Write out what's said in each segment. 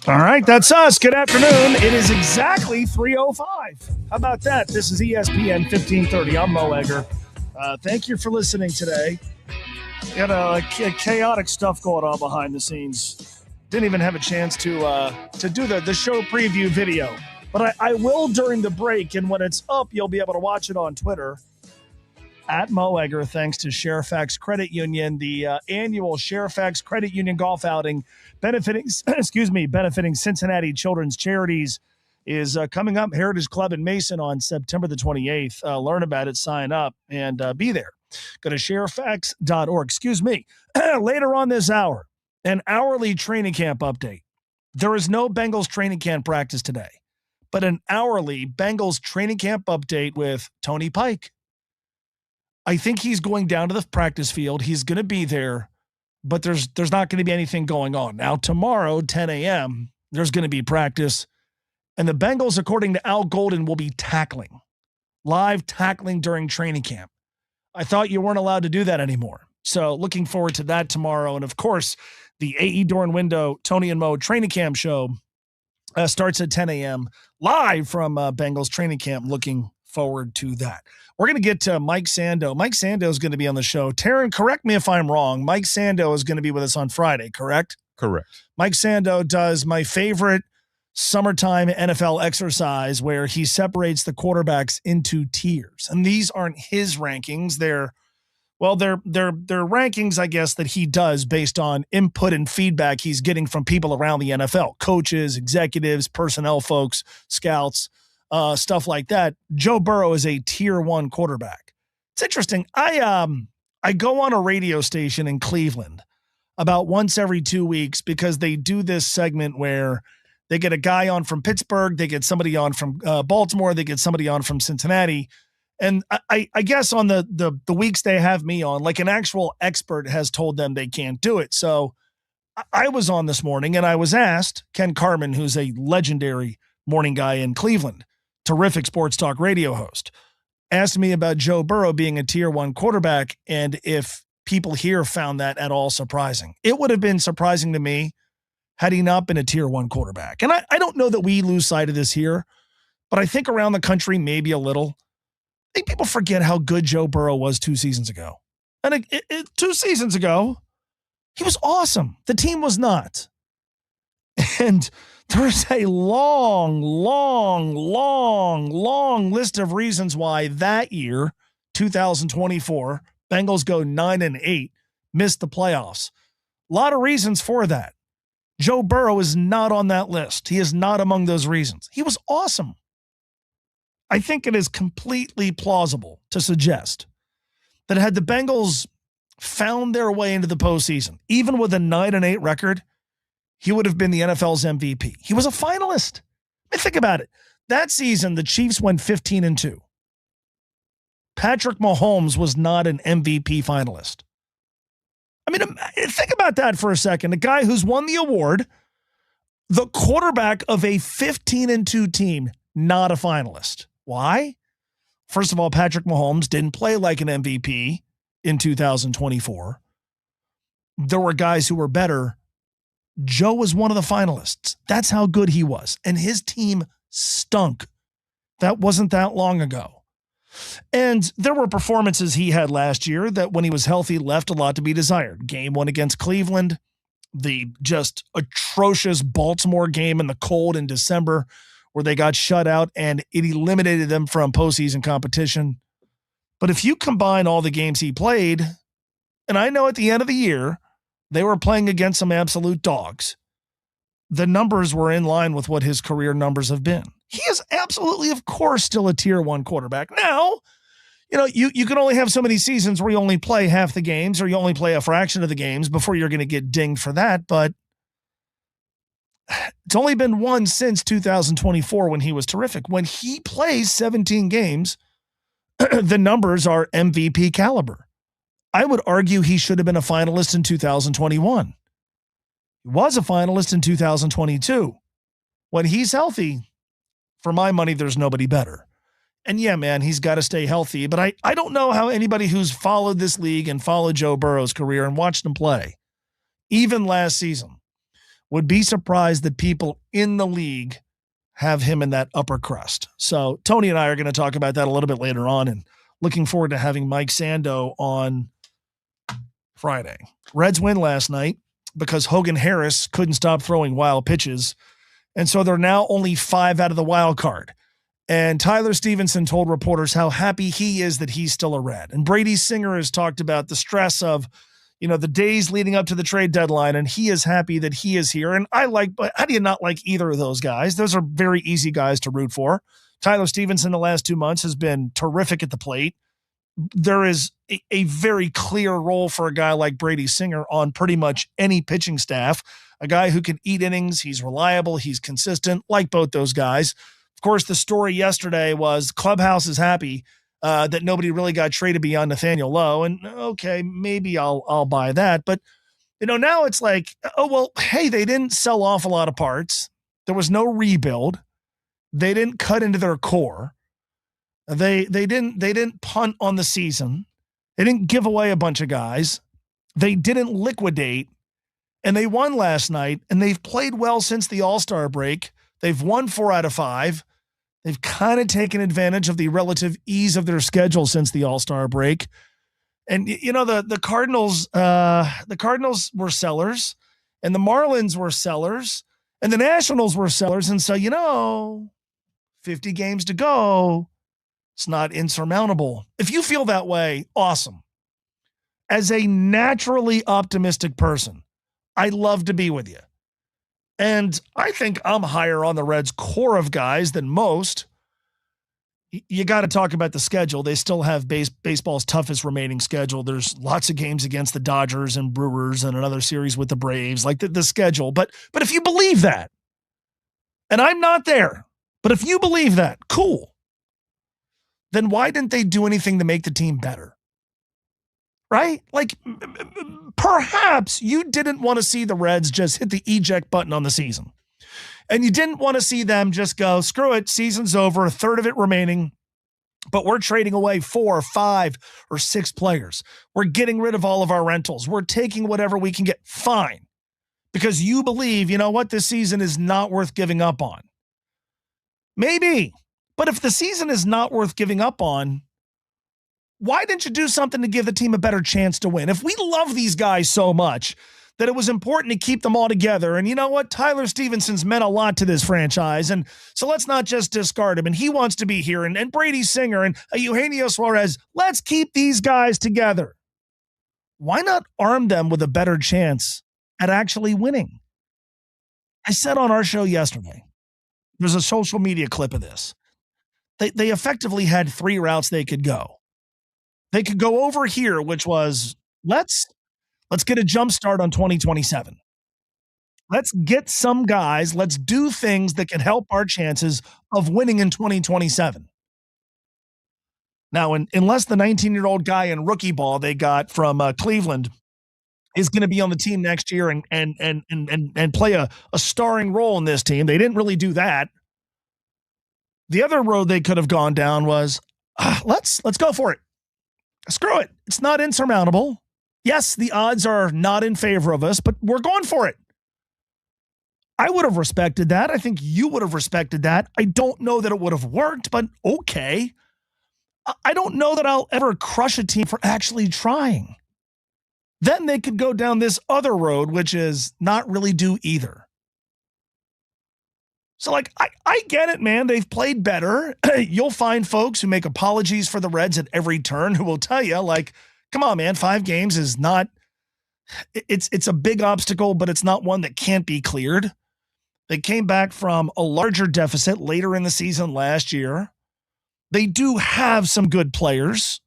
All right, that's us. Good afternoon. It is exactly 3:05. How about that? This is ESPN 1530. I'm Mo Egger. Thank you for listening today. Got a chaotic stuff going on behind the scenes. Didn't even have a chance to do the show preview video. But I will during the break, and when it's up, you'll be able to watch it on Twitter. At Mo Egger, thanks to Sherifax Credit Union, the annual Sherifax Credit Union golf outing benefiting Cincinnati Children's Charities is coming up. Heritage Club in Mason on September the 28th. Learn about it, sign up, and be there. Go to sherifax.org. Later on this hour, an hourly training camp update. There is no Bengals training camp practice today, but an hourly Bengals training camp update with Tony Pike. I think he's going down to the practice field. He's going to be there, but there's not going to be anything going on. Now, tomorrow, 10 a.m., there's going to be practice, and the Bengals, according to Al Golden, will be live tackling during training camp. I thought you weren't allowed to do that anymore. So looking forward to that tomorrow. And, of course, the A.E. Dorn Window, Tony and Mo training camp show starts at 10 a.m. live from Bengals training camp. Looking forward to that. We're going to get to Mike Sando. Mike Sando is going to be on the show. Taryn, correct me if I'm wrong. Mike Sando is going to be with us on Friday, correct? Correct. Mike Sando does my favorite summertime NFL exercise where he separates the quarterbacks into tiers. And these aren't his rankings. They're rankings, I guess, that he does based on input and feedback he's getting from people around the NFL, coaches, executives, personnel folks, scouts, stuff like that. Joe Burrow is a tier 1 quarterback. It's interesting. I go on a radio station in Cleveland about once every 2 weeks because they do this segment where they get a guy on from Pittsburgh, they get somebody on from Baltimore, they get somebody on from Cincinnati. And I guess on the weeks they have me on, like an actual expert has told them they can't do it. So I was on this morning and I was asked, Ken Carman, who's a legendary morning guy in Cleveland, terrific sports talk radio host, asked me about Joe Burrow being a tier 1 quarterback and if people here found that at all surprising. It would have been surprising to me had he not been a tier 1 quarterback. And I don't know that we lose sight of this here, but I think around the country, maybe a little. I think people forget how good Joe Burrow was 2 seasons ago. And 2 seasons ago, he was awesome. The team was not. And there's a long list of reasons why that year, 2024, Bengals go 9-8, missed the playoffs. A lot of reasons for that. Joe Burrow is not on that list. He is not among those reasons. He was awesome. I think it is completely plausible to suggest that had the Bengals found their way into the postseason, even with a 9-8 record, he would have been the NFL's MVP. He was a finalist. I mean, think about it. That season, the Chiefs went 15-2. Patrick Mahomes was not an MVP finalist. I mean, think about that for a second. A guy who's won the award, the quarterback of a 15-2 team, not a finalist. Why? First of all, Patrick Mahomes didn't play like an MVP in 2024. There were guys who were better. Joe was one of the finalists. That's how good he was. And his team stunk. That wasn't that long ago. And there were performances he had last year that when he was healthy left a lot to be desired. Game 1 against Cleveland, the just atrocious Baltimore game in the cold in December where they got shut out and it eliminated them from postseason competition. But if you combine all the games he played, and I know at the end of the year, they were playing against some absolute dogs, the numbers were in line with what his career numbers have been. He is absolutely, of course, still a tier 1 quarterback. Now, you can only have so many seasons where you only play half the games or you only play a fraction of the games before you're going to get dinged for that. But it's only been one since 2024 when he was terrific. When he plays 17 games, the numbers are MVP caliber. I would argue he should have been a finalist in 2021. He was a finalist in 2022. When he's healthy, for my money, there's nobody better. And yeah, man, he's got to stay healthy. But I don't know how anybody who's followed this league and followed Joe Burrow's career and watched him play, even last season, Would be surprised that people in the league have him in that upper crust. So Tony and I are going to talk about that a little bit later on, and looking forward to having Mike Sando on Friday. Reds win last night because Hogan Harris couldn't stop throwing wild pitches. And so they're now only 5 out of the wild card. And Tyler Stevenson told reporters how happy he is that he's still a Red. And Brady Singer has talked about the stress of, the days leading up to the trade deadline, and he is happy that he is here. And but how do you not like either of those guys? Those are very easy guys to root for. Tyler Stevenson the last 2 months has been terrific at the plate. There is a very clear role for a guy like Brady Singer on pretty much any pitching staff, a guy who can eat innings. He's reliable. He's consistent, like both those guys. Of course, the story yesterday was clubhouse is happy that nobody really got traded beyond Nathaniel Lowe. And okay, maybe I'll buy that. But, now it's like, oh, well, hey, they didn't sell off a lot of parts. There was no rebuild. They didn't cut into their core. They didn't punt on the season. They didn't give away a bunch of guys. They didn't liquidate, and they won last night, and they've played well since the All-Star break. They've won 4 out of 5. They've kind of taken advantage of the relative ease of their schedule since the All-Star break. And the Cardinals were sellers, and the Marlins were sellers, and the Nationals were sellers, and so 50 games to go. It's not insurmountable. If you feel that way, awesome. As a naturally optimistic person, I love to be with you. And I think I'm higher on the Reds' core of guys than most. You got to talk about the schedule. They still have baseball's toughest remaining schedule. There's lots of games against the Dodgers and Brewers and another series with the Braves, like the schedule. But if you believe that, and I'm not there, but if you believe that, cool. Then why didn't they do anything to make the team better? Right? Like, perhaps you didn't want to see the Reds just hit the eject button on the season. And you didn't want to see them just go, screw it, season's over, a third of it remaining, but we're trading away 4, 5, or 6 players. We're getting rid of all of our rentals. We're taking whatever we can get. Fine. Because you believe, this season is not worth giving up on. Maybe. But if the season is not worth giving up on, why didn't you do something to give the team a better chance to win? If we love these guys so much that it was important to keep them all together, and you know what? Tyler Stevenson's meant a lot to this franchise, and so let's not just discard him, and he wants to be here, and Brady Singer and Eugenio Suarez, let's keep these guys together. Why not arm them with a better chance at actually winning? I said on our show yesterday, there's a social media clip of this. They effectively had 3 routes they could go. They could go over here, which was, let's get a jump start on 2027. Let's get some guys. Let's do things that can help our chances of winning in 2027. Now, unless the 19-year-old guy in rookie ball they got from Cleveland is going to be on the team next year and play a starring role in this team, they didn't really do that. The other road they could have gone down was, let's go for it. Screw it. It's not insurmountable. Yes, the odds are not in favor of us, but we're going for it. I would have respected that. I think you would have respected that. I don't know that it would have worked, but okay. I don't know that I'll ever crush a team for actually trying. Then they could go down this other road, which is not really do either. So, I get it, man. They've played better. You'll find folks who make apologies for the Reds at every turn who will tell you, come on, man, 5 games is not – it's a big obstacle, but it's not one that can't be cleared. They came back from a larger deficit later in the season last year. They do have some good players.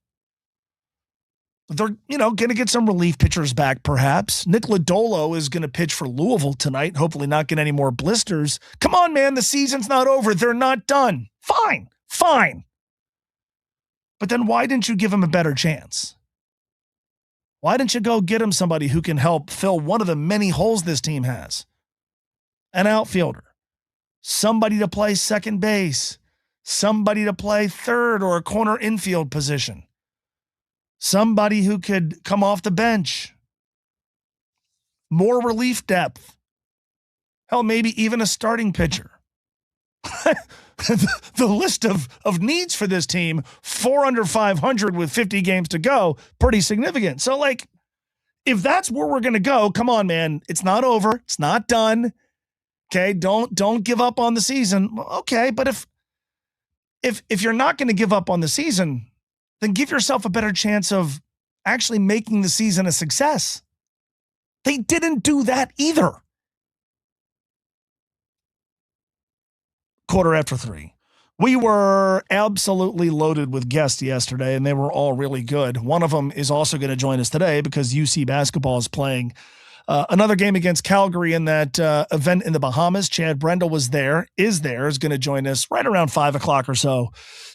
They're, going to get some relief pitchers back, perhaps. Nick Lodolo is going to pitch for Louisville tonight, hopefully not get any more blisters. Come on, man, the season's not over. They're not done. Fine. But then why didn't you give him a better chance? Why didn't you go get him somebody who can help fill one of the many holes this team has? An outfielder. Somebody to play second base. Somebody to play third or a corner infield position. Somebody who could come off the bench. More relief depth. Hell, maybe even a starting pitcher. The list of needs for this team, 4 under 500 with 50 games to go, pretty significant. So, like, if that's where we're going to go, come on, man. It's not over. It's not done. Okay, don't give up on the season. Okay, but if you're not going to give up on the season, then give yourself a better chance of actually making the season a success. They didn't do that either. 3:15. We were absolutely loaded with guests yesterday, and they were all really good. One of them is also going to join us today because UC basketball is playing another game against Calgary in that event in the Bahamas. Chad Brendel is going to join us right around 5 o'clock or so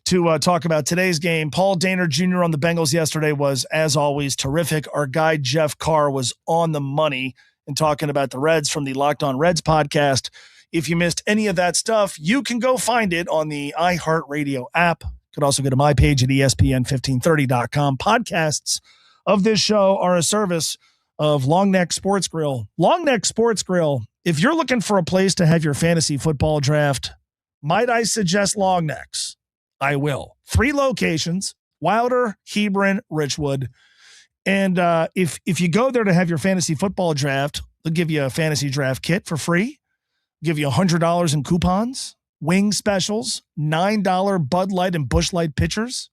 to talk about today's game. Paul Daner Jr. on the Bengals yesterday was, as always, terrific. Our guy Jeff Carr was on the money in talking about the Reds from the Locked On Reds podcast. If you missed any of that stuff, you can go find it on the iHeartRadio app. You could also go to my page at ESPN1530.com. Podcasts of this show are a service of Long Neck Sports Grill. Long Neck Sports Grill, if you're looking for a place to have your fantasy football draft, might I suggest Long Necks? I will. 3 locations, Wilder, Hebron, Richwood. And if you go there to have your fantasy football draft, they'll give you a fantasy draft kit for free. Give you $100 in coupons, wing specials, $9 Bud Light and Busch Light pitchers.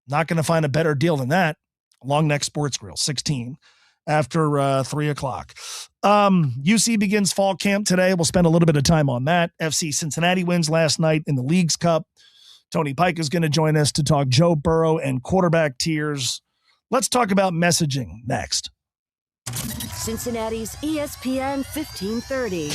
Not going to find a better deal than that. Long Neck Sports Grill, 16 after 3 o'clock. UC begins fall camp today. We'll spend a little bit of time on that. FC Cincinnati wins last night in the Leagues Cup. Tony Pike is going to join us to talk Joe Burrow and quarterback tiers. Let's talk about messaging next. Cincinnati's ESPN 1530.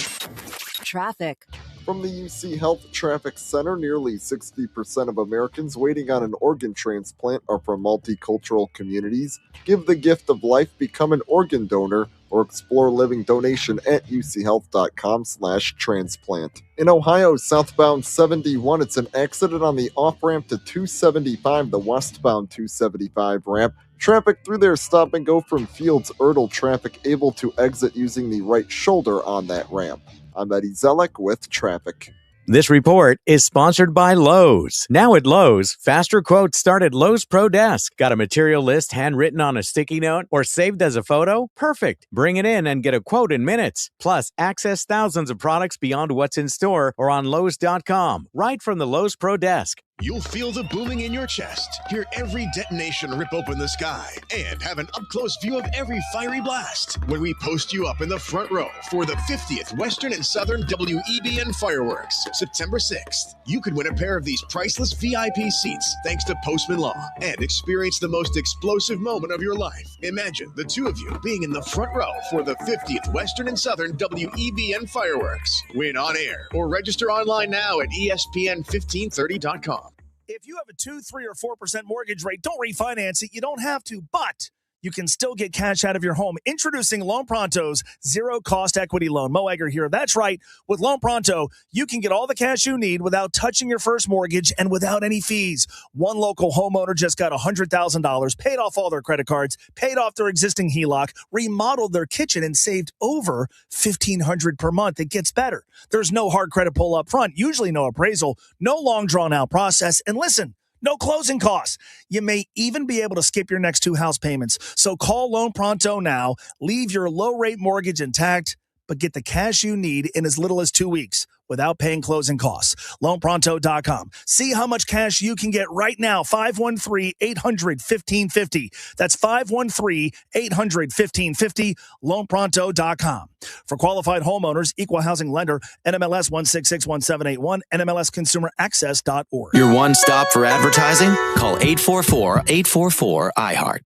Traffic. From the UC Health Traffic Center, nearly 60% of Americans waiting on an organ transplant are from multicultural communities. Give the gift of life, become an organ donor, or explore living donation at uchealth.com/transplant. In Ohio, southbound 71, it's an accident on the off-ramp to 275, the westbound 275 ramp. Traffic through there stop and go from Fields Erdel. Traffic able to exit using the right shoulder on that ramp. I'm Eddie Zellick with traffic. This report is sponsored by Lowe's. Now at Lowe's, faster quotes start at Lowe's Pro Desk. Got a material list handwritten on a sticky note or saved as a photo? Perfect. Bring it in and get a quote in minutes. Plus, access thousands of products beyond what's in store or on Lowe's.com, right from the Lowe's Pro Desk. You'll feel the booming in your chest, hear every detonation rip open the sky, and have an up-close view of every fiery blast when we post you up in the front row for the 50th Western and Southern WEBN fireworks, September 6th. You could win a pair of these priceless VIP seats thanks to Postman Law and experience the most explosive moment of your life. Imagine the two of you being in the front row for the 50th Western and Southern WEBN fireworks. Win on air or register online now at ESPN1530.com. If you have a 2, 3, or 4% mortgage rate, don't refinance it. You don't have to, but you can still get cash out of your home. Introducing Loan Pronto's zero-cost equity loan. Mo Egger here. That's right. With Loan Pronto, you can get all the cash you need without touching your first mortgage and without any fees. One local homeowner just got $100,000, paid off all their credit cards, paid off their existing HELOC, remodeled their kitchen, and saved over $1,500 per month. It gets better. There's no hard credit pull up front, usually no appraisal, no long drawn-out process. And listen, no closing costs. You may even be able to skip your next 2 house payments. So call Loan Pronto now. Leave your low-rate mortgage intact, but get the cash you need in as little as 2 weeks without paying closing costs. LoanPronto.com. See how much cash you can get right now. 513-800-1550. That's 513-800-1550. LoanPronto.com. For qualified homeowners, equal housing lender, NMLS 1661781, NMLSconsumeraccess.org. Your one stop for advertising? Call 844-844-iHeart.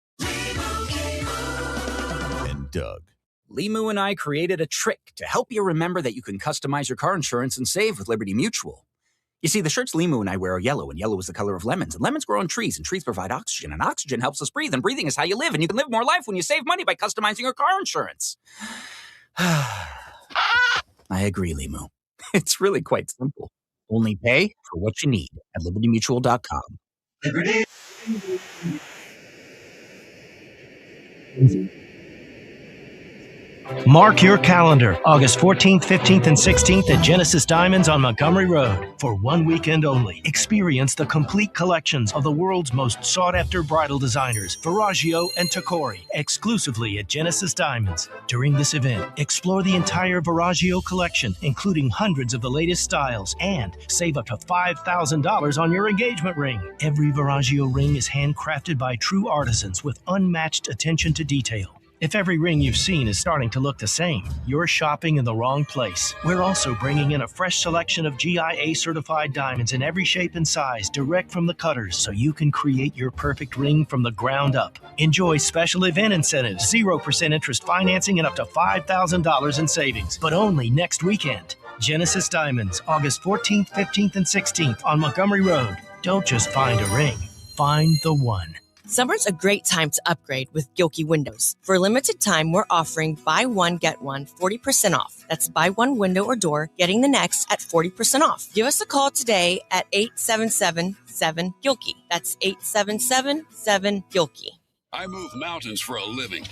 And Doug. Limu and I created a trick to help you remember that you can customize your car insurance and save with Liberty Mutual. You see, the shirts Limu and I wear are yellow, and yellow is the color of lemons. And lemons grow on trees, and trees provide oxygen. And oxygen helps us breathe, and breathing is how you live. And you can live more life when you save money by customizing your car insurance. I agree, Limu. It's really quite simple. Only pay for what you need at LibertyMutual.com. Liberty. Mark your calendar, August 14th, 15th, and 16th at Genesis Diamonds on Montgomery Road. For one weekend only, experience the complete collections of the world's most sought-after bridal designers, Verragio and Tacori, exclusively at Genesis Diamonds. During this event, explore the entire Verragio collection, including hundreds of the latest styles, and save up to $5,000 on your engagement ring. Every Verragio ring is handcrafted by true artisans with unmatched attention to detail. If every ring you've seen is starting to look the same, you're shopping in the wrong place. We're also bringing in a fresh selection of GIA-certified diamonds in every shape and size, direct from the cutters, so you can create your perfect ring from the ground up. Enjoy special event incentives, 0% interest financing, and up to $5,000 in savings, but only next weekend. Genesis Diamonds, August 14th, 15th, and 16th on Montgomery Road. Don't just find a ring, find the one. Summer's a great time to upgrade with Gilkey Windows. For a limited time, we're offering buy one, get one 40% off. That's buy one window or door, getting the next at 40% off. Give us a call today at 877-7-GILKEY. That's 877-7-GILKEY. I move mountains for a living.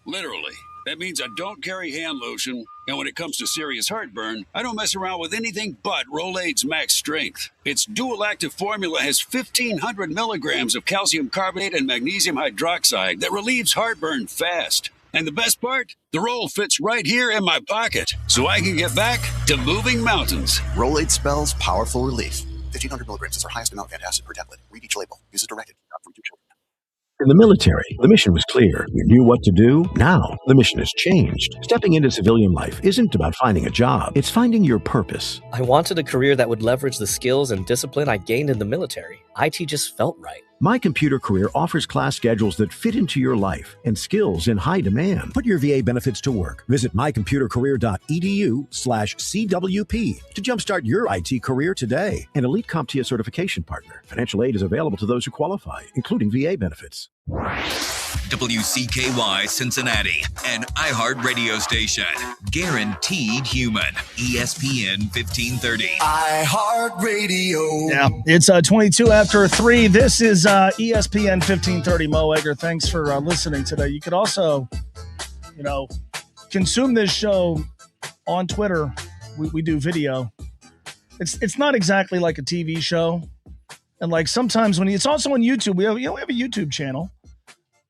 Literally. That means I don't carry hand lotion, and when it comes to serious heartburn, I don't mess around with anything but Rolaids Max Strength. Its dual-active formula has 1,500 milligrams of calcium carbonate and magnesium hydroxide that relieves heartburn fast. And the best part? The roll fits right here in my pocket, so I can get back to moving mountains. Rolaids spells powerful relief. 1,500 milligrams is our highest amount of antacid per tablet. Read each label. Use as directed. Not for your children. In the military, the mission was clear. You knew what to do. Now, the mission has changed. Stepping into civilian life isn't about finding a job. It's finding your purpose. I wanted a career that would leverage the skills and discipline I gained in the military. IT just felt right. My Computer Career offers class schedules that fit into your life and skills in high demand. Put your VA benefits to work. Visit mycomputercareer.edu/CWP to jumpstart your IT career today. An elite CompTIA certification partner. Financial aid is available to those who qualify, including VA benefits. WCKY Cincinnati, an iHeart radio station. Guaranteed human. ESPN 1530. iHeart Radio. Yeah, it's 22 after 3. This is ESPN 1530. Mo Egger, thanks for listening today. You could also, consume this show on Twitter. We do video. It's not exactly like a TV show. And like sometimes it's also on YouTube. We have a YouTube channel.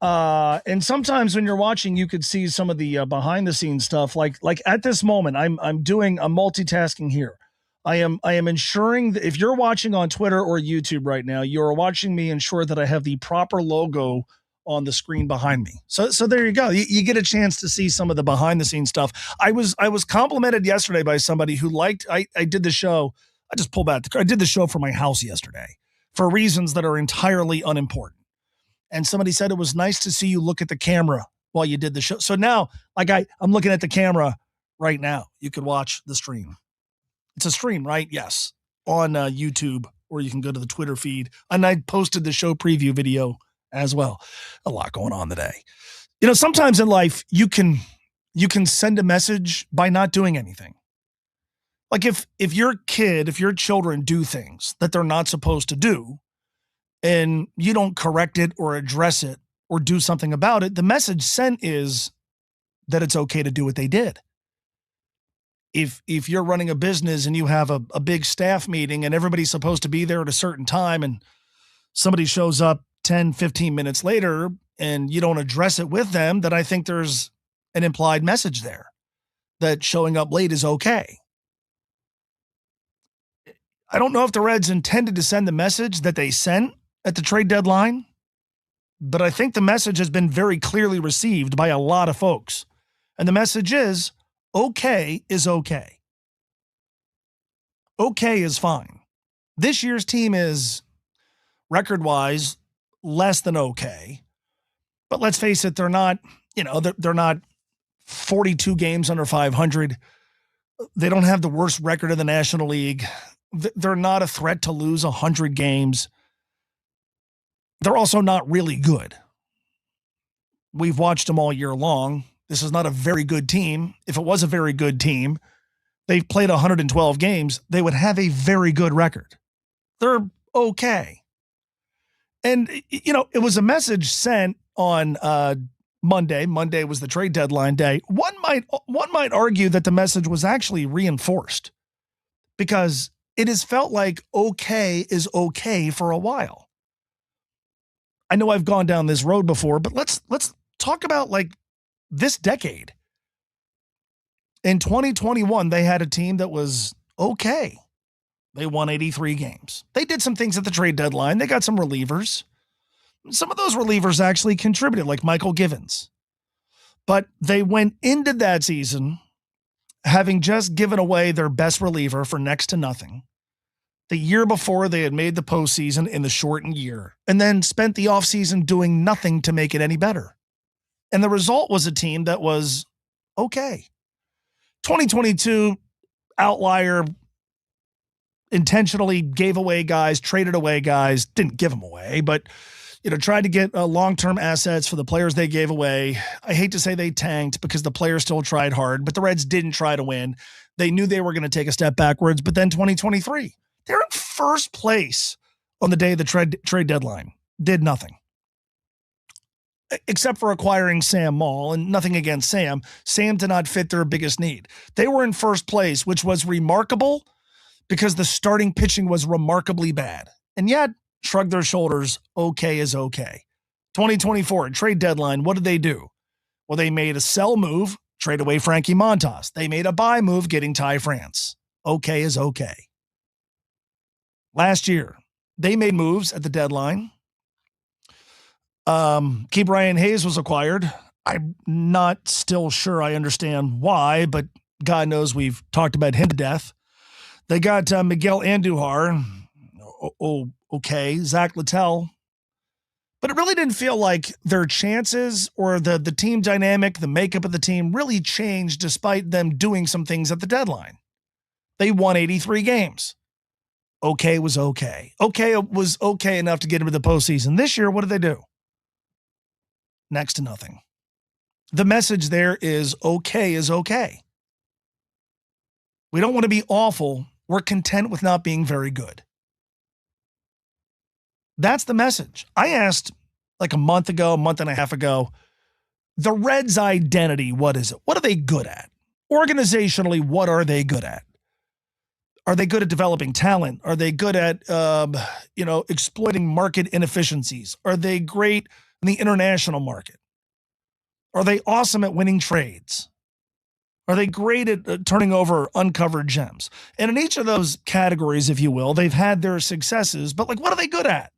And sometimes when you're watching, you could see some of the behind the scenes stuff. Like at this moment, I'm multitasking here. I am ensuring that if you're watching on Twitter or YouTube right now, you're watching me ensure that I have the proper logo on the screen behind me. So there you go. You get a chance to see some of the behind the scenes stuff. I was complimented yesterday by somebody who liked, I did the show. I just pulled back. I did the show from my house yesterday for reasons that are entirely unimportant. And somebody said it was nice to see you look at the camera while you did the show. So now, I'm looking at the camera right now. You could watch the stream. It's a stream, right? Yes. On YouTube, or you can go to the Twitter feed. And I posted the show preview video as well. A lot going on today. Sometimes in life, you can send a message by not doing anything. Like if your children do things that they're not supposed to do, and you don't correct it or address it or do something about it, the message sent is that it's okay to do what they did. If you're running a business and you have a big staff meeting and everybody's supposed to be there at a certain time and somebody shows up 10, 15 minutes later and you don't address it with them, then I think there's an implied message there that showing up late is okay. I don't know if the Reds intended to send the message that they sent at the trade deadline, but I think the message has been very clearly received by a lot of folks. And the message is, okay is okay. Okay is fine. This year's team is, record-wise, less than okay. But let's face it, they're not 42 games under 500. They don't have the worst record in the National League. They're not a threat to lose 100 games. They're also not really good. We've watched them all year long. This is not a very good team. If it was a very good team, they've played 112 games, they would have a very good record. They're okay. And, it was a message sent on Monday. Monday was the trade deadline day. One might argue that the message was actually reinforced because it has felt like okay is okay for a while. I know I've gone down this road before, but let's talk about like this decade. In 2021, they had a team that was okay. They won 83 games. They did some things at the trade deadline. They got some relievers. Some of those relievers actually contributed, like Michael Givens. But they went into that season having just given away their best reliever for next to nothing. The year before, they had made the postseason in the shortened year and then spent the offseason doing nothing to make it any better. And the result was a team that was okay. 2022, outlier, intentionally gave away guys, traded away guys, didn't give them away, but tried to get long-term assets for the players they gave away. I hate to say they tanked because the players still tried hard, but the Reds didn't try to win. They knew they were going to take a step backwards, but then 2023, they're in first place on the day of the trade deadline. Did nothing. Except for acquiring Sam Maul, and nothing against Sam. Sam did not fit their biggest need. They were in first place, which was remarkable because the starting pitching was remarkably bad. And yet, shrugged their shoulders, okay is okay. 2024, trade deadline, what did they do? Well, they made a sell move, trade away Frankie Montas. They made a buy move, getting Ty France. Okay is okay. Last year, they made moves at the deadline. Key Brian Hayes was acquired. I'm not still sure I understand why, but God knows we've talked about him to death. They got Miguel Andujar. Okay. Zach Littell. But it really didn't feel like their chances or the team dynamic, the makeup of the team really changed despite them doing some things at the deadline. They won 83 games. Okay was okay. Okay was okay enough to get into the postseason. This year, what did they do? Next to nothing. The message there is okay is okay. We don't want to be awful. We're content with not being very good. That's the message. I asked like a month and a half ago, the Reds' identity, what is it? What are they good at? Organizationally, what are they good at? Are they good at developing talent? Are they good at, exploiting market inefficiencies? Are they great in the international market? Are they awesome at winning trades? Are they great at turning over uncovered gems? And in each of those categories, if you will, they've had their successes, but what are they good at?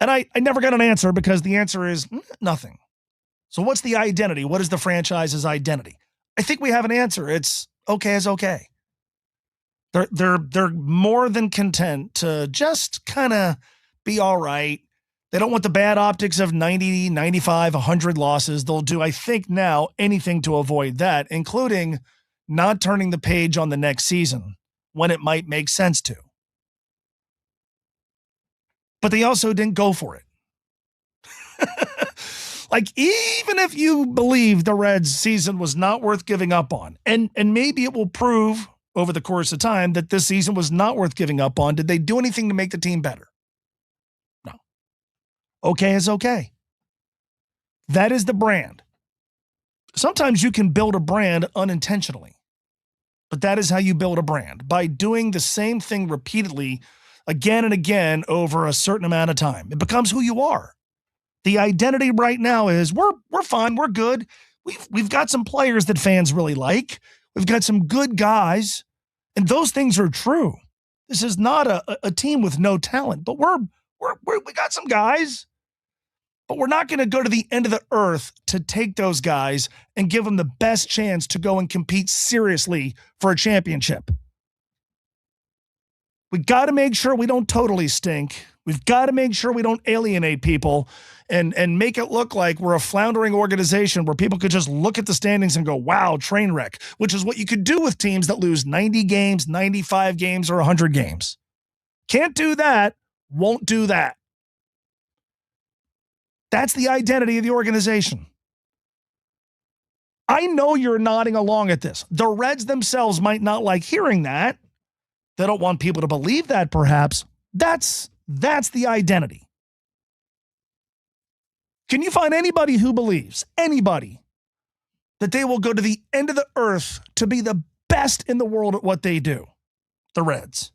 And I never got an answer because the answer is nothing. So what's the identity? What is the franchise's identity? I think we have an answer. It's okay is okay. They're more than content to just kind of be all right. They don't want the bad optics of 90, 95, 100 losses. They'll do, I think now, anything to avoid that, including not turning the page on the next season when it might make sense to. But they also didn't go for it. Even if you believe the Reds season was not worth giving up on, and maybe it will prove over the course of time that this season was not worth giving up on, did they do anything to make the team better? No. Okay is okay. That is the brand. Sometimes you can build a brand unintentionally, but that is how you build a brand, by doing the same thing repeatedly again and again over a certain amount of time. It becomes who you are. The identity right now is we're fine, we're good. We've got some players that fans really like. We've got some good guys, and those things are true. This is not a team with no talent, but we got some guys. But we're not going to go to the end of the earth to take those guys and give them the best chance to go and compete seriously for a championship. We got to make sure we don't totally stink. We've got to make sure we don't alienate people and make it look like we're a floundering organization where people could just look at the standings and go, wow, train wreck, which is what you could do with teams that lose 90 games, 95 games, or 100 games. Can't do that. Won't do that. That's the identity of the organization. I know you're nodding along at this. The Reds themselves might not like hearing that. They don't want people to believe that, perhaps. That's the identity. Can you find anybody who believes, anybody, that they will go to the end of the earth to be the best in the world at what they do? The Reds.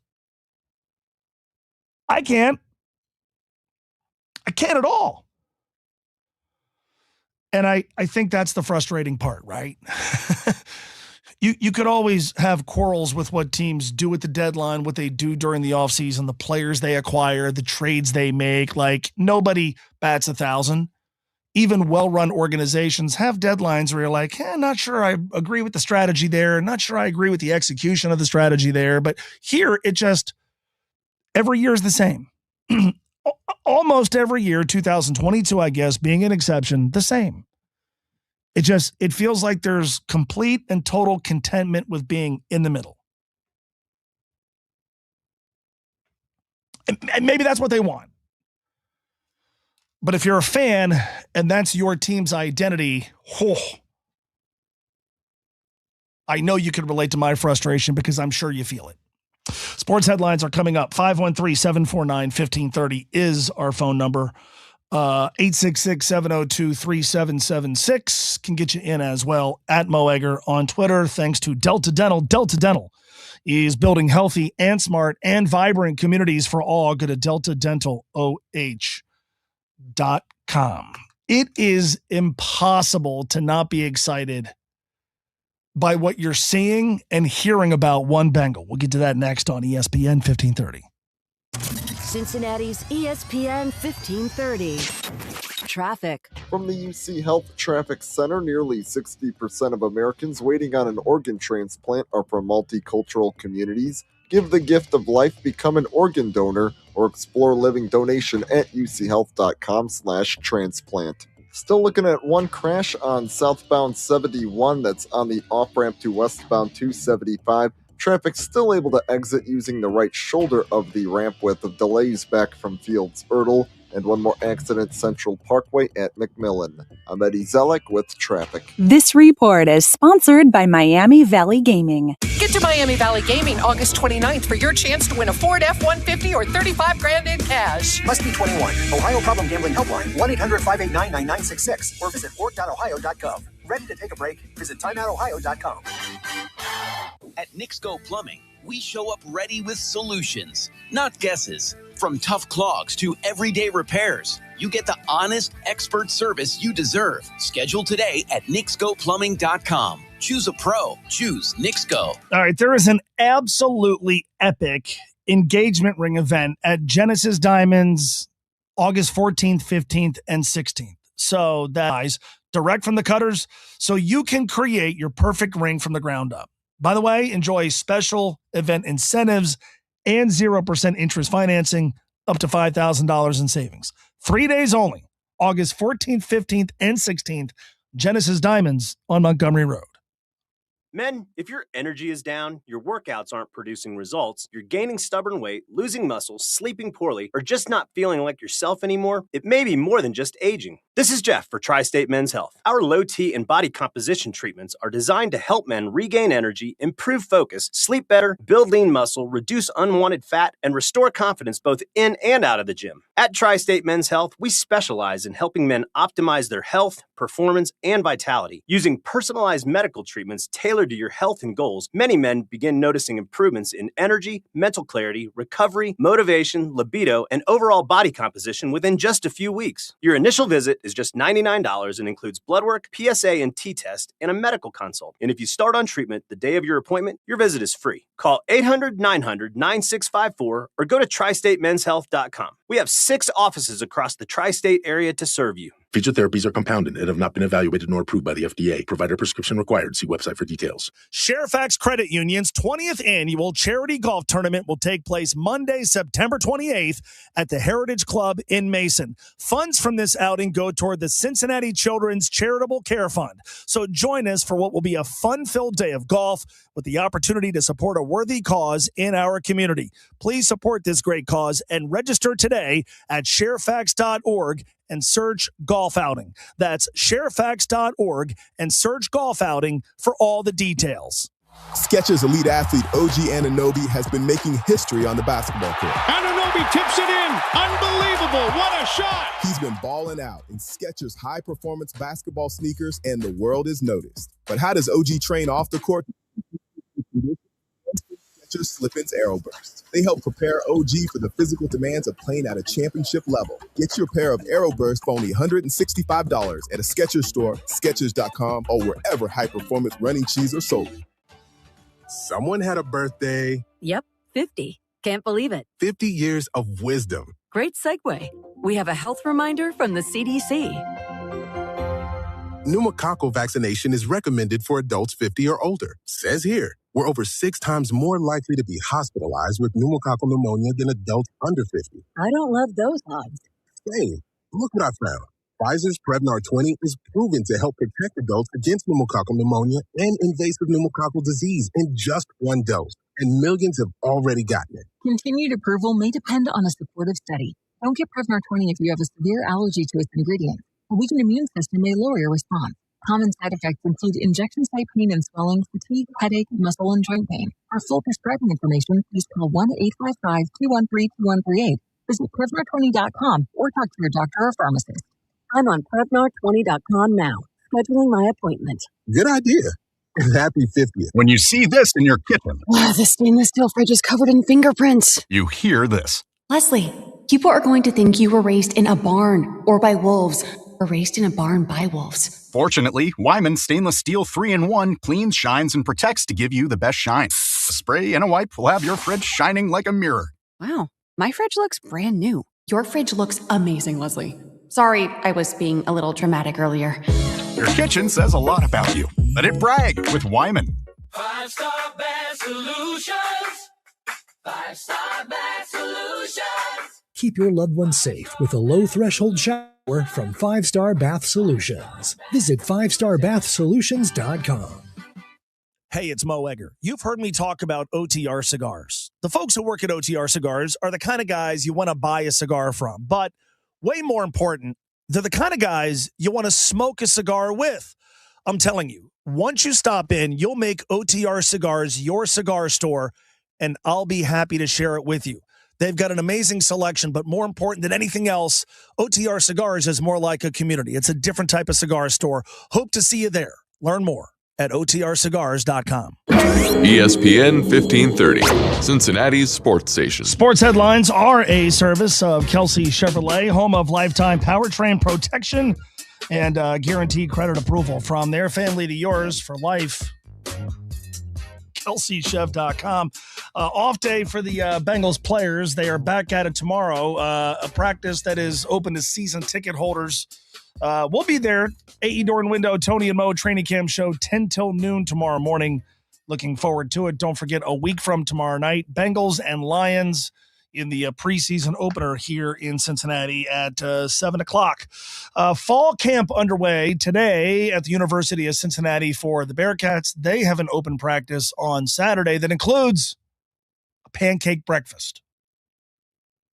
I can't. I can't at all. And I think that's the frustrating part, right? You could always have quarrels with what teams do at the deadline, what they do during the offseason, the players they acquire, the trades they make. Like, nobody bats 1,000. Even well-run organizations have deadlines where you're like, not sure I agree with the strategy there. Not sure I agree with the execution of the strategy there. But here, it just, every year is the same. Almost every year, 2022, I guess, being an exception, the same. It feels like there's complete and total contentment with being in the middle. And maybe that's what they want. But if you're a fan and that's your team's identity, I know you can relate to my frustration because I'm sure you feel it. Sports headlines are coming up. 513-749-1530 is our phone number. 866-702-3776 can get you in as well at Mo Egger on Twitter. Thanks to Delta Dental. Delta Dental is building healthy and smart and vibrant communities for all. Go to deltadentaloh.com. It is impossible to not be excited by what you're seeing and hearing about one Bengal. We'll get to that next on ESPN 1530. Cincinnati's ESPN 1530. Traffic. From the UC Health Traffic Center, nearly 60% of Americans waiting on an organ transplant are from multicultural communities. Give the gift of life, become an organ donor, or explore living donation at uchealth.com/transplant. Still looking at one crash on southbound 71 that's on the off-ramp to westbound 275. Traffic still able to exit using the right shoulder of the ramp with delays back from Fields Erdel. And one more accident, Central Parkway at McMillan. I'm Eddie Zellick with traffic. This report is sponsored by Miami Valley Gaming. Get to Miami Valley Gaming August 29th for your chance to win a Ford F-150 or $35,000 in cash. Must be 21. Ohio Problem Gambling Helpline, 1-800-589-9966 or visit fort.ohio.gov. Ready to take a break? Visit timeoutohio.com. At Nixco Plumbing, we show up ready with solutions, not guesses. From tough clogs to everyday repairs, you get the honest, expert service you deserve. Schedule today at nixcoplumbing.com. Choose a pro. Choose Nixco. All right, there is an absolutely epic engagement ring event at Genesis Diamonds August 14th, 15th, and 16th. So that's direct from the cutters, so you can create your perfect ring from the ground up. By the way, enjoy special event incentives and 0% interest financing up to $5,000 in savings. 3 days only, August 14th, 15th, and 16th, Genesis Diamonds on Montgomery Road. Men, if your energy is down, your workouts aren't producing results, you're gaining stubborn weight, losing muscle, sleeping poorly, or just not feeling like yourself anymore, it may be more than just aging. This is Jeff for Tri-State Men's Health. Our low T and body composition treatments are designed to help men regain energy, improve focus, sleep better, build lean muscle, reduce unwanted fat, and restore confidence both in and out of the gym. At Tri-State Men's Health, we specialize in helping men optimize their health, performance, and vitality. Using personalized medical treatments tailored to your health and goals, many men begin noticing improvements in energy, mental clarity, recovery, motivation, libido, and overall body composition within just a few weeks. Your initial visit is just $99 and includes blood work, PSA and T-test, and a medical consult. And if you start on treatment the day of your appointment, your visit is free. Call 800-900-9654 or go to tristatemenshealth.com. We have 6 offices across the tri-state area to serve you. Featured therapies are compounded and have not been evaluated nor approved by the FDA. Provider prescription required. See website for details. Fairfax Credit Union's 20th annual charity golf tournament will take place Monday, September 28th at the Heritage Club in Mason. Funds from this outing go toward the Cincinnati Children's Charitable Care Fund. So join us for what will be a fun-filled day of golf with the opportunity to support a worthy cause in our community. Please support this great cause and register today at sharefax.org and search golf outing. That's sharefax.org and search golf outing for all the details. Skechers elite athlete OG Anunoby has been making history on the basketball court. Anunoby tips it in. Unbelievable. What a shot. He's been balling out in Skechers high-performance basketball sneakers, and the world is noticed. But how does OG train off the court? Skechers Slip-ins Aeroburst. They help prepare OG for the physical demands of playing at a championship level. Get your pair of Aeroburst for only $165 at a Skechers store, Skechers.com, or wherever high-performance running shoes are sold. Someone had a birthday. Yep, 50. Can't believe it. 50 years of wisdom. Great segue. We have a health reminder from the CDC. Pneumococcal vaccination is recommended for adults 50 or older. Says here, we're over 6 times more likely to be hospitalized with pneumococcal pneumonia than adults under 50. I don't love those odds. Same. Look what I found. Pfizer's Prevnar 20 is proven to help protect adults against pneumococcal pneumonia and invasive pneumococcal disease in just 1 dose, and millions have already gotten it. Continued approval may depend on a supportive study. Don't get Prevnar 20 if you have a severe allergy to its ingredient. A weakened immune system may lower your response. Common side effects include injection site pain and swelling, fatigue, headache, muscle, and joint pain. For full prescribing information, please call 1-855-213-2138. Visit Prevnar20.com or talk to your doctor or pharmacist. I'm on Prevnar20.com now, scheduling my appointment. Good idea. Happy 50th. When you see this in your kitchen, The stainless steel fridge is covered in fingerprints. you hear this. Leslie, people are going to think you were raised in a barn or by wolves, or raised in a barn by wolves. Fortunately, Wyman Stainless Steel 3-in-1 cleans, shines, and protects to give you the best shine. A spray and a wipe will have your fridge shining like a mirror. Wow, my fridge looks brand new. Your fridge looks amazing, Leslie. Sorry, I was being a little dramatic earlier. Your kitchen says a lot about you. Let it brag with Wyman. 5-Star Bath Solutions. 5-Star Bath Solutions. Keep your loved ones safe with a low-threshold shower from 5-Star Bath Solutions. Visit 5starbathsolutions.com. Hey, it's Mo Egger. You've heard me talk about OTR cigars. The folks who work at OTR cigars are the kind of guys you want to buy a cigar from. But way more important, they're the kind of guys you want to smoke a cigar with. I'm telling you, once you stop in, you'll make OTR Cigars your cigar store, and I'll be happy to share it with you. They've got an amazing selection, but more important than anything else, OTR Cigars is more like a community. It's a different type of cigar store. Hope to see you there. Learn more at otrcigars.com. ESPN 1530, Cincinnati's sports station. Sports headlines are a service of Kelsey Chevrolet, home of lifetime powertrain protection and guaranteed credit approval. From their family to yours for life. KelseyChev.com. Off day for the Bengals players. They are back at it tomorrow. A practice that is open to season ticket holders. We'll be there. AE Door and Window, Tony and Mo Training Camp Show, 10 till noon tomorrow morning. Looking forward to it. Don't forget, a week from tomorrow night, Bengals and Lions in the preseason opener here in Cincinnati at 7 o'clock. Fall camp underway today at the University of Cincinnati for the Bearcats. They have an open practice on Saturday that includes a pancake breakfast.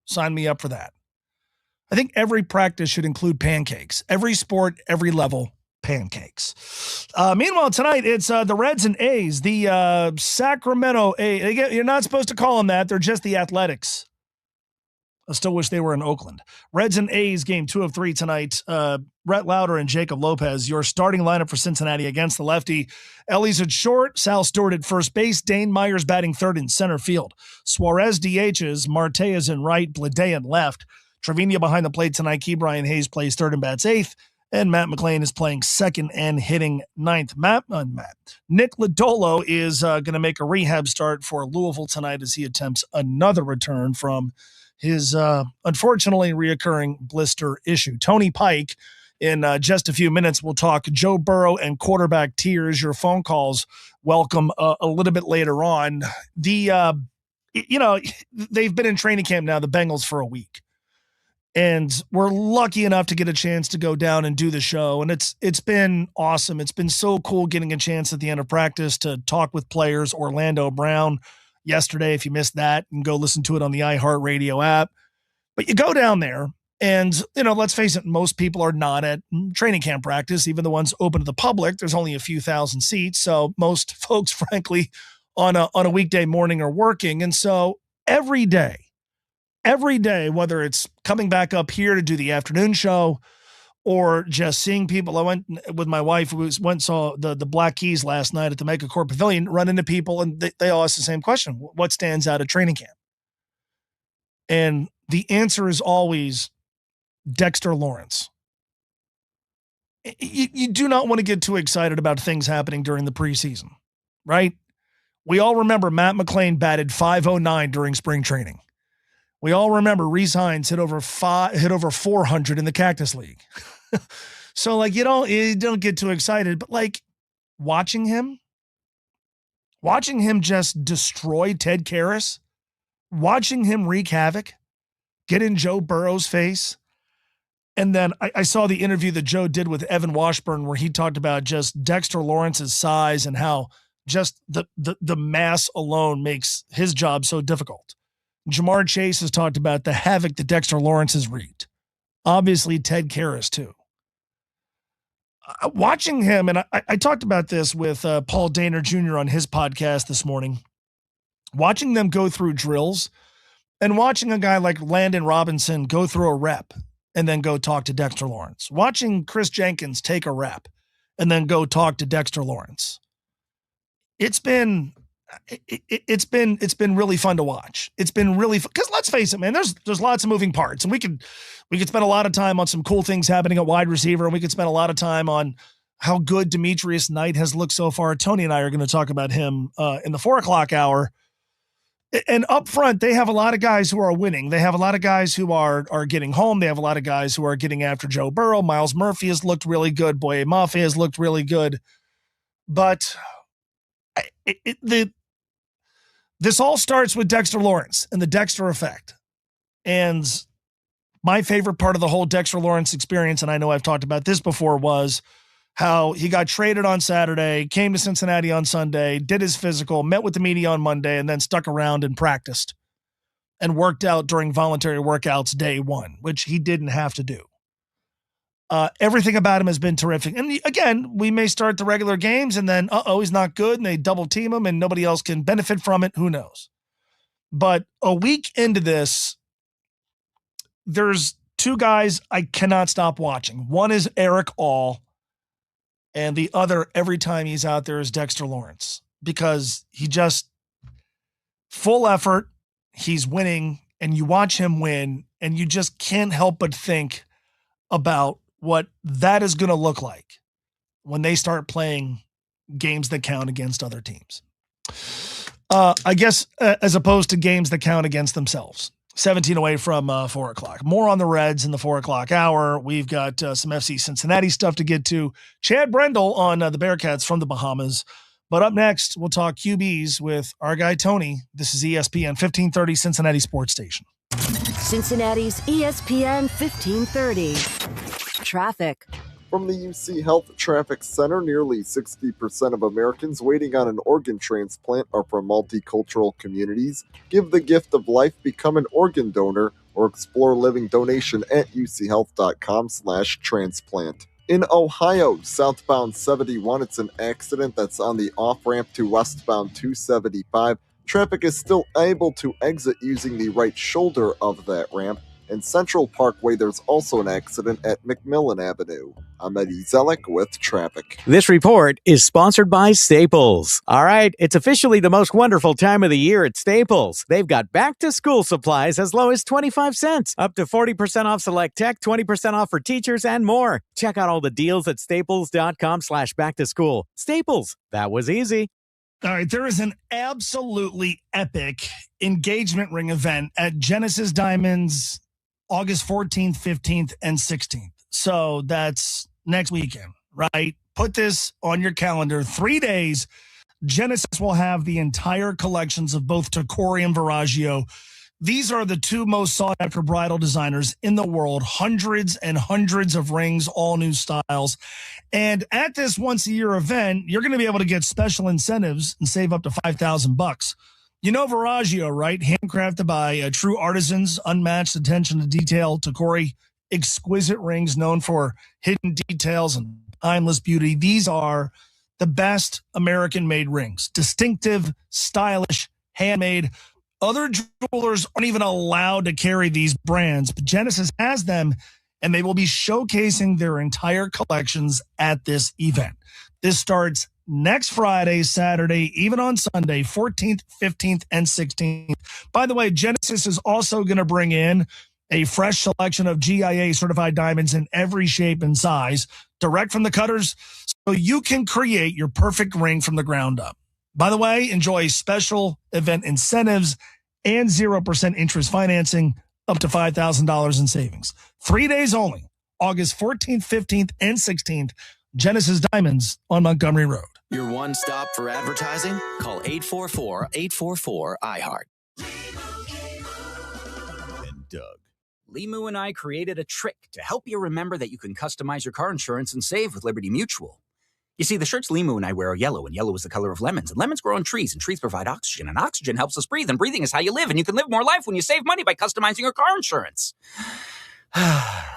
Sign me up for that. I think every practice should include pancakes. Every sport, every level, pancakes. Meanwhile, tonight, it's the Reds and A's. The Sacramento A's. You're not supposed to call them that. They're just the Athletics. I still wish they were in Oakland. Reds and A's game 2 of 3 tonight. Brett Lauder and Jacob Lopez, your starting lineup for Cincinnati against the lefty. Ellie's at short, Sal Stewart at first base, Dane Myers batting third in center field. Suarez DHs, Marte is in right, Blade in left. Trevino behind the plate tonight. Key Brian Hayes plays third and bats eighth. And Matt McClain is playing second and hitting ninth. Nick Lodolo is going to make a rehab start for Louisville tonight as he attempts another return from his unfortunately reoccurring blister issue. Tony Pike, in just a few minutes, we'll talk Joe Burrow and quarterback tiers. Your phone calls welcome a little bit later on. They've been in training camp now, the Bengals, for a week. And we're lucky enough to get a chance to go down and do the show. And it's been awesome. It's been so cool getting a chance at the end of practice to talk with players. Orlando Brown yesterday, if you missed that, and go listen to it on the iHeartRadio app. But you go down there And, let's face it, most people are not at training camp practice, even the ones open to the public. There's only a few thousand seats. So most folks, frankly, on a weekday morning are working. And so every day, whether it's coming back up here to do the afternoon show or just seeing people, I went with my wife, who saw the Black Keys last night at the Mega Corp Pavilion, run into people, and they all ask the same question: what stands out at training camp? And the answer is always Dexter Lawrence. You do not want to get too excited about things happening during the preseason, right? We all remember Matt McClain batted .509 during spring training. We all remember Reese Hines hit over 400 in the Cactus League. So you don't get too excited, but watching him just destroy Ted Karras, watching him wreak havoc, get in Joe Burrow's face. And then I saw the interview that Joe did with Evan Washburn, where he talked about just Dexter Lawrence's size and how just the mass alone makes his job so difficult. Jamar Chase has talked about the havoc that Dexter Lawrence has wreaked. Obviously, Ted Karras, too. Watching him, and I talked about this with Paul Dehner Jr. on his podcast this morning, watching them go through drills and watching a guy like Landon Robinson go through a rep and then go talk to Dexter Lawrence, watching Chris Jenkins take a rep and then go talk to Dexter Lawrence. It's been really fun to watch. It's been really fun because let's face it, man, there's lots of moving parts, and we could spend a lot of time on some cool things happening at wide receiver, and we could spend a lot of time on how good Demetrius Knight has looked so far. Tony and I are going to talk about him in the 4:00 hour. And up front, they have a lot of guys who are winning. They have a lot of guys who are getting home. They have a lot of guys who are getting after Joe Burrow. Miles Murphy has looked really good. Boye Mafe has looked really good. But this all starts with Dexter Lawrence and the Dexter effect. And my favorite part of the whole Dexter Lawrence experience, and I know I've talked about this before, was how he got traded on Saturday, came to Cincinnati on Sunday, did his physical, met with the media on Monday, and then stuck around and practiced and worked out during voluntary workouts day one, which he didn't have to do. Everything about him has been terrific. And again, we may start the regular games and then, he's not good, and they double team him and nobody else can benefit from it. Who knows? But a week into this, there's two guys I cannot stop watching. One is Eric All, and the other, every time he's out there, is Dexter Lawrence, because he just full effort. He's winning, and you watch him win, and you just can't help but think about what that is going to look like when they start playing games that count against other teams. I guess as opposed to games that count against themselves. 17 away from 4 o'clock. More on the Reds in the 4 o'clock hour. We've got some FC Cincinnati stuff to get to. Chad Brendel on the Bearcats from the Bahamas. But up next, we'll talk QBs with our guy Tony. This is ESPN 1530 Cincinnati Sports Station. Cincinnati's ESPN 1530. Traffic. From the UC Health Traffic Center, nearly 60% of Americans waiting on an organ transplant are from multicultural communities. Give the gift of life, become an organ donor, or explore living donation at uchealth.com/transplant. In Ohio, southbound 71, it's an accident that's on the off-ramp to westbound 275. Traffic is still able to exit using the right shoulder of that ramp. In Central Parkway, there's also an accident at McMillan Avenue. I'm Eddie Zellick with traffic. This report is sponsored by Staples. All right, it's officially the most wonderful time of the year at Staples. They've got back-to-school supplies as low as 25 cents, up to 40% off select tech, 20% off for teachers, and more. Check out all the deals at staples.com/back-to-school. Staples, that was easy. All right, there is an absolutely epic engagement ring event at Genesis Diamonds August 14th, 15th, and 16th. So that's next weekend, right? Put this on your calendar. 3 days, Genesis will have the entire collections of both Tacori and Viraggio. These are the two most sought-after bridal designers in the world. Hundreds and hundreds of rings, all new styles. And at this once-a-year event, you're going to be able to get special incentives and save up to $5,000. You know Viraggio, right? Handcrafted by true artisans, unmatched attention to detail. Tacori exquisite rings known for hidden details and timeless beauty. These are the best American-made rings. Distinctive, stylish, handmade. Other jewelers aren't even allowed to carry these brands, but Genesis has them, and they will be showcasing their entire collections at this event. This starts next Friday, Saturday, even on Sunday, 14th, 15th, and 16th. By the way, Genesis is also going to bring in a fresh selection of GIA certified diamonds in every shape and size, direct from the cutters, so you can create your perfect ring from the ground up. By the way, enjoy special event incentives and 0% interest financing up to $5,000 in savings. 3 days only, August 14th, 15th, and 16th, Genesis Diamonds on Montgomery Road. Your one stop for advertising? Call 844-844-IHEART. And Doug. Limu and I created a trick to help you remember that you can customize your car insurance and save with Liberty Mutual. You see, the shirts Limu and I wear are yellow, and yellow is the color of lemons, and lemons grow on trees, and trees provide oxygen, and oxygen helps us breathe, and breathing is how you live, and you can live more life when you save money by customizing your car insurance. I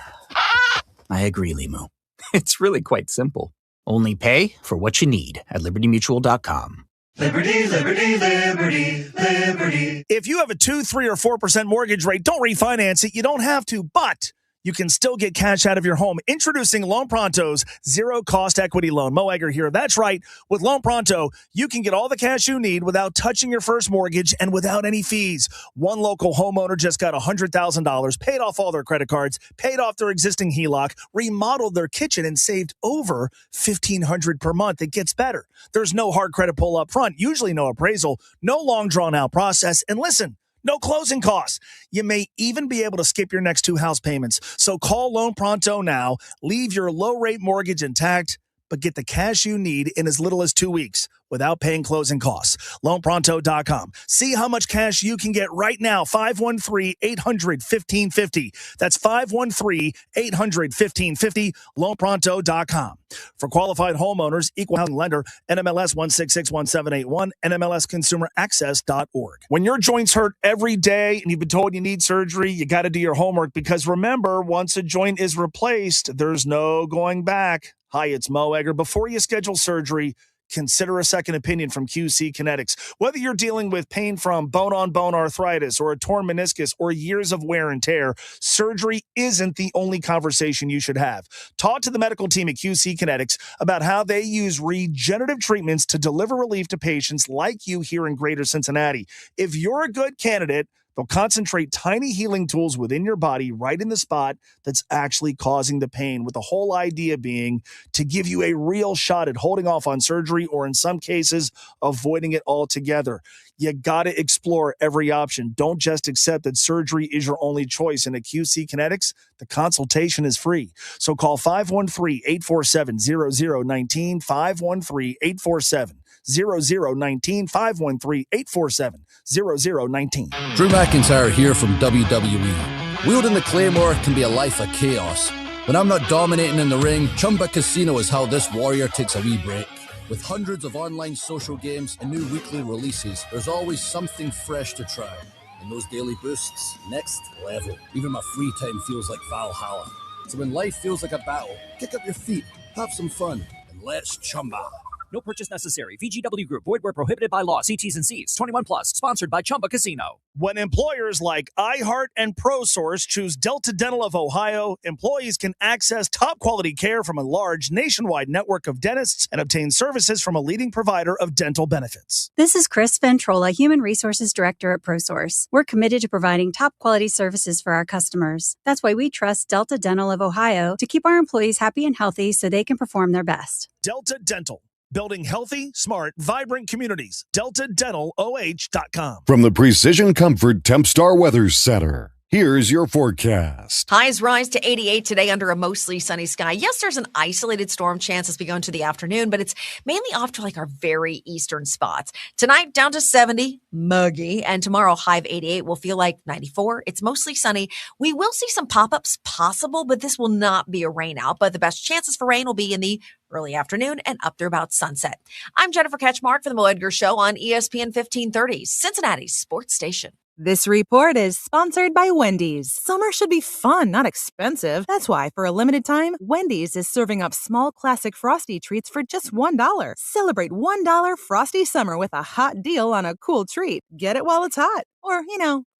agree, Limu. It's really quite simple. Only pay for what you need at libertymutual.com. Liberty, liberty, liberty, liberty. If you have a 2, 3, or 4% mortgage rate, don't refinance it. You don't have to, but you can still get cash out of your home. Introducing Loan Pronto's zero-cost equity loan. Mo Egger here. That's right. With Loan Pronto, you can get all the cash you need without touching your first mortgage and without any fees. One local homeowner just got $100,000, paid off all their credit cards, paid off their existing HELOC, remodeled their kitchen, and saved over $1,500 per month. It gets better. There's no hard credit pull up front, usually no appraisal, no long drawn-out process. And listen, no closing costs. You may even be able to skip your next 2 house payments. So call Loan Pronto now. Leave your low-rate mortgage intact, but get the cash you need in as little as 2 weeks without paying closing costs. LoanPronto.com. See how much cash you can get right now. 513-800-1550. That's 513-800-1550. LoanPronto.com. For qualified homeowners, equal housing lender, NMLS 1661781, NMLSconsumeraccess.org. When your joints hurt every day and you've been told you need surgery, you got to do your homework, because remember, once a joint is replaced, there's no going back. Hi, it's Mo Egger. Before you schedule surgery, consider a second opinion from QC Kinetics. Whether you're dealing with pain from bone-on-bone arthritis or a torn meniscus or years of wear and tear, surgery isn't the only conversation you should have. Talk to the medical team at QC Kinetics about how they use regenerative treatments to deliver relief to patients like you here in Greater Cincinnati. If you're a good candidate, they'll concentrate tiny healing tools within your body right in the spot that's actually causing the pain, with the whole idea being to give you a real shot at holding off on surgery, or in some cases, avoiding it altogether. You got to explore every option. Don't just accept that surgery is your only choice. And at QC Kinetics, the consultation is free. So call 513-847-0019, 513-847-0019, 513-847-0019. Drew McIntyre here from WWE. Wielding the Claymore can be a life of chaos. When I'm not dominating in the ring, Chumba Casino is how this warrior takes a wee break. With hundreds of online social games and new weekly releases, there's always something fresh to try. And those daily boosts, next level. Even my free time feels like Valhalla. So when life feels like a battle, kick up your feet, have some fun, and let's Chumba. No purchase necessary. VGW Group. Void where prohibited by law. See T's and C's. 21 plus. Sponsored by Chumba Casino. When employers like iHeart and ProSource choose Delta Dental of Ohio, employees can access top-quality care from a large nationwide network of dentists and obtain services from a leading provider of dental benefits. This is Chris Ventrola, Human Resources Director at ProSource. We're committed to providing top-quality services for our customers. That's why we trust Delta Dental of Ohio to keep our employees happy and healthy so they can perform their best. Delta Dental. Building healthy, smart, vibrant communities. DeltaDentalOH.com. From the Precision Comfort Tempstar Weather Center, here's your forecast. Highs rise to 88 today under a mostly sunny sky. Yes, there's an isolated storm chance as we go into the afternoon, but it's mainly off to like our very eastern spots. Tonight, down to 70, muggy, and tomorrow, high of 88 will feel like 94. It's mostly sunny. We will see some pop-ups possible, but this will not be a rain out. But the best chances for rain will be in the early afternoon and up through about sunset. I'm Jennifer Ketchmark for the Mo Edgar Show on ESPN 1530, Cincinnati Sports Station. This report is sponsored by Wendy's. Summer should be fun, not expensive. That's why, for a limited time, Wendy's is serving up small classic Frosty treats for just $1. Celebrate $1 Frosty Summer with a hot deal on a cool treat. Get it while it's hot. Or,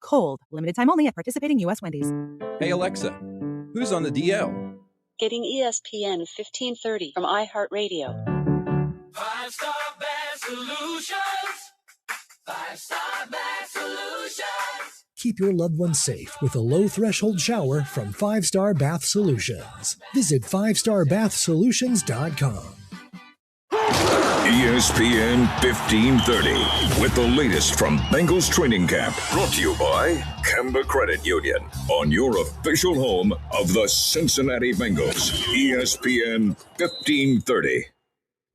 cold. Limited time only at participating U.S. Wendy's. Hey Alexa, who's on the DL? Getting ESPN 1530 from iHeartRadio. 5-Star Bath Solutions. 5-Star Bath Solutions. Keep your loved ones safe with a low-threshold shower from 5-Star Bath Solutions. Visit 5starbathsolutions.com. ESPN 1530 with the latest from Bengals training camp. Brought to you by Kemba Credit Union on your official home of the Cincinnati Bengals. ESPN 1530.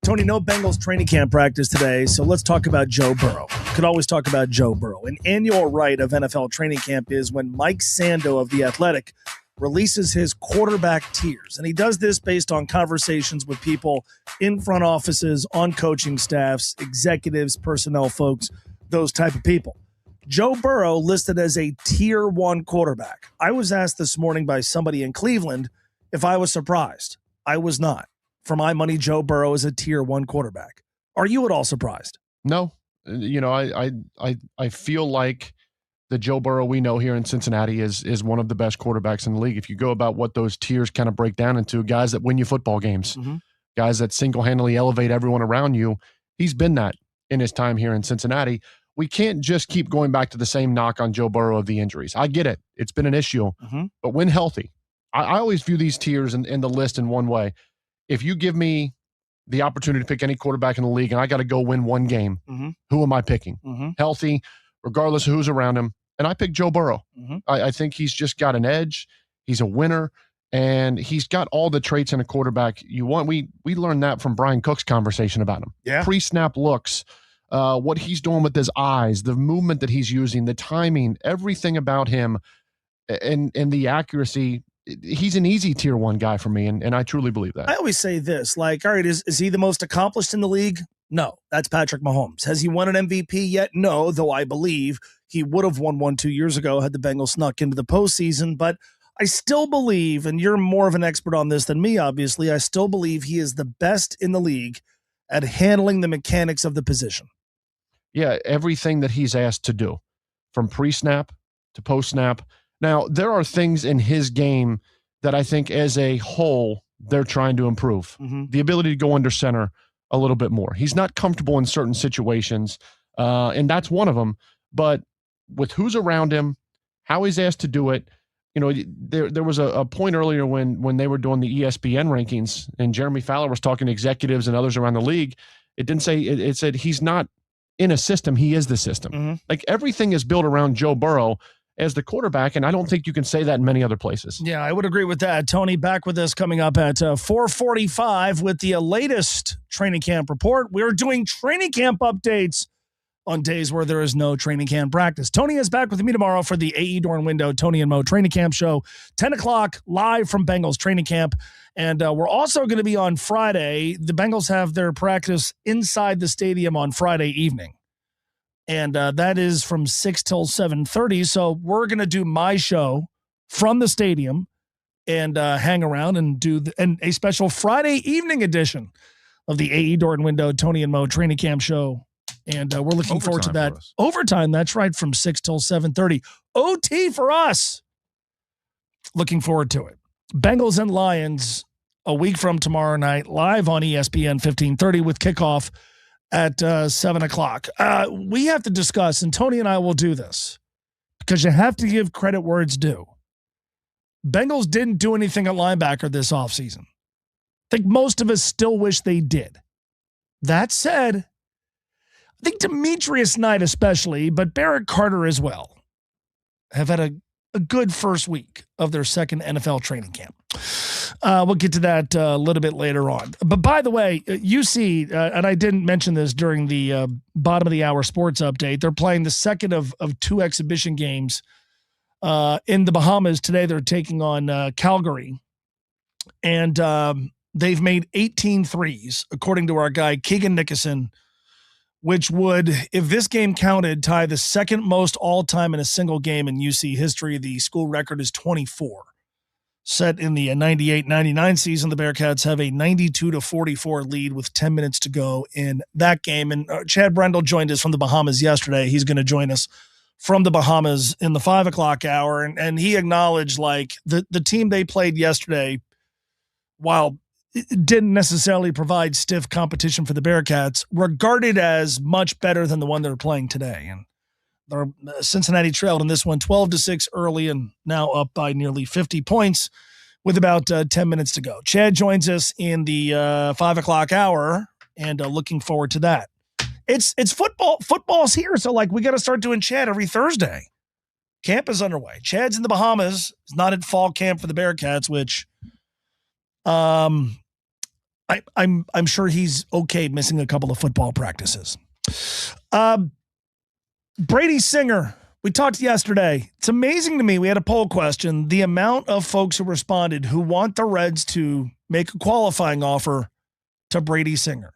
Tony, no Bengals training camp practice today, so let's talk about Joe Burrow. Could always talk about Joe Burrow. An annual rite of NFL training camp is when Mike Sando of The Athletic releases his quarterback tiers. And he does this based on conversations with people in front offices, on coaching staffs, executives, personnel folks, those type of people. Joe Burrow listed as a tier 1 quarterback. I was asked this morning by somebody in Cleveland if I was surprised. I was not. For my money, Joe Burrow is a tier 1 quarterback. Are you at all surprised? No. I feel like the Joe Burrow we know here in Cincinnati is one of the best quarterbacks in the league. If you go about what those tiers kind of break down into, guys that win you football games, guys that single-handedly elevate everyone around you, he's been that in his time here in Cincinnati. We can't just keep going back to the same knock on Joe Burrow of the injuries. I get it. It's been an issue. But when healthy, I always view these tiers in the list in one way. If you give me the opportunity to pick any quarterback in the league and I got to go win one game, who am I picking? Healthy, regardless of who's around him. And I pick Joe Burrow. I think he's just got an edge. He's a winner, and he's got all the traits in a quarterback you want. We learned that from Brian Cook's conversation about him. Yeah. Pre-snap looks, what he's doing with his eyes, the movement that he's using, the timing, everything about him, and the accuracy. He's an easy tier 1 guy for me, and I truly believe that. I always say this, all right, is he the most accomplished in the league? No, that's Patrick Mahomes. Has he won an MVP yet? No, though I believe he would have won one 2 years ago had the Bengals snuck into the postseason. But I still believe, and you're more of an expert on this than me, obviously, I still believe he is the best in the league at handling the mechanics of the position. Yeah, everything that he's asked to do, from pre-snap to post-snap. Now, there are things in his game that I think as a whole, they're trying to improve. The ability to go under center a little bit more. He's not comfortable in certain situations, and that's one of them. But with who's around him, how he's asked to do it, there was a point earlier when they were doing the ESPN rankings and Jeremy Fowler was talking to executives and others around the league. It didn't say, it said he's not in a system, he is the system. Like everything is built around Joe Burrow as the quarterback, and I don't think you can say that in many other places. Yeah, I would agree with that. Tony, back with us coming up at 4:45 with the latest training camp report. We're doing training camp updates on days where there is no training camp practice. Tony is back with me tomorrow for the AE Dorn Window Tony and Mo training camp show, 10 o'clock live from Bengals training camp. And we're also going to be on Friday. The Bengals have their practice inside the stadium on Friday evening. And that is from 6 till 7:30. So we're going to do my show from the stadium and hang around and do a special Friday evening edition of the AE Dorn Window Tony and Mo training camp show. And we're looking forward to that. Overtime, that's right, from 6 till 7:30. OT for us. Looking forward to it. Bengals and Lions a week from tomorrow night, live on ESPN 1530 with kickoff at 7 o'clock. We have to discuss, and Tony and I will do this, because you have to give credit where it's due. Bengals didn't do anything at linebacker this offseason. I think most of us still wish they did. That said, I think Demetrius Knight especially, but Barrett Carter as well, have had a good first week of their second NFL training camp. We'll get to that a little bit later on. But by the way, you see, and I didn't mention this during the bottom of the hour sports update, they're playing the second of two exhibition games in the Bahamas. Today they're taking on Calgary. And they've made 18 threes, according to our guy, Keegan Nickerson, which would, if this game counted, tie the second most all-time in a single game in UC history. The school record is 24. Set in the 98-99 season, the Bearcats have a 92-44 lead with 10 minutes to go in that game. And Chad Brendel joined us from the Bahamas yesterday. He's going to join us from the Bahamas in the 5 o'clock hour. And he acknowledged, like, the team they played yesterday, while it didn't necessarily provide stiff competition for the Bearcats, regarded as much better than the one they're playing today. And Cincinnati trailed in this one 12-6 early and now up by nearly 50 points with about 10 minutes to go. Chad joins us in the 5 o'clock hour, and looking forward to that. It's football. Football's here, so like we got to start doing Chad every Thursday. Camp is underway. Chad's in the Bahamas. He's not at fall camp for the Bearcats, which I'm sure he's okay missing a couple of football practices. Brady Singer, we talked yesterday. It's amazing to me. We had a poll question. The amount of folks who responded who want the Reds to make a qualifying offer to Brady Singer.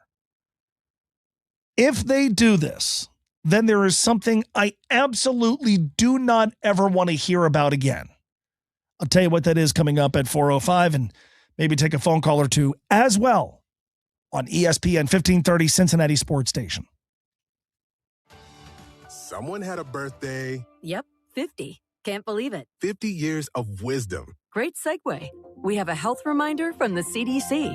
If they do this, then there is something I absolutely do not ever want to hear about again. I'll tell you what that is coming up at 4:05, and maybe take a phone call or two as well on ESPN 1530 Cincinnati Sports Station. Someone had a birthday. Yep, 50. Can't believe it. 50 years of wisdom. Great segue. We have a health reminder from the CDC.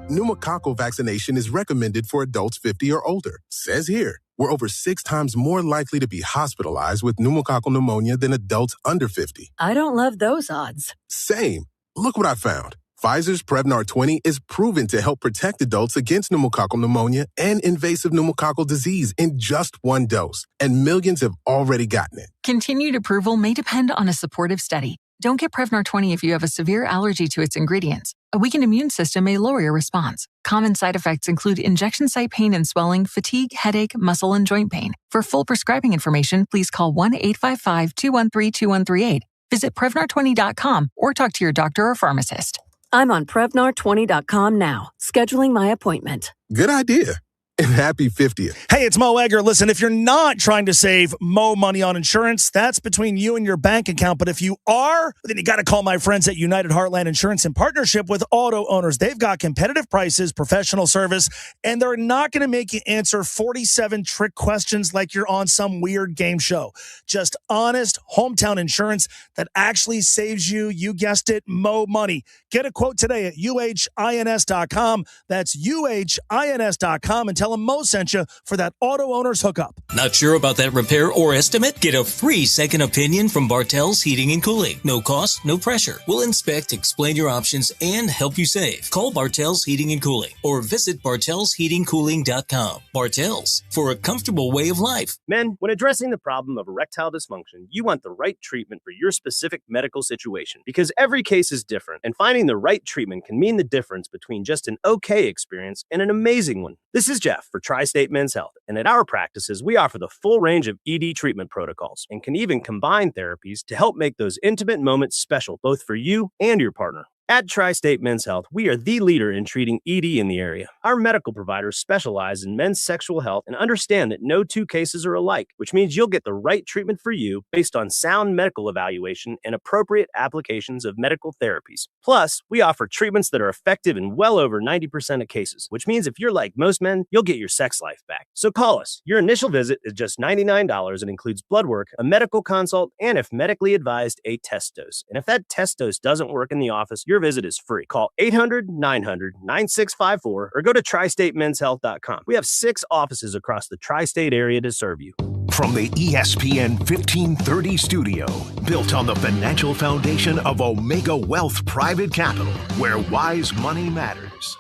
Pneumococcal vaccination is recommended for adults 50 or older. Says here, we're over 6 times more likely to be hospitalized with pneumococcal pneumonia than adults under 50. I don't love those odds. Same. Look what I found. Pfizer's Prevnar 20 is proven to help protect adults against pneumococcal pneumonia and invasive pneumococcal disease in just 1 dose. And millions have already gotten it. Continued approval may depend on a supportive study. Don't get Prevnar 20 if you have a severe allergy to its ingredients. A weakened immune system may lower your response. Common side effects include injection site pain and swelling, fatigue, headache, muscle, and joint pain. For full prescribing information, please call 1-855-213-2138. Visit Prevnar20.com or talk to your doctor or pharmacist. I'm on Prevnar20.com now, scheduling my appointment. Good idea. And happy 50th. Hey, it's Mo Egger. Listen, if you're not trying to save Mo money on insurance, that's between you and your bank account. But if you are, then you got to call my friends at United Heartland Insurance in partnership with auto owners. They've got competitive prices, professional service, and they're not going to make you answer 47 trick questions like you're on some weird game show. Just honest hometown insurance that actually saves you, you guessed it, Mo money. Get a quote today at uhins.com. That's uhins.com, and tell them Mo sent you for that auto owner's hookup. Not sure about that repair or estimate? Get a free second opinion from Bartell's Heating and Cooling. No cost, no pressure. We'll inspect, explain your options, and help you save. Call Bartell's Heating and Cooling or visit bartellsheatingcooling.com. Bartell's, for a comfortable way of life. Men, when addressing the problem of erectile dysfunction, you want the right treatment for your specific medical situation, because every case is different, and finding the right treatment can mean the difference between just an okay experience and an amazing one. This is Jeff for Tri-State Men's Health, and at our practices, we offer the full range of ED treatment protocols and can even combine therapies to help make those intimate moments special, both for you and your partner. At Tri-State Men's Health, we are the leader in treating ED in the area. Our medical providers specialize in men's sexual health and understand that no 2 cases are alike, which means you'll get the right treatment for you based on sound medical evaluation and appropriate applications of medical therapies. Plus, we offer treatments that are effective in well over 90% of cases, which means if you're like most men, you'll get your sex life back. So call us. Your initial visit is just $99 and includes blood work, a medical consult, and if medically advised, a test dose. And if that test dose doesn't work in the office, your visit is free. Call 800-900-9654 or go to tristatemenshealth.com. We have 6 offices across the tri-state area to serve you. From the ESPN 1530 studio, built on the financial foundation of Omega Wealth Private Capital, where wise money matters.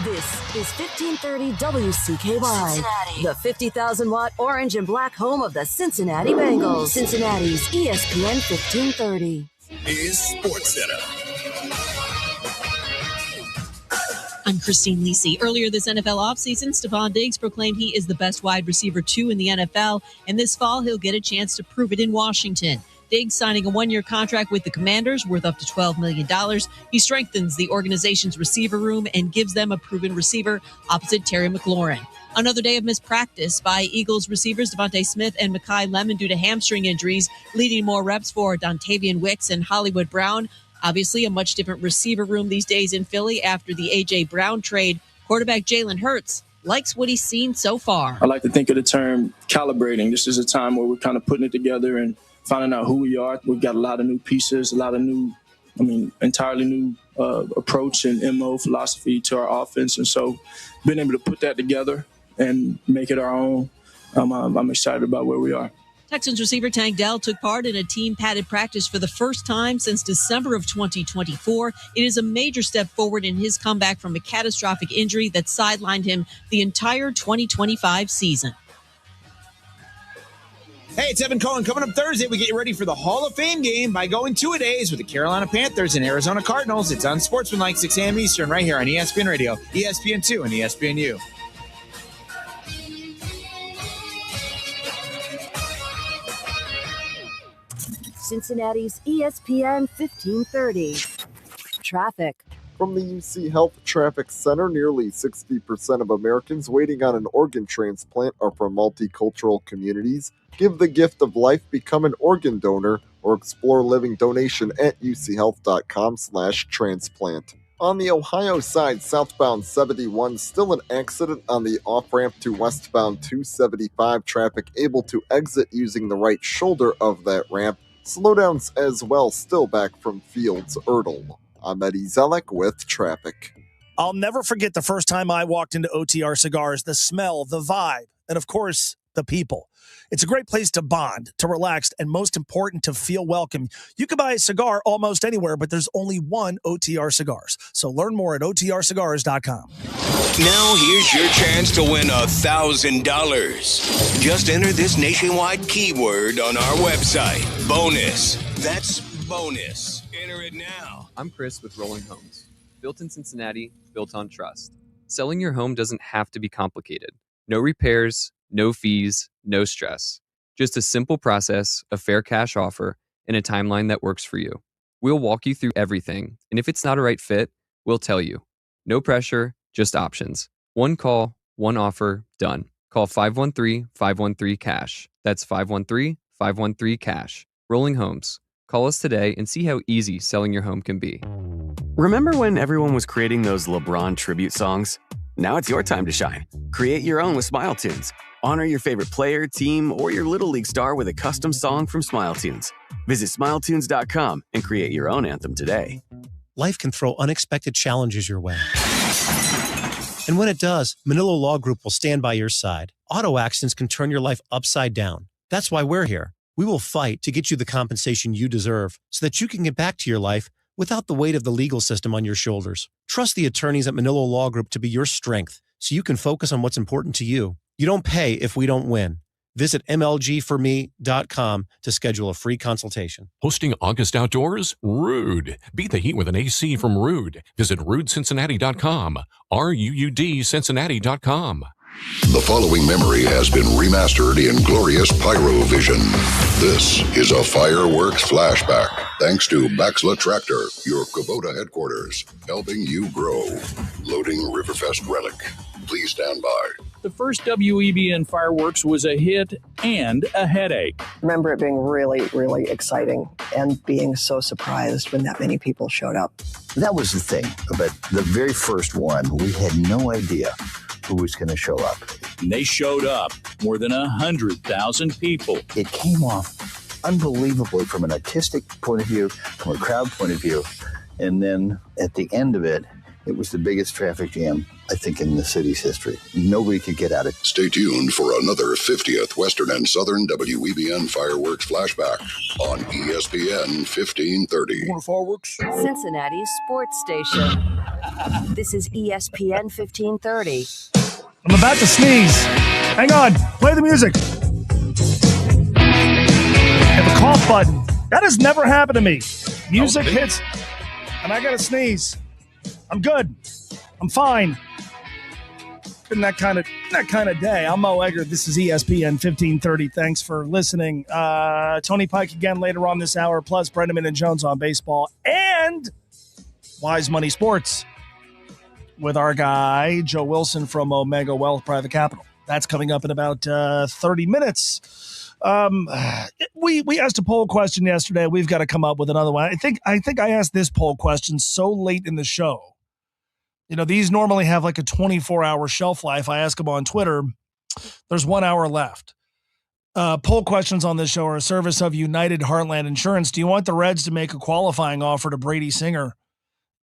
This is 1530 WCKY, Cincinnati. The 50,000-watt orange and black home of the Cincinnati Bengals. Cincinnati's ESPN 1530. Is Sports Center. I'm Christine Lisi. Earlier this NFL offseason, Stephon Diggs proclaimed he is the best wide receiver 2 in the NFL, and this fall he'll get a chance to prove it in Washington. Diggs signing a 1-year contract with the Commanders worth up to $12 million. He strengthens the organization's receiver room and gives them a proven receiver opposite Terry McLaurin. Another day of missed practice by Eagles receivers Devontae Smith and Mekhi Lemon due to hamstring injuries, leading more reps for Dontavian Wicks and Hollywood Brown. Obviously, a much different receiver room these days in Philly after the A.J. Brown trade. Quarterback Jalen Hurts likes what he's seen so far. I like to think of the term calibrating. This is a time where we're kind of putting it together and finding out who we are. We've got a lot of new pieces, a lot of new, entirely new approach and MO philosophy to our offense. And so being able to put that together and make it our own, I'm excited about where we are. Texans receiver Tank Dell took part in a team-padded practice for the first time since December of 2024. It is a major step forward in his comeback from a catastrophic injury that sidelined him the entire 2025 season. Hey, it's Evan Cohen. Coming up Thursday, we get you ready for the Hall of Fame game by going two-a-days with the Carolina Panthers and Arizona Cardinals. It's on Sportsmanlike, 6 a.m. Eastern, right here on ESPN Radio, ESPN2, and ESPNU. Cincinnati's ESPN 1530. Traffic. From the UC Health Traffic Center, nearly 60% of Americans waiting on an organ transplant are from multicultural communities. Give the gift of life, become an organ donor, or explore living donation at uchealth.com/transplant. On the Ohio side, southbound 71, still an accident on the off-ramp to westbound 275. Traffic able to exit using the right shoulder of that ramp. Slowdowns as well, still back from Fields Erdel. I'm Eddie Zelek with traffic. I'll never forget the first time I walked into OTR Cigars, the smell, the vibe, and of course, the people. It's a great place to bond, to relax, and most important, to feel welcome. You can buy a cigar almost anywhere, but there's only one OTR Cigars. So learn more at otrcigars.com. Now here's your chance to win $1,000. Just enter this nationwide keyword on our website. Bonus. That's bonus. Enter it now. I'm Chris with Rolling Homes. Built in Cincinnati, built on trust. Selling your home doesn't have to be complicated. No repairs, no fees, no stress. Just a simple process, a fair cash offer, and a timeline that works for you. We'll walk you through everything, and if it's not a right fit, we'll tell you. No pressure, just options. One call, one offer, done. Call 513-513-CASH. That's 513-513-CASH. Rolling Homes. Call us today and see how easy selling your home can be. Remember when everyone was creating those LeBron tribute songs? Now it's your time to shine. Create your own with Smile Tunes. Honor your favorite player, team, or your Little League star with a custom song from Smile Tunes. Visit SmileTunes.com and create your own anthem today. Life can throw unexpected challenges your way. And when it does, Manila Law Group will stand by your side. Auto accidents can turn your life upside down. That's why we're here. We will fight to get you the compensation you deserve so that you can get back to your life without the weight of the legal system on your shoulders. Trust the attorneys at Manila Law Group to be your strength so you can focus on what's important to you. You don't pay if we don't win. Visit MLGforme.com to schedule a free consultation. Hosting August Outdoors? Rude. Beat the heat with an AC from Rude. Visit RudeCincinnati.com. RUUD Cincinnati.com. The following memory has been remastered in glorious Pyro Vision. This is a fireworks flashback. Thanks to Baxla Tractor, your Kubota headquarters, helping you grow. Loading Riverfest Relic. Please stand by. The first WEBN fireworks was a hit and a headache. Remember it being really, really exciting and being so surprised when that many people showed up. That was the thing. But the very first one, we had no idea who was going to show up. And they showed up, more than 100,000 people. It came off unbelievably from an artistic point of view, from a crowd point of view. And then at the end of it, it was the biggest traffic jam, I think, in the city's history. Nobody could get out of it. Stay tuned for another 50th Western and Southern WEBN Fireworks Flashback on ESPN 1530. More fireworks? Cincinnati Sports Station. This is ESPN 1530. I'm about to sneeze. Hang on. Play the music. I have a cough button. That has never happened to me. Music hits, and I got to sneeze. I'm good. I'm fine. Been that kind of day. I'm Mo Egger. This is ESPN 1530. Thanks for listening. Tony Pike again later on this hour, plus Brenneman and Jones on baseball and Wise Money Sports with our guy Joe Wilson from Omega Wealth Private Capital. That's coming up in about 30 minutes. We asked a poll question yesterday. We've got to come up with another one. I think I asked this poll question so late in the show. You know, these normally have like a 24-hour shelf life. I ask them on Twitter. There's 1 hour left. Poll questions on this show are a service of United Heartland Insurance. Do you want the Reds to make a qualifying offer to Brady Singer?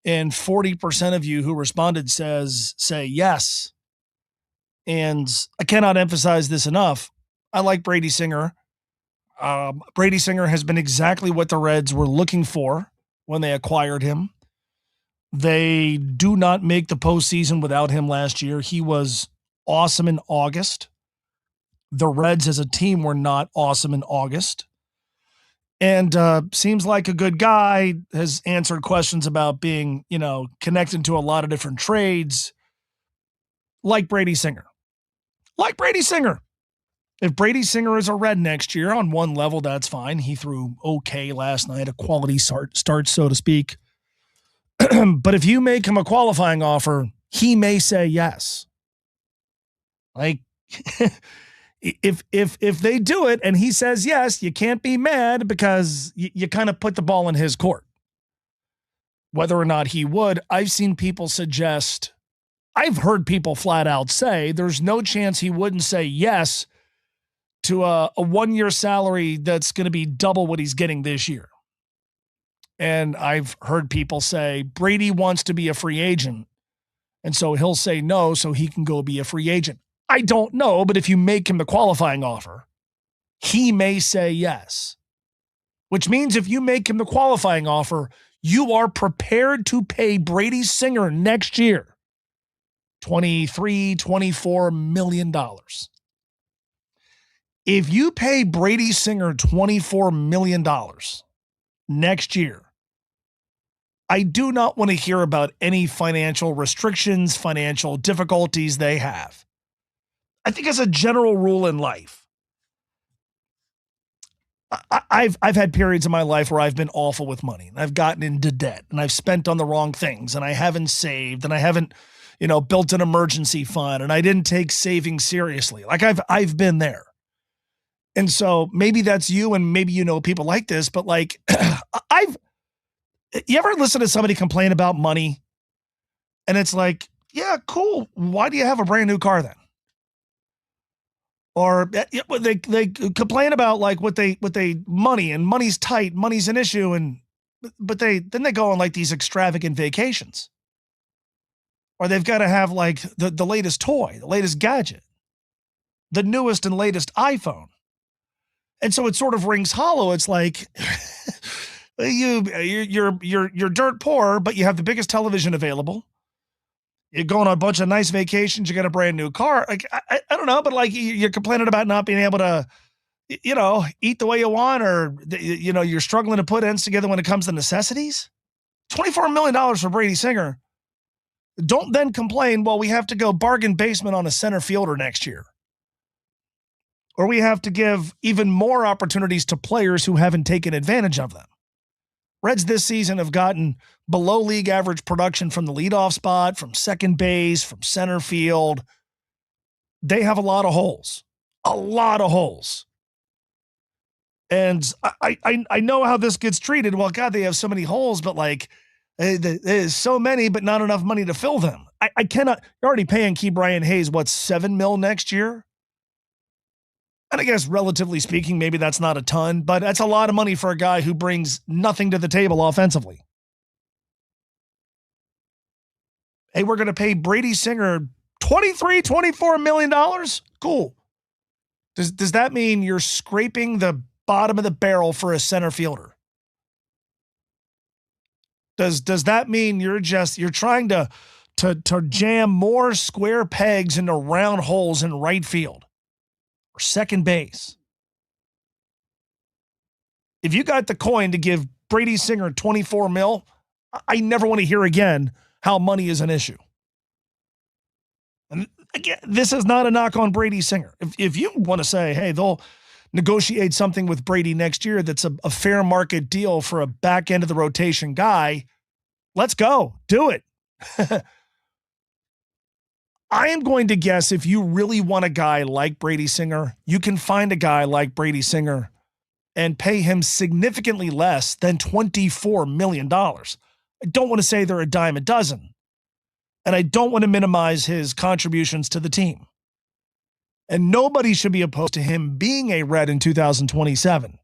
And 40% of you who responded say yes. And I cannot emphasize this enough. I like Brady Singer. Brady Singer has been exactly what the Reds were looking for when they acquired him. They do not make the postseason without him last year. He was awesome in August. The Reds as a team were not awesome in August. And seems like a good guy, has answered questions about being, connected to a lot of different trades. Like Brady Singer. If Brady Singer is a Red next year on one level, that's fine. He threw okay last night, a quality start, so to speak. But if you make him a qualifying offer, he may say yes. Like, if they do it and he says yes, you can't be mad because you kind of put the ball in his court. Whether or not he would, I've seen people suggest, I've heard people flat out say there's no chance he wouldn't say yes to a 1 year salary that's going to be double what he's getting this year. And I've heard people say Brady wants to be a free agent, and so he'll say no so he can go be a free agent. I don't know, but if you make him the qualifying offer, he may say yes. Which means if you make him the qualifying offer, you are prepared to pay Brady Singer next year $24 million. If you pay Brady Singer $24 million next year, I do not want to hear about any financial restrictions, financial difficulties they have. I think as a general rule in life, I've had periods in my life where I've been awful with money and I've gotten into debt and I've spent on the wrong things and I haven't saved and I haven't, built an emergency fund and I didn't take saving seriously. Like I've been there. And so maybe that's you and maybe people like this, but like you ever listen to somebody complain about money and it's like, yeah, cool. Why do you have a brand new car then? Or they complain about like what they money's tight, money's an issue. But they go on like these extravagant vacations, or they've got to have like the latest toy, the latest gadget, the newest and latest iPhone. And so it sort of rings hollow. It's like, you're dirt poor, but you have the biggest television available. You're going on a bunch of nice vacations. You got a brand new car. Like, I don't know, but like you're complaining about not being able to, eat the way you want, or, you're struggling to put ends together when it comes to necessities. $24 million for Brady Singer. Don't then complain, well, we have to go bargain basement on a center fielder next year. Or we have to give even more opportunities to players who haven't taken advantage of them. Reds this season have gotten below league average production from the leadoff spot, from second base, from center field. They have a lot of holes. And I know how this gets treated. Well, God, they have so many holes, but like there's so many, but not enough money to fill them. I cannot. You're already paying Key Brian Hayes, $7 million next year? And I guess relatively speaking, maybe that's not a ton, but that's a lot of money for a guy who brings nothing to the table offensively. Hey, we're going to pay Brady Singer $24 million? Cool. Does that mean you're scraping the bottom of the barrel for a center fielder? Does that mean you're trying to jam more square pegs into round holes in right field? Second base? If you got the coin to give Brady Singer $24 million, I never want to hear again how money is an issue. And again, this is not a knock on Brady Singer. If you want to say, hey, they'll negotiate something with Brady next year that's a fair market deal for a back end of the rotation guy, let's go. Do it. I am going to guess if you really want a guy like Brady Singer, you can find a guy like Brady Singer and pay him significantly less than $24 million. I don't want to say they're a dime a dozen, and I don't want to minimize his contributions to the team. And nobody should be opposed to him being a Red in 2027.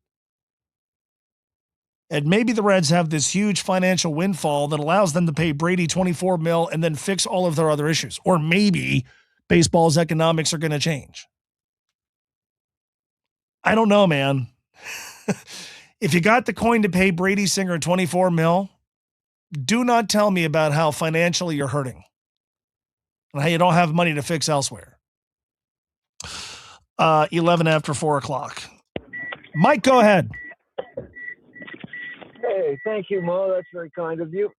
And maybe the Reds have this huge financial windfall that allows them to pay Brady $24 million and then fix all of their other issues. Or maybe baseball's economics are going to change. I don't know, man. If you got the coin to pay Brady Singer $24 million, do not tell me about how financially you're hurting and how you don't have money to fix elsewhere. 11 after 4 o'clock. Mike, go ahead. Hey, thank you, Mo. That's very kind of you.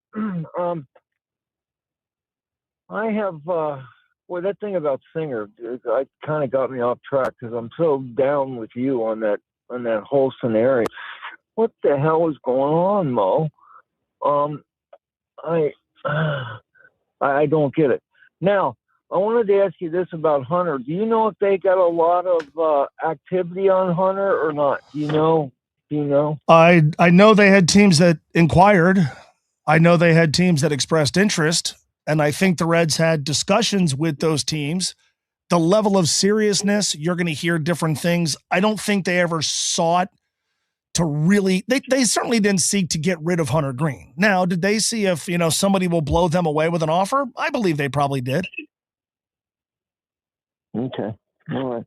I have, that thing about Singer, it kind of got me off track because I'm so down with you on that whole scenario. What the hell is going on, Mo? I don't get it. Now, I wanted to ask you this about Hunter. Do you know if they got a lot of activity on Hunter or not? Do you know? I know they had teams that inquired. I know they had teams that expressed interest, and I think the Reds had discussions with those teams. The level of seriousness, you're going to hear different things. I don't think they ever sought to really, they certainly didn't seek to get rid of Hunter Green. Now, did they see if, somebody will blow them away with an offer? I believe they probably did. Okay. All right.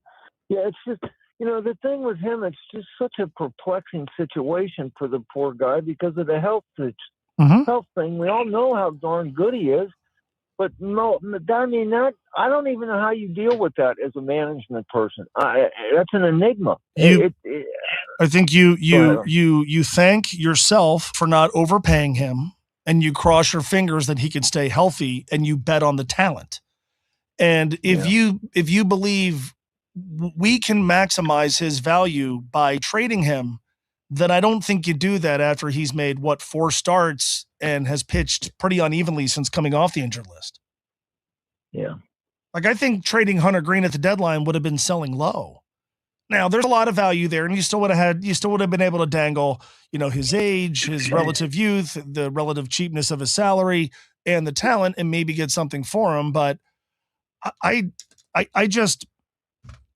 Yeah, it's just, the thing with him, it's just such a perplexing situation for the poor guy because of the health thing. We all know how darn good he is, but no, I mean, I don't even know how you deal with that as a management person. That's an enigma. I think you thank yourself for not overpaying him, and you cross your fingers that he can stay healthy, and you bet on the talent. And if you believe we can maximize his value by trading him, then I don't think you do that after he's made 4 starts and has pitched pretty unevenly since coming off the injured list. Yeah. Like, I think trading Hunter Green at the deadline would have been selling low. Now, there's a lot of value there, and you still would have been able to dangle, his age, his relative youth, the relative cheapness of his salary, and the talent, and maybe get something for him. But I just,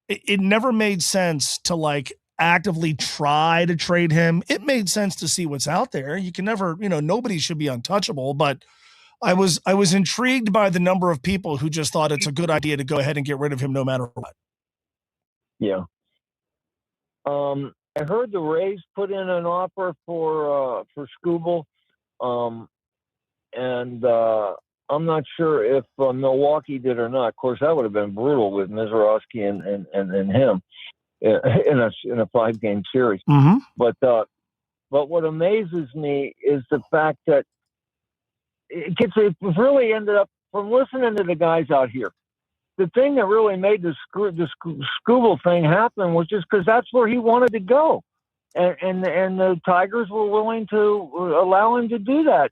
it never made sense to actively try to trade him. It made sense to see what's out there. You can never, nobody should be untouchable, but I was intrigued by the number of people who just thought it's a good idea to go ahead and get rid of him no matter what. Yeah. I heard the Rays put in an offer for Skubal, and I'm not sure if Milwaukee did or not. Of course, that would have been brutal with Mizorowski and him in a 5-game series. Mm-hmm. But what amazes me is the fact that it really ended up, from listening to the guys out here, the thing that really made the Skubal thing happen was just because that's where he wanted to go. And the Tigers were willing to allow him to do that.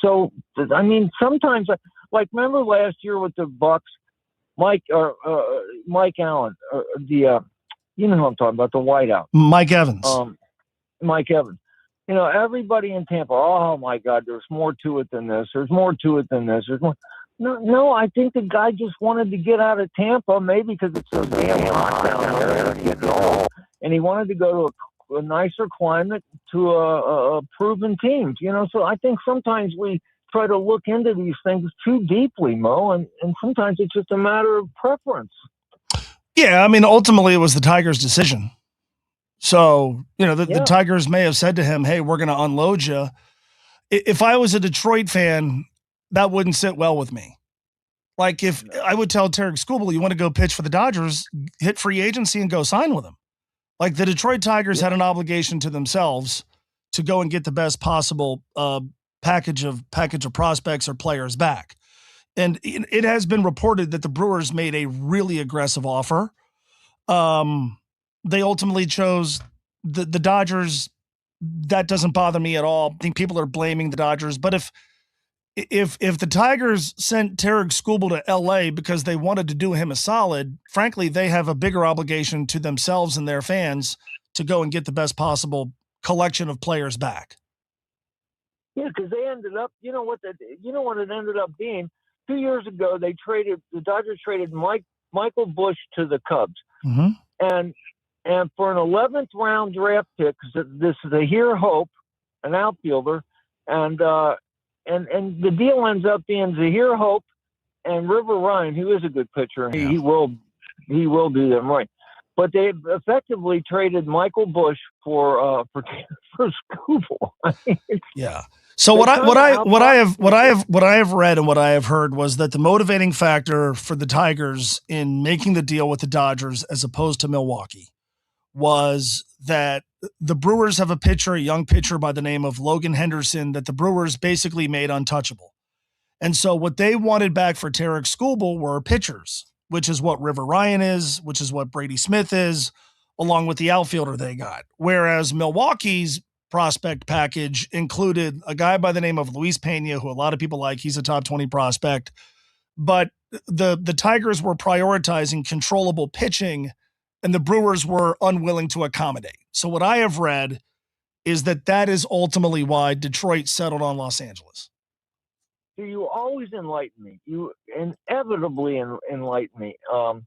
So, I mean, sometimes, remember last year with the Bucks, Mike Allen, you know who I'm talking about, the whiteout. Mike Evans. Mike Evans. Everybody in Tampa, oh, my God, there's more to it than this. There's more to it than this. There's more. No, I think the guy just wanted to get out of Tampa, maybe because it's so damn hot down there, and he wanted to go to a nicer climate to a proven team. So I think sometimes we try to look into these things too deeply, Mo, and sometimes it's just a matter of preference. Yeah, I mean, ultimately it was the Tigers' decision. So, the Tigers may have said to him, hey, we're going to unload you. If I was a Detroit fan, that wouldn't sit well with me. Like, if I would tell Tarek Skubal, you want to go pitch for the Dodgers, hit free agency and go sign with them. Like, the Detroit Tigers had an obligation to themselves to go and get the best possible package of prospects or players back. And it has been reported that the Brewers made a really aggressive offer. They ultimately chose the Dodgers. That doesn't bother me at all. I think people are blaming the Dodgers, but if the Tigers sent Tarek Skubal to LA because they wanted to do him a solid, frankly, they have a bigger obligation to themselves and their fans to go and get the best possible collection of players back. Yeah, because they ended up, you know what it ended up being. 2 years ago, the Dodgers traded Michael Busch to the Cubs, and for an 11th round draft pick, this is Zahir Hope, an outfielder, and the deal ends up being Zahir Hope and River Ryan, who is a good pitcher. Yeah. He will do them right. But they effectively traded Michael Busch for Skubal. Yeah. So what I have read and what I have heard was that the motivating factor for the Tigers in making the deal with the Dodgers as opposed to Milwaukee was that the Brewers have a young pitcher by the name of Logan Henderson that the Brewers basically made untouchable. And so what they wanted back for Tarek Skubal were pitchers, which is what River Ryan is, which is what Brady Smith is, along with the outfielder they got. Whereas Milwaukee's prospect package included a guy by the name of Luis Pena, who a lot of people like. He's a top 20 prospect. But the Tigers were prioritizing controllable pitching, and the Brewers were unwilling to accommodate. So what I have read is that is ultimately why Detroit settled on Los Angeles. You always enlighten me. You inevitably enlighten me. So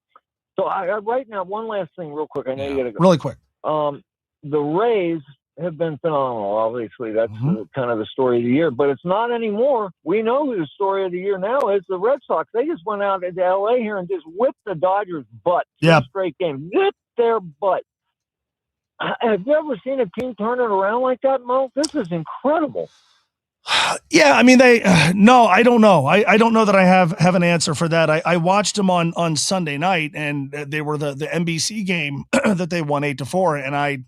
I right now, one last thing real quick. I know you got to go. Really quick. The Rays have been phenomenal. Obviously, that's kind of the story of the year, but it's not anymore. We know who the story of the year now is. The Red Sox. They just went out into L.A. here and just whipped the Dodgers' butt. Yeah. Straight game. Whipped their butt. Have you ever seen a team turn it around like that, Mo? This is incredible. Yeah, I mean, no, I don't know. I don't know that I have an answer for that. I watched them on Sunday night, and they were the NBC game that they won 8-4, and I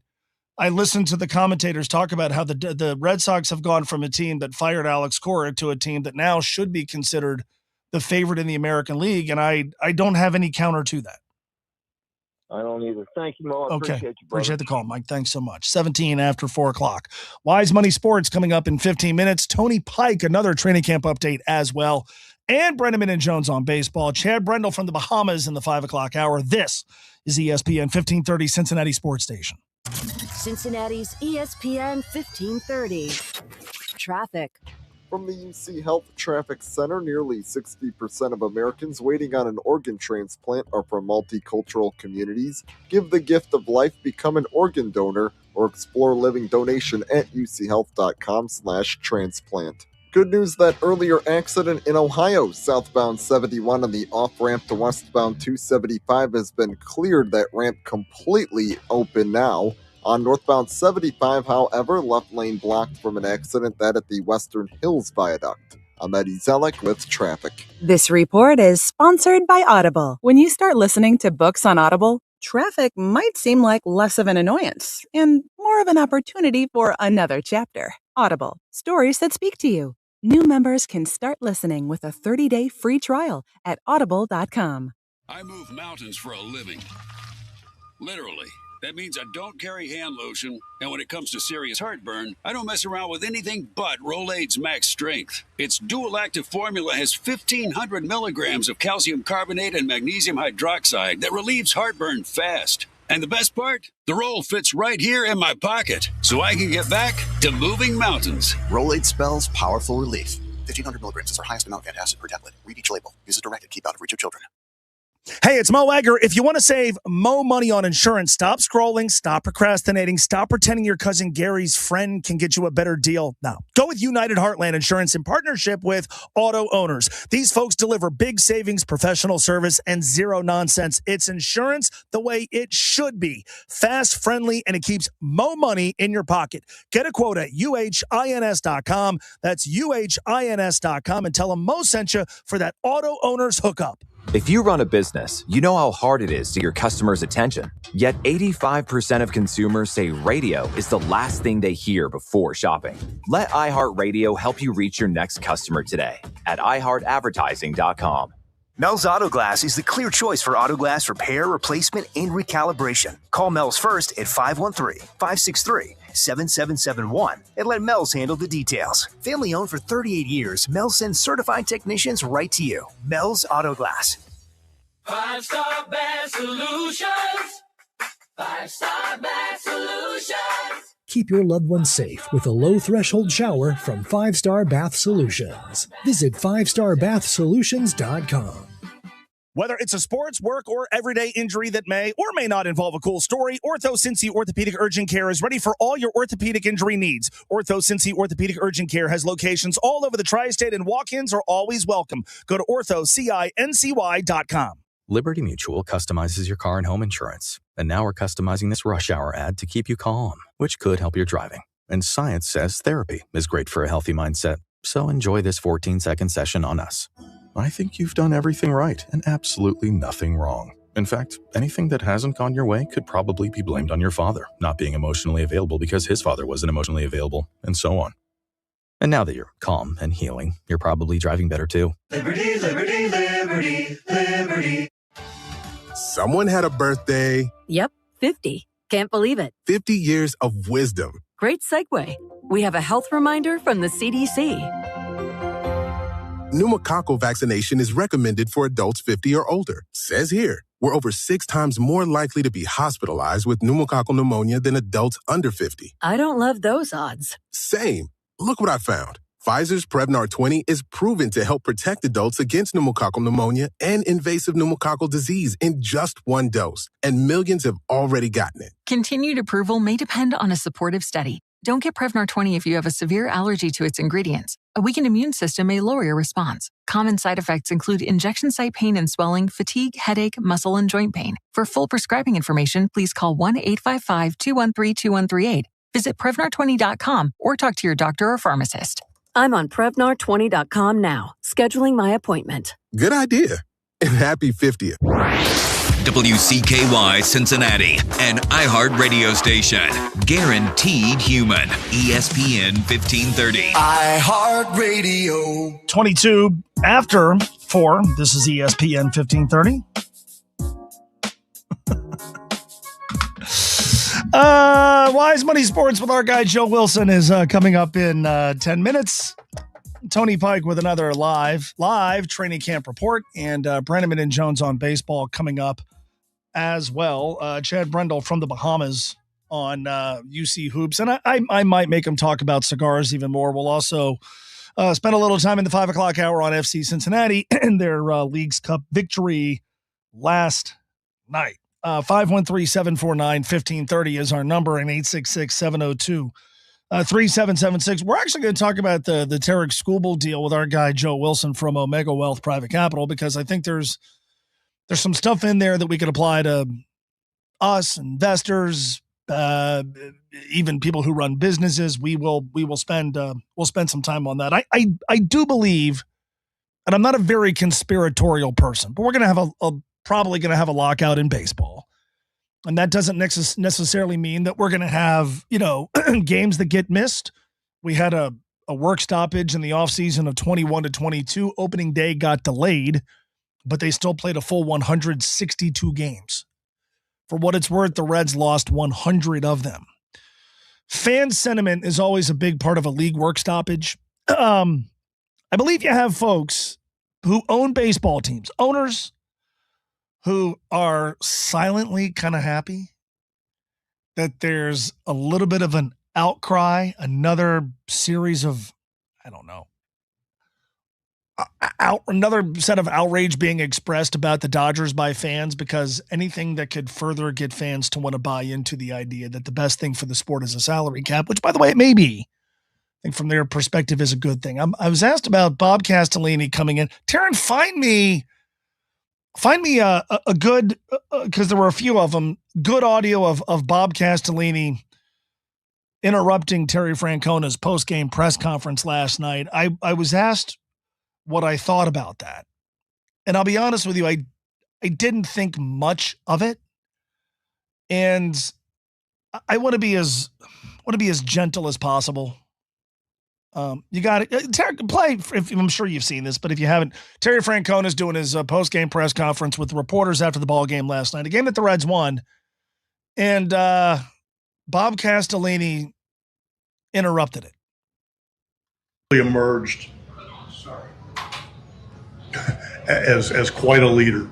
listened to the commentators talk about how the Red Sox have gone from a team that fired Alex Cora to a team that now should be considered the favorite in the American League, and I don't have any counter to that. I don't either. Thank you, Mo. I appreciate you, brother. Appreciate the call, Mike. Thanks so much. 17 after 4 o'clock. Wise Money Sports coming up in 15 minutes. Tony Pike, another training camp update as well. And Brendan and Jones on baseball. Chad Brendel from the Bahamas in the 5 o'clock hour. This is ESPN 1530 Cincinnati Sports Station. Cincinnati's ESPN 1530. Traffic. From the UC Health Traffic Center, nearly 60% of Americans waiting on an organ transplant are from multicultural communities. Give the gift of life, become an organ donor, or explore living donation at uchealth.com/transplant. Good news, that earlier accident in Ohio, southbound 71 on the off-ramp to westbound 275 has been cleared. That ramp completely open now. On northbound 75, however, left lane blocked from an accident, that at the Western Hills Viaduct. I'm Eddie Zellick with traffic. This report is sponsored by Audible. When you start listening to books on Audible, traffic might seem like less of an annoyance and more of an opportunity for another chapter. Audible, stories that speak to you. New members can start listening with a 30-day free trial at audible.com. I move mountains for a living. Literally. That means I don't carry hand lotion, and when it comes to serious heartburn, I don't mess around with anything but Rolaids Max Strength. Its dual-active formula has 1,500 milligrams of calcium carbonate and magnesium hydroxide that relieves heartburn fast. And the best part? The roll fits right here in my pocket, so I can get back to moving mountains. Rolaids spells powerful relief. 1,500 milligrams is our highest amount of antacid per tablet. Read each label. Use as directed. Keep out of reach of children. Hey, it's Mo Egger. If you want to save Mo money on insurance, stop scrolling, stop procrastinating, stop pretending your cousin Gary's friend can get you a better deal. Now, go with United Heartland Insurance in partnership with Auto Owners. These folks deliver big savings, professional service, and zero nonsense. It's insurance the way it should be. Fast, friendly, and it keeps Mo money in your pocket. Get a quote at uhins.com. That's uhins.com, and tell them Mo sent you for that Auto Owners hookup. If you run a business, you know how hard it is to your customers' attention. Yet 85% of consumers say radio is the last thing they hear before shopping. Let iHeartRadio help you reach your next customer today at iHeartAdvertising.com. Mel's Auto Glass is the clear choice for auto glass repair, replacement, and recalibration. Call Mel's first at 513-563-7771 and let Mel's handle the details. Family owned for 38 years, Mel sends certified technicians right to you. Mel's Auto Glass. 5-Star Bath Solutions. 5-Star Bath Solutions. Keep your loved ones safe with a low-threshold shower from 5-Star Bath Solutions. Visit 5starbathsolutions.com. Whether it's a sports, work, or everyday injury that may or may not involve a cool story, Ortho Cincy Orthopedic Urgent Care is ready for all your orthopedic injury needs. Ortho Cincy Orthopedic Urgent Care has locations all over the tri-state, and walk-ins are always welcome. Go to orthocincy.com. Liberty Mutual customizes your car and home insurance. And now we're customizing this rush hour ad to keep you calm, which could help your driving. And science says therapy is great for a healthy mindset. So enjoy this 14-second session on us. I think you've done everything right and absolutely nothing wrong. In fact, anything that hasn't gone your way could probably be blamed on your father not being emotionally available because his father wasn't emotionally available, and so on. And now that you're calm and healing, you're probably driving better too. Liberty, liberty, liberty, liberty. Someone had a birthday. Yep, 50. Can't believe it. 50 years of wisdom. Great segue. We have a health reminder from the CDC. Pneumococcal vaccination is recommended for adults 50 or older. Says here, we're over 6 times more likely to be hospitalized with pneumococcal pneumonia than adults under 50. I don't love those odds. Same. Look what I found. Pfizer's Prevnar 20 is proven to help protect adults against pneumococcal pneumonia and invasive pneumococcal disease in just 1 dose, and millions have already gotten it. Continued approval may depend on a supportive study. Don't get Prevnar 20 if you have a severe allergy to its ingredients. A weakened immune system may lower your response. Common side effects include injection site pain and swelling, fatigue, headache, muscle, and joint pain. For full prescribing information, please call 1-855-213-2138. Visit Prevnar20.com or talk to your doctor or pharmacist. I'm on Prevnar20.com now, scheduling my appointment. Good idea. And happy 50th. WCKY Cincinnati, an iHeart radio station. Guaranteed human. ESPN 1530. iHeart Radio. 22 after 4. This is ESPN 1530. Wise Money Sports with our guy Joe Wilson is coming up in 10 minutes. Tony Pike with another live training camp report, and Brenneman and Jones on baseball coming up as well. Chad Brendel from the Bahamas on UC Hoops, and I might make him talk about cigars even more. We'll also spend a little time in the 5 o'clock hour on FC Cincinnati and their Leagues Cup victory last night. 513-749-1530 is our number, and 866-702-3776. We're actually going to talk about the Tarek Skubal deal with our guy Joe Wilson from Omega Wealth Private Capital, because I think there's some stuff in there that we could apply to us, investors, even people who run businesses. We'll spend some time on that. I do believe, and I'm not a very conspiratorial person, but we're going to have probably going to have a lockout in baseball. And that doesn't necessarily mean that we're going to have, games that get missed. We had a work stoppage in the offseason of 21 to 22. Opening day got delayed, but they still played a full 162 games. For what it's worth, the Reds lost 100 of them. Fan sentiment is always a big part of a league work stoppage. I believe you have folks who own baseball teams, owners who are silently kind of happy that there's a little bit of an outcry, another series of, another set of outrage being expressed about the Dodgers by fans, because anything that could further get fans to want to buy into the idea that the best thing for the sport is a salary cap, which, by the way, it may be. I think from their perspective is a good thing. I was asked about Bob Castellini coming in. Taryn, find me a good, because there were a few of them, good audio of Bob Castellini interrupting Terry Francona's post-game press conference last night. I was asked what I thought about that. And I'll be honest with you, I didn't think much of it. And I want to be as gentle as possible. You got it. Play. If, I'm sure you've seen this, but if you haven't, Terry Francona is doing his post-game press conference with reporters after the ball game last night, a game that the Reds won, and Bob Castellini interrupted it. Emerged as quite a leader.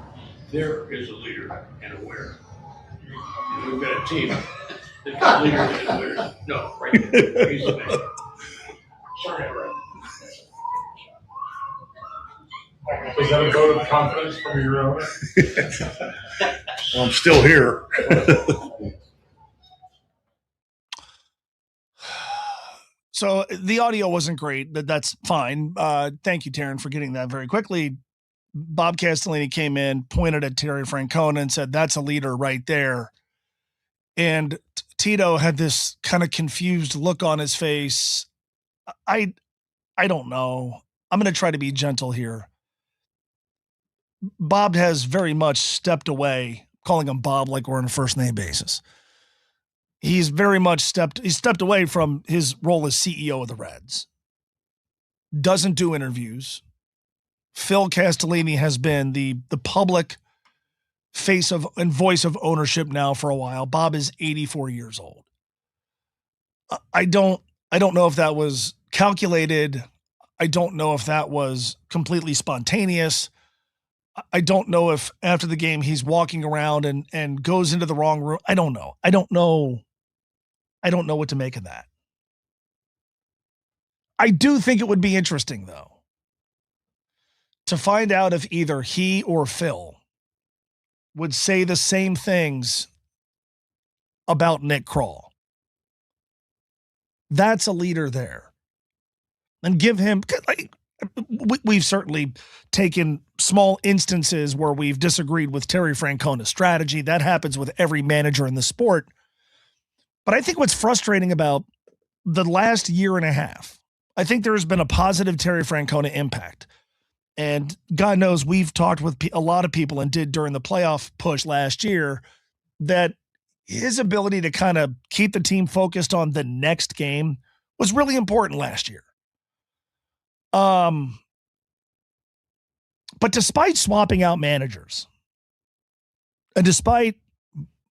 There is a leader and a winner. We've got a team that's got leaders and winners. No, right there. He's the man. Sorry, right. Is that a vote of confidence from your own? Well, I'm still here. So the audio wasn't great, but that's fine. Thank you, Taryn, for getting that very quickly. Bob Castellini came in, pointed at Terry Francona and said, that's a leader right there. And Tito had this kind of confused look on his face. I don't know. I'm going to try to be gentle here. Bob has very much stepped away, calling him Bob like we're on a first name basis. He's very much stepped away from his role as CEO of the Reds. Doesn't do interviews. Phil Castellini has been the public face of and voice of ownership now for a while. Bob is 84 years old. I don't know if that was calculated. I don't know if that was completely spontaneous. I don't know if after the game he's walking around and goes into the wrong room. I don't know. I don't know what to make of that. I do think it would be interesting, though, to find out if either he or Phil would say the same things about Nick Krall. That's a leader there. And give him, like, we've certainly taken small instances where we've disagreed with Terry Francona's strategy. That happens with every manager in the sport. But I think what's frustrating about the last year and a half, I think there has been a positive Terry Francona impact. And God knows we've talked with a lot of people and did during the playoff push last year that his ability to kind of keep the team focused on the next game was really important last year. But despite swapping out managers, and despite,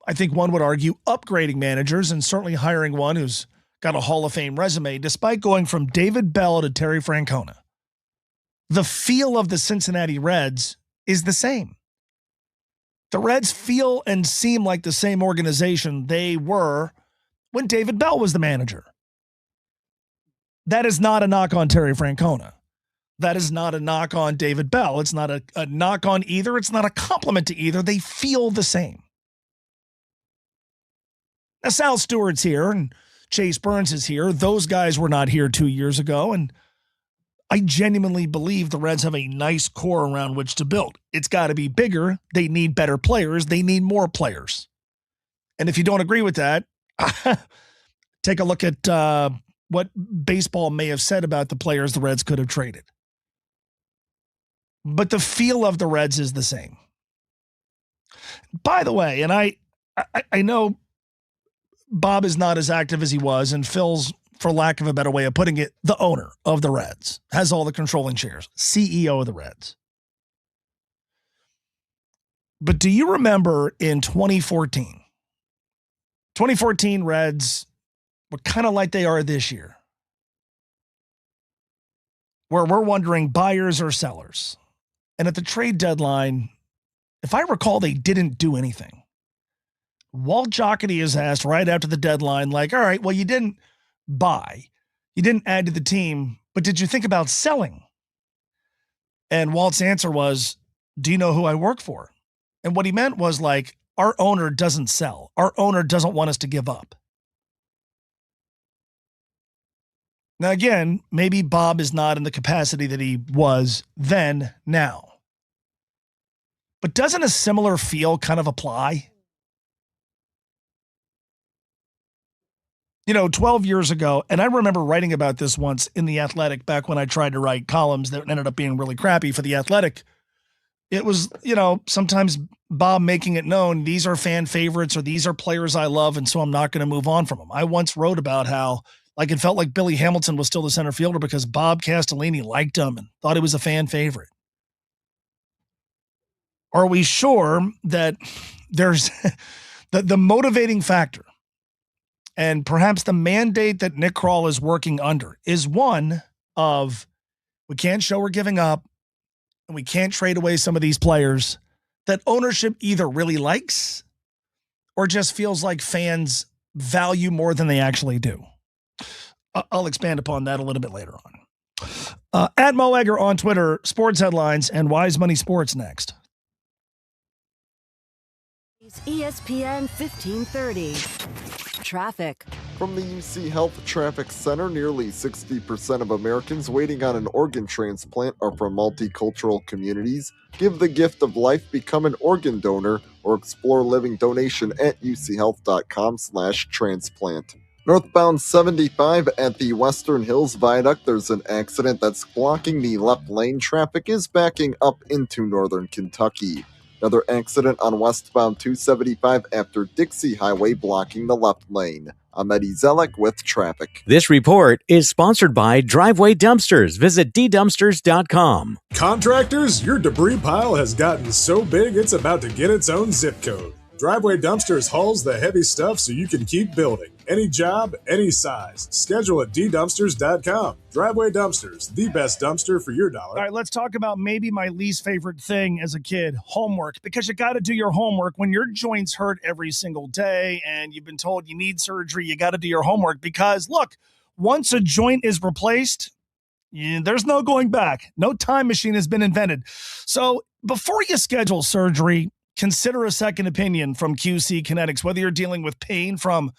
I think one would argue, upgrading managers and certainly hiring one who's got a Hall of Fame resume, despite going from David Bell to Terry Francona, the feel of the Cincinnati Reds is the same. The Reds feel and seem like the same organization they were when David Bell was the manager. That is not a knock on Terry Francona. That is not a knock on David Bell. It's not a knock on either. It's not a compliment to either. They feel the same. Now, Sal Stewart's here and Chase Burns is here. Those guys were not here 2 years ago, and I genuinely believe the Reds have a nice core around which to build. It's got to be bigger. They need better players. They need more players. And if you don't agree with that, take a look at what baseball may have said about the players the Reds could have traded. But the feel of the Reds is the same. By the way, and I know Bob is not as active as he was, and Phil's, for lack of a better way of putting it, the owner of the Reds, has all the controlling shares, CEO of the Reds. But do you remember in 2014? 2014 Reds were kind of like they are this year, where we're wondering buyers or sellers. And at the trade deadline, if I recall, they didn't do anything. Walt Jocketty is asked right after the deadline, like, all right, well, you didn't buy. You didn't add to the team, but did you think about selling? And Walt's answer was, do you know who I work for? And what he meant was, like, our owner doesn't sell. Our owner doesn't want us to give up. Now, again, maybe Bob is not in the capacity that he was then, now. But doesn't a similar feel kind of apply? 12 years ago, and I remember writing about this once in The Athletic back when I tried to write columns that ended up being really crappy for The Athletic. It was, sometimes Bob making it known, these are fan favorites or these are players I love, and so I'm not going to move on from them. I once wrote about how, it felt like Billy Hamilton was still the center fielder because Bob Castellini liked him and thought he was a fan favorite. Are we sure that there's the motivating factor and perhaps the mandate that Nick Krall is working under is one of we can't show we're giving up and we can't trade away some of these players that ownership either really likes or just feels like fans value more than they actually do. I'll expand upon that a little bit later on. At Mo Egger on Twitter, sports headlines and Wise Money Sports next. ESPN 1530. Traffic. From the UC Health Traffic Center, nearly 60% of Americans waiting on an organ transplant are from multicultural communities. Give the gift of life, become an organ donor, or explore living donation at uchealth.com/transplant. Northbound 75 at the Western Hills Viaduct, there's an accident that's blocking the left lane. Traffic is backing up into northern Kentucky. Another accident on westbound 275 after Dixie Highway blocking the left lane. I'm Eddie Zellick with traffic. This report is sponsored by Driveway Dumpsters. Visit ddumpsters.com. Contractors, your debris pile has gotten so big it's about to get its own zip code. Driveway Dumpsters hauls the heavy stuff so you can keep building. Any job, any size. Schedule at ddumpsters.com. Driveway Dumpsters, the best dumpster for your dollar. All right, let's talk about maybe my least favorite thing as a kid, homework. Because you got to do your homework when your joints hurt every single day and you've been told you need surgery, you got to do your homework. Because, look, once a joint is replaced, there's no going back. No time machine has been invented. So before you schedule surgery, consider a second opinion from QC Kinetics, whether you're dealing with pain from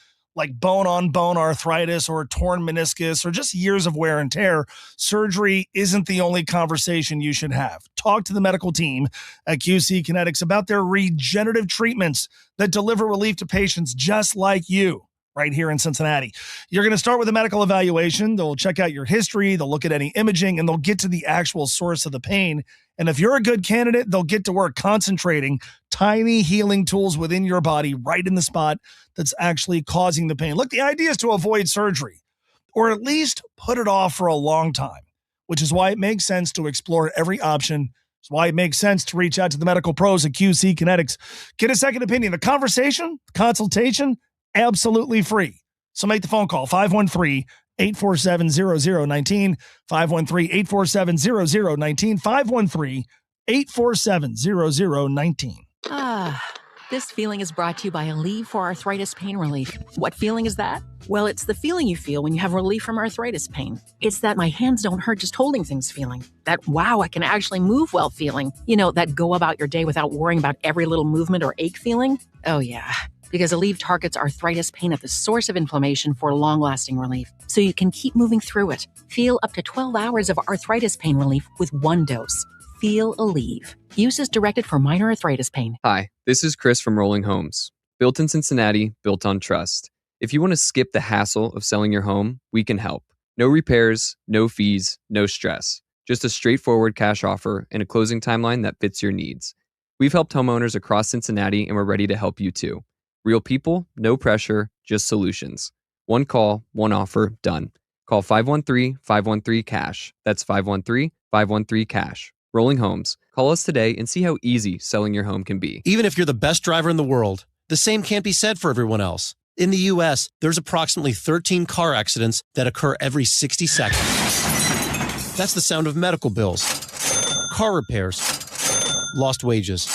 bone-on-bone arthritis or torn meniscus or just years of wear and tear. Surgery isn't the only conversation you should have. Talk to the medical team at QC Kinetics about their regenerative treatments that deliver relief to patients just like you right here in Cincinnati. You're going to start with a medical evaluation. They'll check out your history. They'll look at any imaging, and they'll get to the actual source of the pain. And if you're a good candidate, they'll get to work concentrating tiny healing tools within your body right in the spot that's actually causing the pain. Look, the idea is to avoid surgery or at least put it off for a long time, which is why it makes sense to explore every option. It's why it makes sense to reach out to the medical pros at QC Kinetics. Get a second opinion. The consultation, absolutely free. So make the phone call, 513-847-0019, 513-847-0019, 513-847-0019. Ah, this feeling is brought to you by Aleve for Arthritis Pain Relief. What feeling is that? Well, it's the feeling you feel when you have relief from arthritis pain. It's that my hands don't hurt just holding things feeling. That, wow, I can actually move well feeling. You know, that go about your day without worrying about every little movement or ache feeling. Oh, yeah. Because Aleve targets arthritis pain at the source of inflammation for long-lasting relief, so you can keep moving through it. Feel up to 12 hours of arthritis pain relief with one dose. Feel Aleve. Use is directed for minor arthritis pain. Hi, this is Chris from Rolling Homes. Built in Cincinnati, built on trust. If you want to skip the hassle of selling your home, we can help. No repairs, no fees, no stress. Just a straightforward cash offer and a closing timeline that fits your needs. We've helped homeowners across Cincinnati, and we're ready to help you too. Real people, no pressure, just solutions. One call, one offer, done. Call 513-513-CASH. That's 513-513-CASH. Rolling Homes. Call us today and see how easy selling your home can be. Even if you're the best driver in the world, the same can't be said for everyone else. In the U.S., there's approximately 13 car accidents that occur every 60 seconds. That's the sound of medical bills, car repairs, lost wages.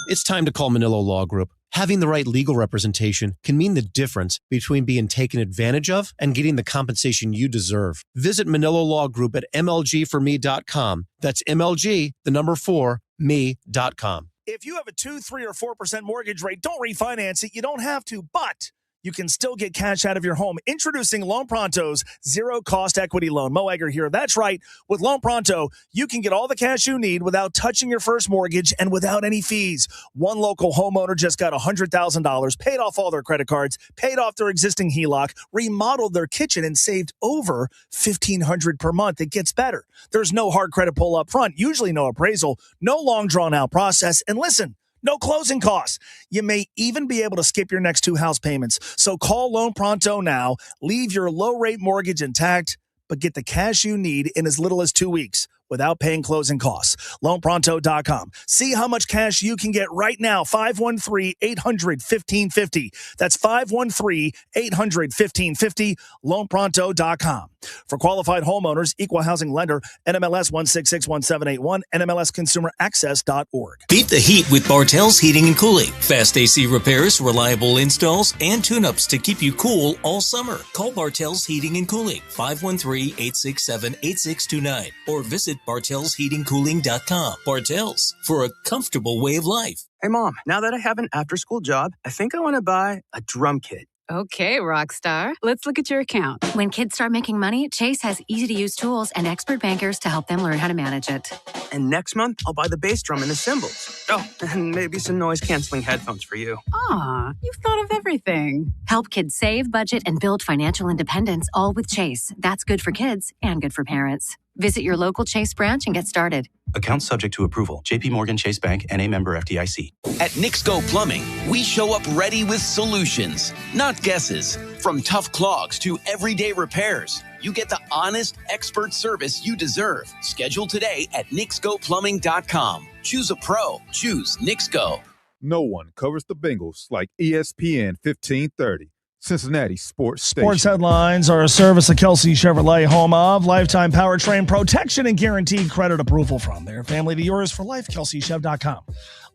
It's time to call Manilo Law Group. Having the right legal representation can mean the difference between being taken advantage of and getting the compensation you deserve. Visit Manilo Law Group at mlgforme.com. That's MLG, the number 4, me.com. If you have a 2, 3, or 4% mortgage rate, don't refinance it. You don't have to, but you can still get cash out of your home. Introducing Loan Pronto's zero-cost equity loan. Mo Egger here. That's right. With Loan Pronto, you can get all the cash you need without touching your first mortgage and without any fees. One local homeowner just got $100,000, paid off all their credit cards, paid off their existing HELOC, remodeled their kitchen, and saved over $1,500 per month. It gets better. There's no hard credit pull up front, usually no appraisal, no long drawn-out process, and listen, no closing costs. You may even be able to skip your next 2 house payments. So call Loan Pronto now. Leave your low-rate mortgage intact, but get the cash you need in as little as 2 weeks without paying closing costs. LoanPronto.com. See how much cash you can get right now. 513-800-1550. That's 513-800-1550. LoanPronto.com. For qualified homeowners, equal housing lender, NMLS 1661781, NMLSconsumeraccess.org. Beat the heat with Bartell's Heating and Cooling. Fast AC repairs, reliable installs, and tune-ups to keep you cool all summer. Call Bartell's Heating and Cooling, 513-867-8629, or visit BartellsHeatingCooling.com. Bartell's, for a comfortable way of life. Hey, Mom, now that I have an after-school job, I think I want to buy a drum kit. Okay, Rockstar. Let's look at your account. When kids start making money, Chase has easy-to-use tools and expert bankers to help them learn how to manage it. And next month, I'll buy the bass drum and the cymbals. Oh, and maybe some noise-canceling headphones for you. Aw, you've thought of everything. Help kids save, budget, and build financial independence, all with Chase. That's good for kids and good for parents. Visit your local Chase branch and get started. Account subject to approval. JP Morgan Chase Bank, N.A. member FDIC. At Nixco Plumbing, we show up ready with solutions, not guesses. From tough clogs to everyday repairs, you get the honest, expert service you deserve. Schedule today at NixcoPlumbing.com. Choose a pro. Choose Nixco. No one covers the Bengals like ESPN 1530. Cincinnati Sports Station. Sports headlines are a service of Kelsey Chevrolet, home of lifetime powertrain protection and guaranteed credit approval from their family to yours for life, KelseyChev.com.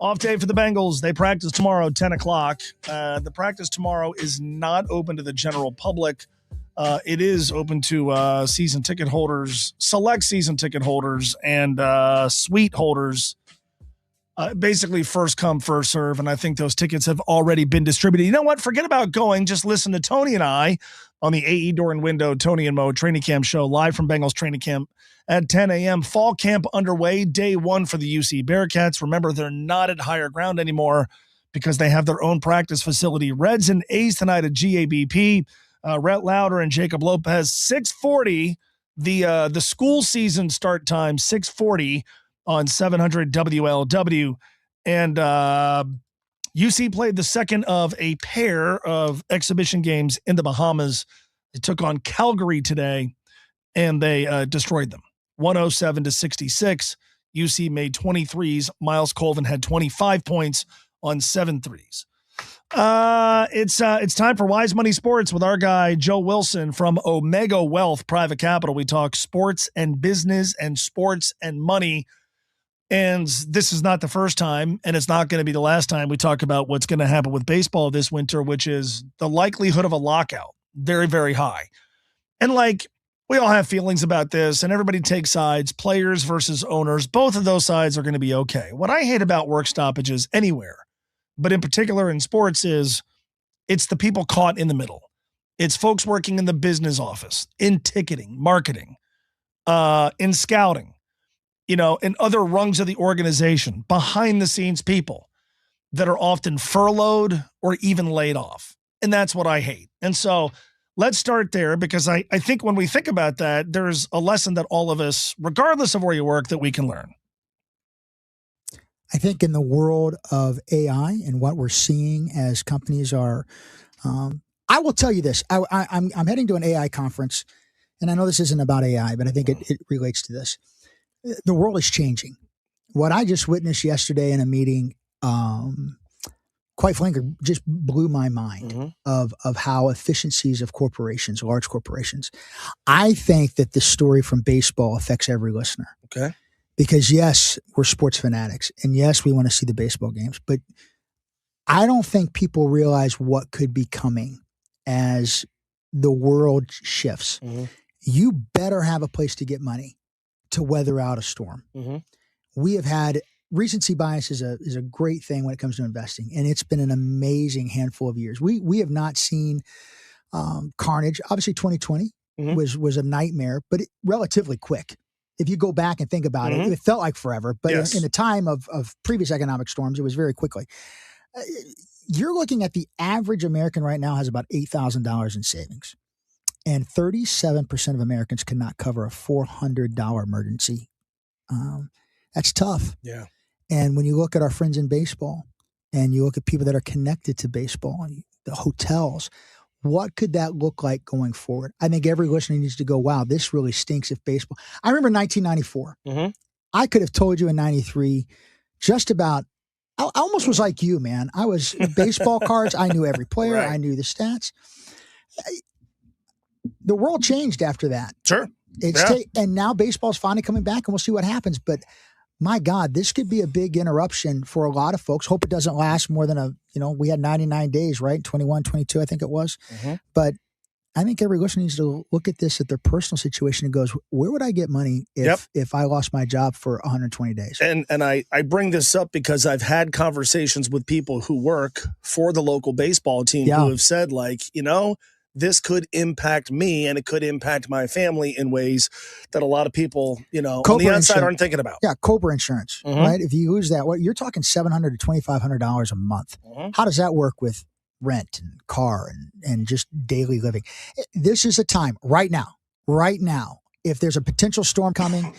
Off day for the Bengals. They practice tomorrow, 10 o'clock. The practice tomorrow is not open to the general public. It is open to season ticket holders, select season ticket holders, and suite holders. Basically first come, first serve, and I think those tickets have already been distributed. You know what? Forget about going. Just listen to Tony and I on the AE Door and Window, Tony and Mo training camp show, live from Bengals training camp at 10 a.m. Fall camp underway, day 1 for the UC Bearcats. Remember, they're not at higher ground anymore because they have their own practice facility. Reds and A's tonight at GABP. Rhett Lauder and Jacob Lopez, 6:40. The school season start time, 6:40. On 700 WLW. And UC played the second of a pair of exhibition games in the Bahamas. They took on Calgary today, and they destroyed them. 107-66. UC made 23s. Miles Colvin had 25 points on 7 threes. It's time for Wise Money Sports with our guy, Joe Wilson from Omega Wealth Private Capital. We talk sports and business and sports and money. And this is not the first time, and it's not going to be the last time we talk about what's going to happen with baseball this winter, which is the likelihood of a lockout. Very, very high. And we all have feelings about this, and everybody takes sides, players versus owners. Both of those sides are going to be okay. What I hate about work stoppages anywhere, but in particular in sports, is it's the people caught in the middle. It's folks working in the business office, in ticketing, marketing, in scouting, in other rungs of the organization, behind the scenes people that are often furloughed or even laid off. And that's what I hate. And so let's start there, because I think when we think about that, there's a lesson that all of us, regardless of where you work, that we can learn. I think in the world of AI and what we're seeing as companies are, I will tell you this. I'm heading to an AI conference, and I know this isn't about AI, but I think it relates to this. The world is changing. What I just witnessed yesterday in a meeting, quite frankly, just blew my mind of how efficiencies of corporations, large corporations. I think that the story from baseball affects every listener. Okay. Because yes, we're sports fanatics, and yes, we want to see the baseball games, but I don't think people realize what could be coming as the world shifts. You better have a place to get money to weather out a storm. We have had recency bias is a great thing when it comes to investing, and it's been an amazing handful of years. We have not seen carnage. Obviously, 2020 was a nightmare, but relatively quick. If you go back and think about it, it felt like forever. But in the time of previous economic storms, it was very quickly. You're looking at the average American right now has about $8,000 in savings, and 37% of Americans cannot cover a $400 emergency. That's tough. Yeah. And when you look at our friends in baseball, and you look at people that are connected to baseball, the hotels, what could that look like going forward? I think every listener needs to go, wow, this really stinks if baseball. I remember 1994. I could have told you in 93 just about, I almost was like you, man. I was baseball cards. I knew every player. Right. I knew the stats. The world changed after that. Sure. And now baseball's finally coming back, and we'll see what happens. But my God, this could be a big interruption for a lot of folks. Hope it doesn't last more than we had 99 days, right? 21, 22, I think it was. But I think every listener needs to look at this at their personal situation and goes, where would I get money if I lost my job for 120 days? And I bring this up because I've had conversations with people who work for the local baseball team who have said, like, this could impact me and it could impact my family in ways that a lot of people, on the outside aren't thinking about. Yeah, COBRA insurance, right? If you lose that, you're talking $700 to $2,500 a month. How does that work with rent and car and just daily living? This is a time right now, if there's a potential storm coming,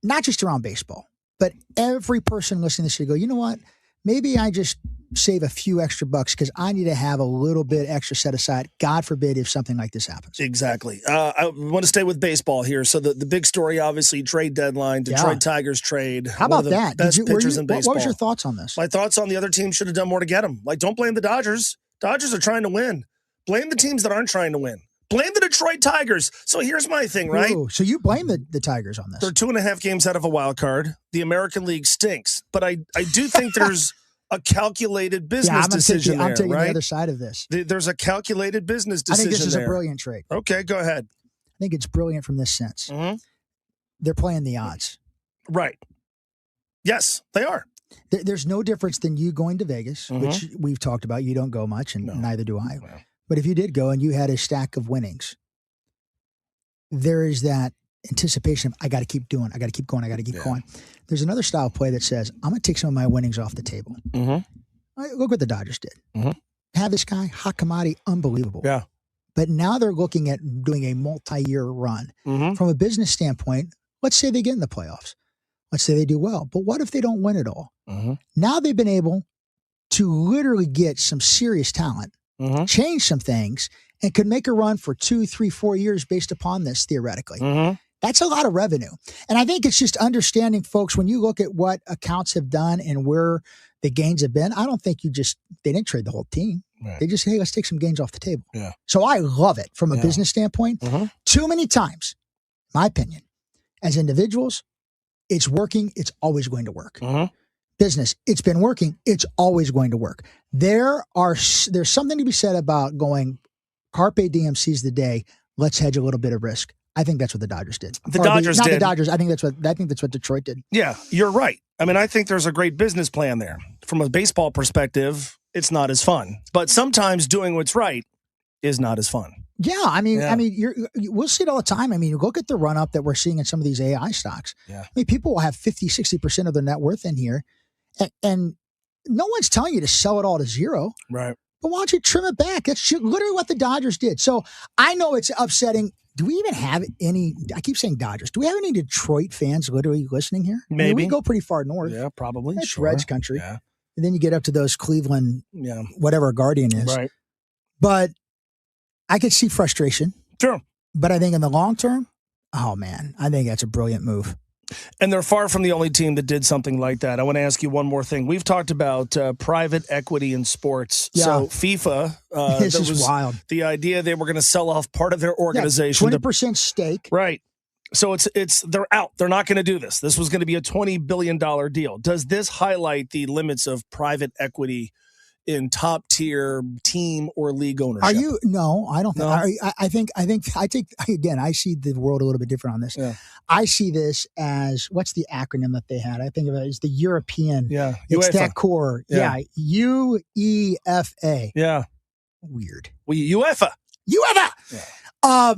not just around baseball, but every person listening to this should go, you know what? Maybe I just save a few extra bucks because I need to have a little bit extra set aside. God forbid if something like this happens. Exactly. I want to stay with baseball here. So the big story, obviously, trade deadline, Detroit Tigers trade. How about that? Best pitchers in baseball. What was your thoughts on this? My thoughts on the other team should have done more to get him. Like, don't blame the Dodgers. Dodgers are trying to win. Blame the teams that aren't trying to win. Blame the Detroit Tigers. So here's my thing, right? Ooh, so you blame the Tigers on this. They're 2.5 games out of a wild card. The American League stinks. But I do think there's a calculated business decision there, I'm taking right? the other side of this. There's a calculated business decision I think this is there. a brilliant trade. Okay, go ahead. I think it's brilliant from this sense. They're playing the odds. Right. Yes, they are. There's no difference than you going to Vegas, which we've talked about. You don't go much, and neither do I. No. But if you did go and you had a stack of winnings, there is that anticipation of, I got to keep doing, I got to keep going, I got to keep going. There's another style of play that says, I'm going to take some of my winnings off the table. Look what the Dodgers did. Have this guy, hot commodity, unbelievable. Yeah. But now they're looking at doing a multi-year run. From a business standpoint, let's say they get in the playoffs. Let's say they do well. But what if they don't win it all? Now they've been able to literally get some serious talent, change some things, and could make a run for 2, 3, 4 years based upon this, theoretically. That's a lot of revenue. And I think it's just understanding, folks, when you look at what accounts have done and where the gains have been, I don't think they didn't trade the whole team. Right. They just, hey, let's take some gains off the table. Yeah. So I love it from a business standpoint. Too many times, my opinion, as individuals, it's working, it's always going to work. Business, it's been working, it's always going to work. There's something to be said about going, carpe diem, seize the day, let's hedge a little bit of risk. I think that's what the Dodgers did. The Dodgers. I think that's what Detroit did. Yeah, you're right. I mean, I think there's a great business plan there. From a baseball perspective, it's not as fun. But sometimes doing what's right is not as fun. Yeah, I mean, we'll see it all the time. I mean, look at the run up that we're seeing in some of these AI stocks. Yeah. I mean, people will have 50, 60% of their net worth in here, and no one's telling you to sell it all to zero. Right. But why don't you trim it back? That's literally what the Dodgers did. So I know it's upsetting. Do we even have any, I keep saying Dodgers, do we have any Detroit fans literally listening here? Maybe. I mean, we go pretty far north. Yeah, probably. It's sure. Reds country. Yeah. And then you get up to those Cleveland, whatever Guardian is. Right. But I could see frustration. Sure. But I think in the long term, oh man, I think that's a brilliant move. And they're far from the only team that did something like that. I want to ask you one more thing. We've talked about private equity in sports. Yeah. So FIFA, this is wild. The idea they were going to sell off part of their organization. 20% stake. Right. So they're out. They're not going to do this. This was going to be a $20 billion deal. Does this highlight the limits of private equity in top tier team or league ownership. Are you? No, I don't think. No? I think again. I see the world a little bit different on this. Yeah. I see this as, what's the acronym that they had? I think of it as the European. Yeah. It's UEFA. that core. Yeah. UEFA. Yeah. Weird. UEFA. UEFA. Yeah. All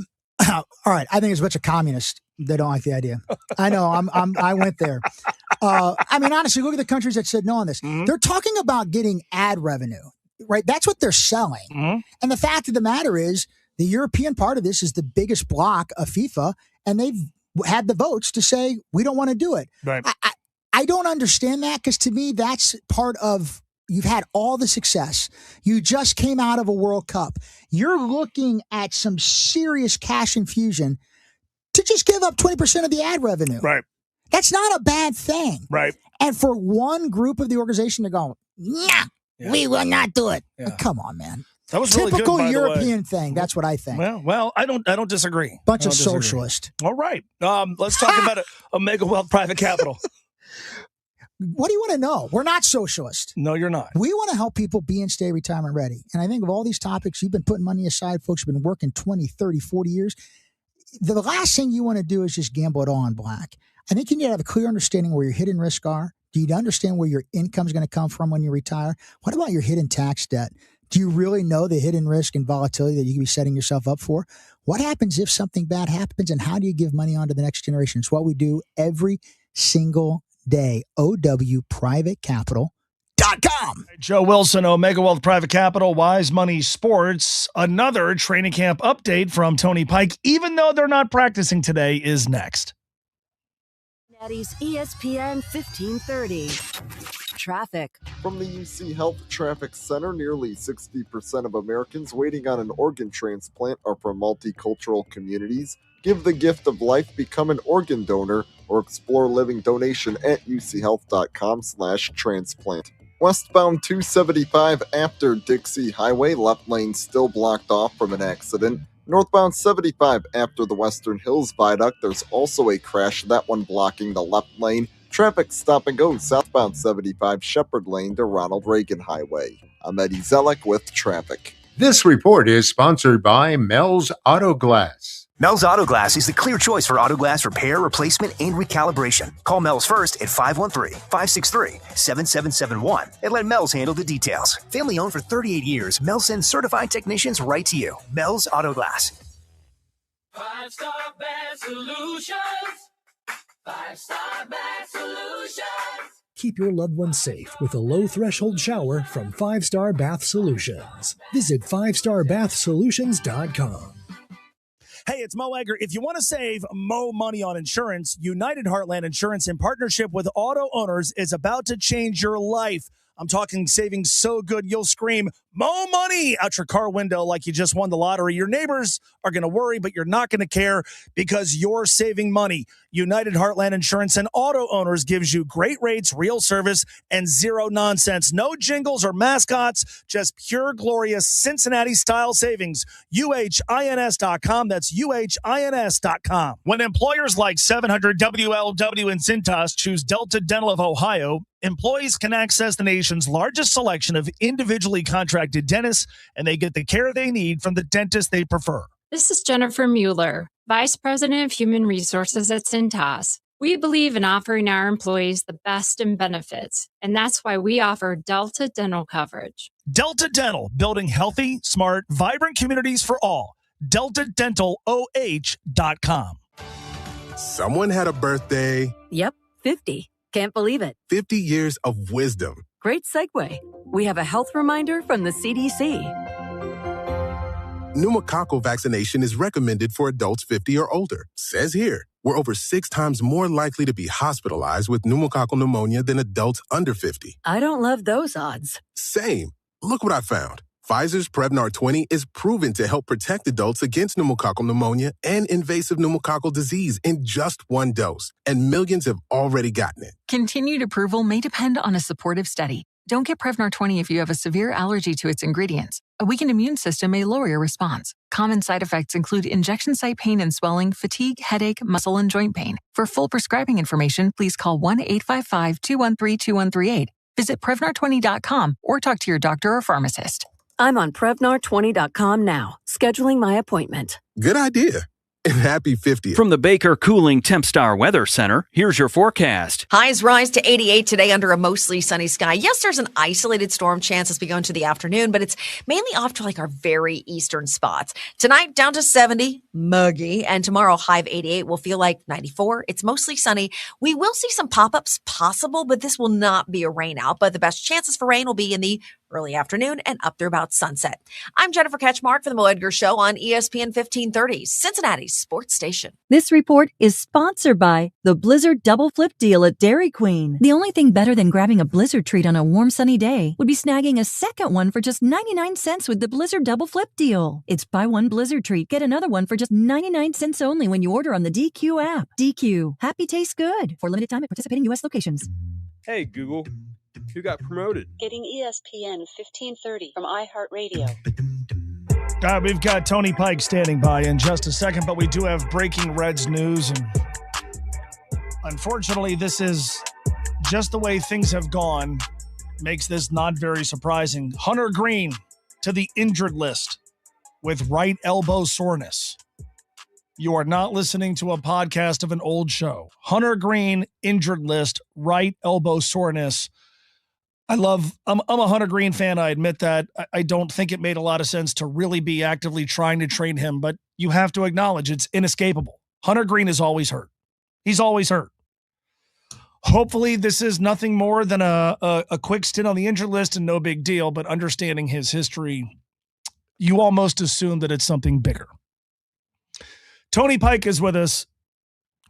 right. I think it's a bunch of communists. They don't like the idea. I know. I went there. I mean, honestly, look at the countries that said no on this. Mm-hmm. They're talking about getting ad revenue, right? That's what they're selling. Mm-hmm. And the fact of the matter is, the European part of this is the biggest block of FIFA, and they've had the votes to say we don't want to do it. Right. I don't understand that, because to me, that's part of, you've had all the success. You just came out of a World Cup. You're looking at some serious cash infusion to just give up 20% of the ad revenue. Right. That's not a bad thing. Right. And for one group of the organization to go, yeah, we will not do it. Yeah. Come on, man. That was Typical really good, by the way. European thing. That's what I think. Well, I don't disagree. Bunch I of don't disagree. socialists. All right. Let's talk about Omega Wealth Private Capital. What do you want to know? We're not socialists. No, you're not. We want to help people be and stay retirement ready. And I think of all these topics, you've been putting money aside. Folks have been working 20, 30, 40 years. The last thing you want to do is just gamble it all on black. I think you need to have a clear understanding where your hidden risks are. Do you understand where your income is going to come from when you retire? What about your hidden tax debt? Do you really know the hidden risk and volatility that you can be setting yourself up for? What happens if something bad happens, and how do you give money on to the next generation? It's what we do every single day. OWPrivateCapital.com. Joe Wilson, Omega Wealth Private Capital, Wise Money Sports. Another training camp update from Tony Pike, even though they're not practicing today, is next. Cincinnati's ESPN 1530. Traffic. From the UC Health Traffic Center, nearly 60% of Americans waiting on an organ transplant are from multicultural communities. Give the gift of life, become an organ donor, or explore living donation at uchealth.com/transplant. Westbound 275 after Dixie Highway, left lane still blocked off from an accident. Northbound 75 after the Western Hills Viaduct, there's also a crash, that one blocking the left lane. Traffic stop and go southbound 75 Shepherd Lane to Ronald Reagan Highway. I'm Eddie Zellick with traffic. This report is sponsored by Mel's Auto Glass. Mel's Auto Glass is the clear choice for auto glass repair, replacement, and recalibration. Call Mel's first at 513-563-7771 and let Mel's handle the details. Family owned for 38 years, Mel sends certified technicians right to you. Mel's Auto Glass. 5-Star Bath Solutions. 5-Star Bath Solutions. Keep your loved ones safe with a low-threshold shower from 5-Star Bath Solutions. Visit 5starbathsolutions.com. Hey, it's Mo Egger. If you want to save Mo money on insurance, United Heartland Insurance, in partnership with auto owners, is about to change your life. I'm talking savings so good you'll scream, Mo money, out your car window like you just won the lottery. Your neighbors are going to worry, but you're not going to care because you're saving money. United Heartland Insurance and auto owners gives you great rates, real service, and zero nonsense. No jingles or mascots, just pure, glorious Cincinnati-style savings. UHINS.com. That's UHINS.com. When employers like 700 WLW and Cintas choose Delta Dental of Ohio, employees can access the nation's largest selection of individually contracted dentists, and they get the care they need from the dentist they prefer. This is Jennifer Mueller, Vice President of Human Resources at Cintas. We believe in offering our employees the best in benefits, and that's why we offer Delta Dental coverage. Delta Dental, building healthy, smart, vibrant communities for all. DeltaDentalOH.com. Someone had a birthday. Yep, 50. Can't believe it. 50 years of wisdom. Great segue. We have a health reminder from the CDC. Pneumococcal vaccination is recommended for adults 50 or older. Says here, we're over 6 times more likely to be hospitalized with pneumococcal pneumonia than adults under 50. I don't love those odds. Same. Look what I found. Pfizer's Prevnar 20 is proven to help protect adults against pneumococcal pneumonia and invasive pneumococcal disease in just 1 dose. And millions have already gotten it. Continued approval may depend on a supportive study. Don't get Prevnar 20 if you have a severe allergy to its ingredients. A weakened immune system may lower your response. Common side effects include injection site pain and swelling, fatigue, headache, muscle, and joint pain. For full prescribing information, please call 1-855-213-2138 Visit Prevnar20.com or talk to your doctor or pharmacist. I'm on Prevnar20.com now, scheduling my appointment. Good idea. And happy 50th. From the Baker Cooling Tempstar Weather Center, here's your forecast. Highs rise to 88 today under a mostly sunny sky. Yes, there's an isolated storm chance as we go into the afternoon, but it's mainly off to like our very eastern spots. Tonight, down to 70, muggy, and tomorrow, high of 88 will feel like 94. It's mostly sunny. We will see some pop-ups possible, but this will not be a rain out. But the best chances for rain will be in the early afternoon and up through about sunset. I'm Jennifer Ketchmark for the Mo Edgar Show on ESPN 1530, Cincinnati's sports station. This report is sponsored by the Blizzard Double Flip Deal at Dairy Queen. The only thing better than grabbing a Blizzard treat on a warm, sunny day would be snagging a second one for just 99 cents with the Blizzard Double Flip Deal. It's buy one Blizzard treat, get another one for just 99 cents only when you order on the DQ app. DQ. Happy tastes good. For limited time at participating U.S. locations. Hey, Google. Who got promoted? Getting ESPN 1530 from iHeartRadio. We've got Tony Pike standing by in just a second, but we do have breaking Reds news. And unfortunately, this is just the way things have gone. Makes this not very surprising. Hunter Green to the injured list with right elbow soreness. You are not listening to a podcast of an old show. Hunter Green, injured list, right elbow soreness. I'm a Hunter Green fan. I admit that. I don't think it made a lot of sense to really be actively trying to trade him, but you have to acknowledge it's inescapable. Hunter Green is always hurt. He's always hurt. Hopefully this is nothing more than a quick stint on the injured list and no big deal, but understanding his history, you almost assume that it's something bigger. Tony Pike is with us.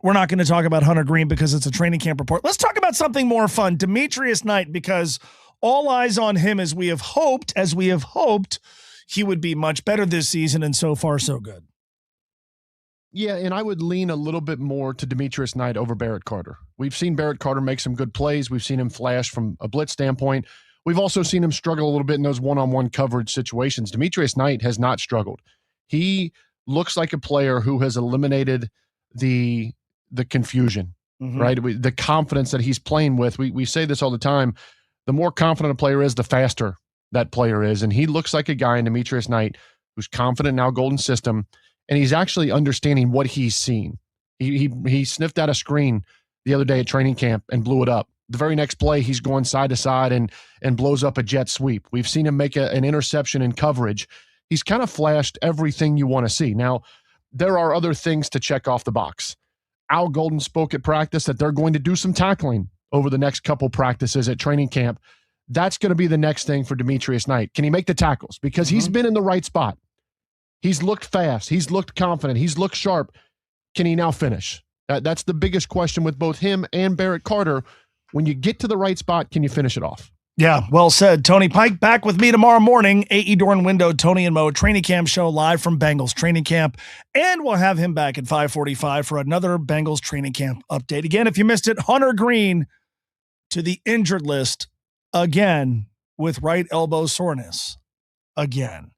We're not going to talk about Hunter Green because it's a training camp report. Let's talk about something more fun. Demetrius Knight, because all eyes on him as we have hoped, he would be much better this season, and so far so good. Yeah, and I would lean a little bit more to Demetrius Knight over Barrett Carter. We've seen Barrett Carter make some good plays. We've seen him flash from a blitz standpoint. We've also seen him struggle a little bit in those one-on-one coverage situations. Demetrius Knight has not struggled. He looks like a player who has eliminated the confusion, right? The confidence that he's playing with. We say this all the time. The more confident a player is, the faster that player is. And he looks like a guy in Demetrius Knight who's confident in our golden system, and he's actually understanding what he's seen. He sniffed out a screen the other day at training camp and blew it up. The very next play, he's going side to side and blows up a jet sweep. We've seen him make an interception in coverage. He's kind of flashed everything you want to see. Now, there are other things to check off the box. Al Golden spoke at practice that they're going to do some tackling over the next couple practices at training camp. That's going to be the next thing for Demetrius Knight. Can he make the tackles? Because he's been in the right spot. He's looked fast. He's looked confident. He's looked sharp. Can he now finish? That's the biggest question with both him and Barrett Carter. When you get to the right spot, can you finish it off? Yeah, well said. Tony Pike back with me tomorrow morning. AE Door and Window, Tony and Mo, training camp show live from Bengals training camp. And we'll have him back at 5:45 for another Bengals training camp update. Again, if you missed it, Hunter Green to the injured list again with right elbow soreness again.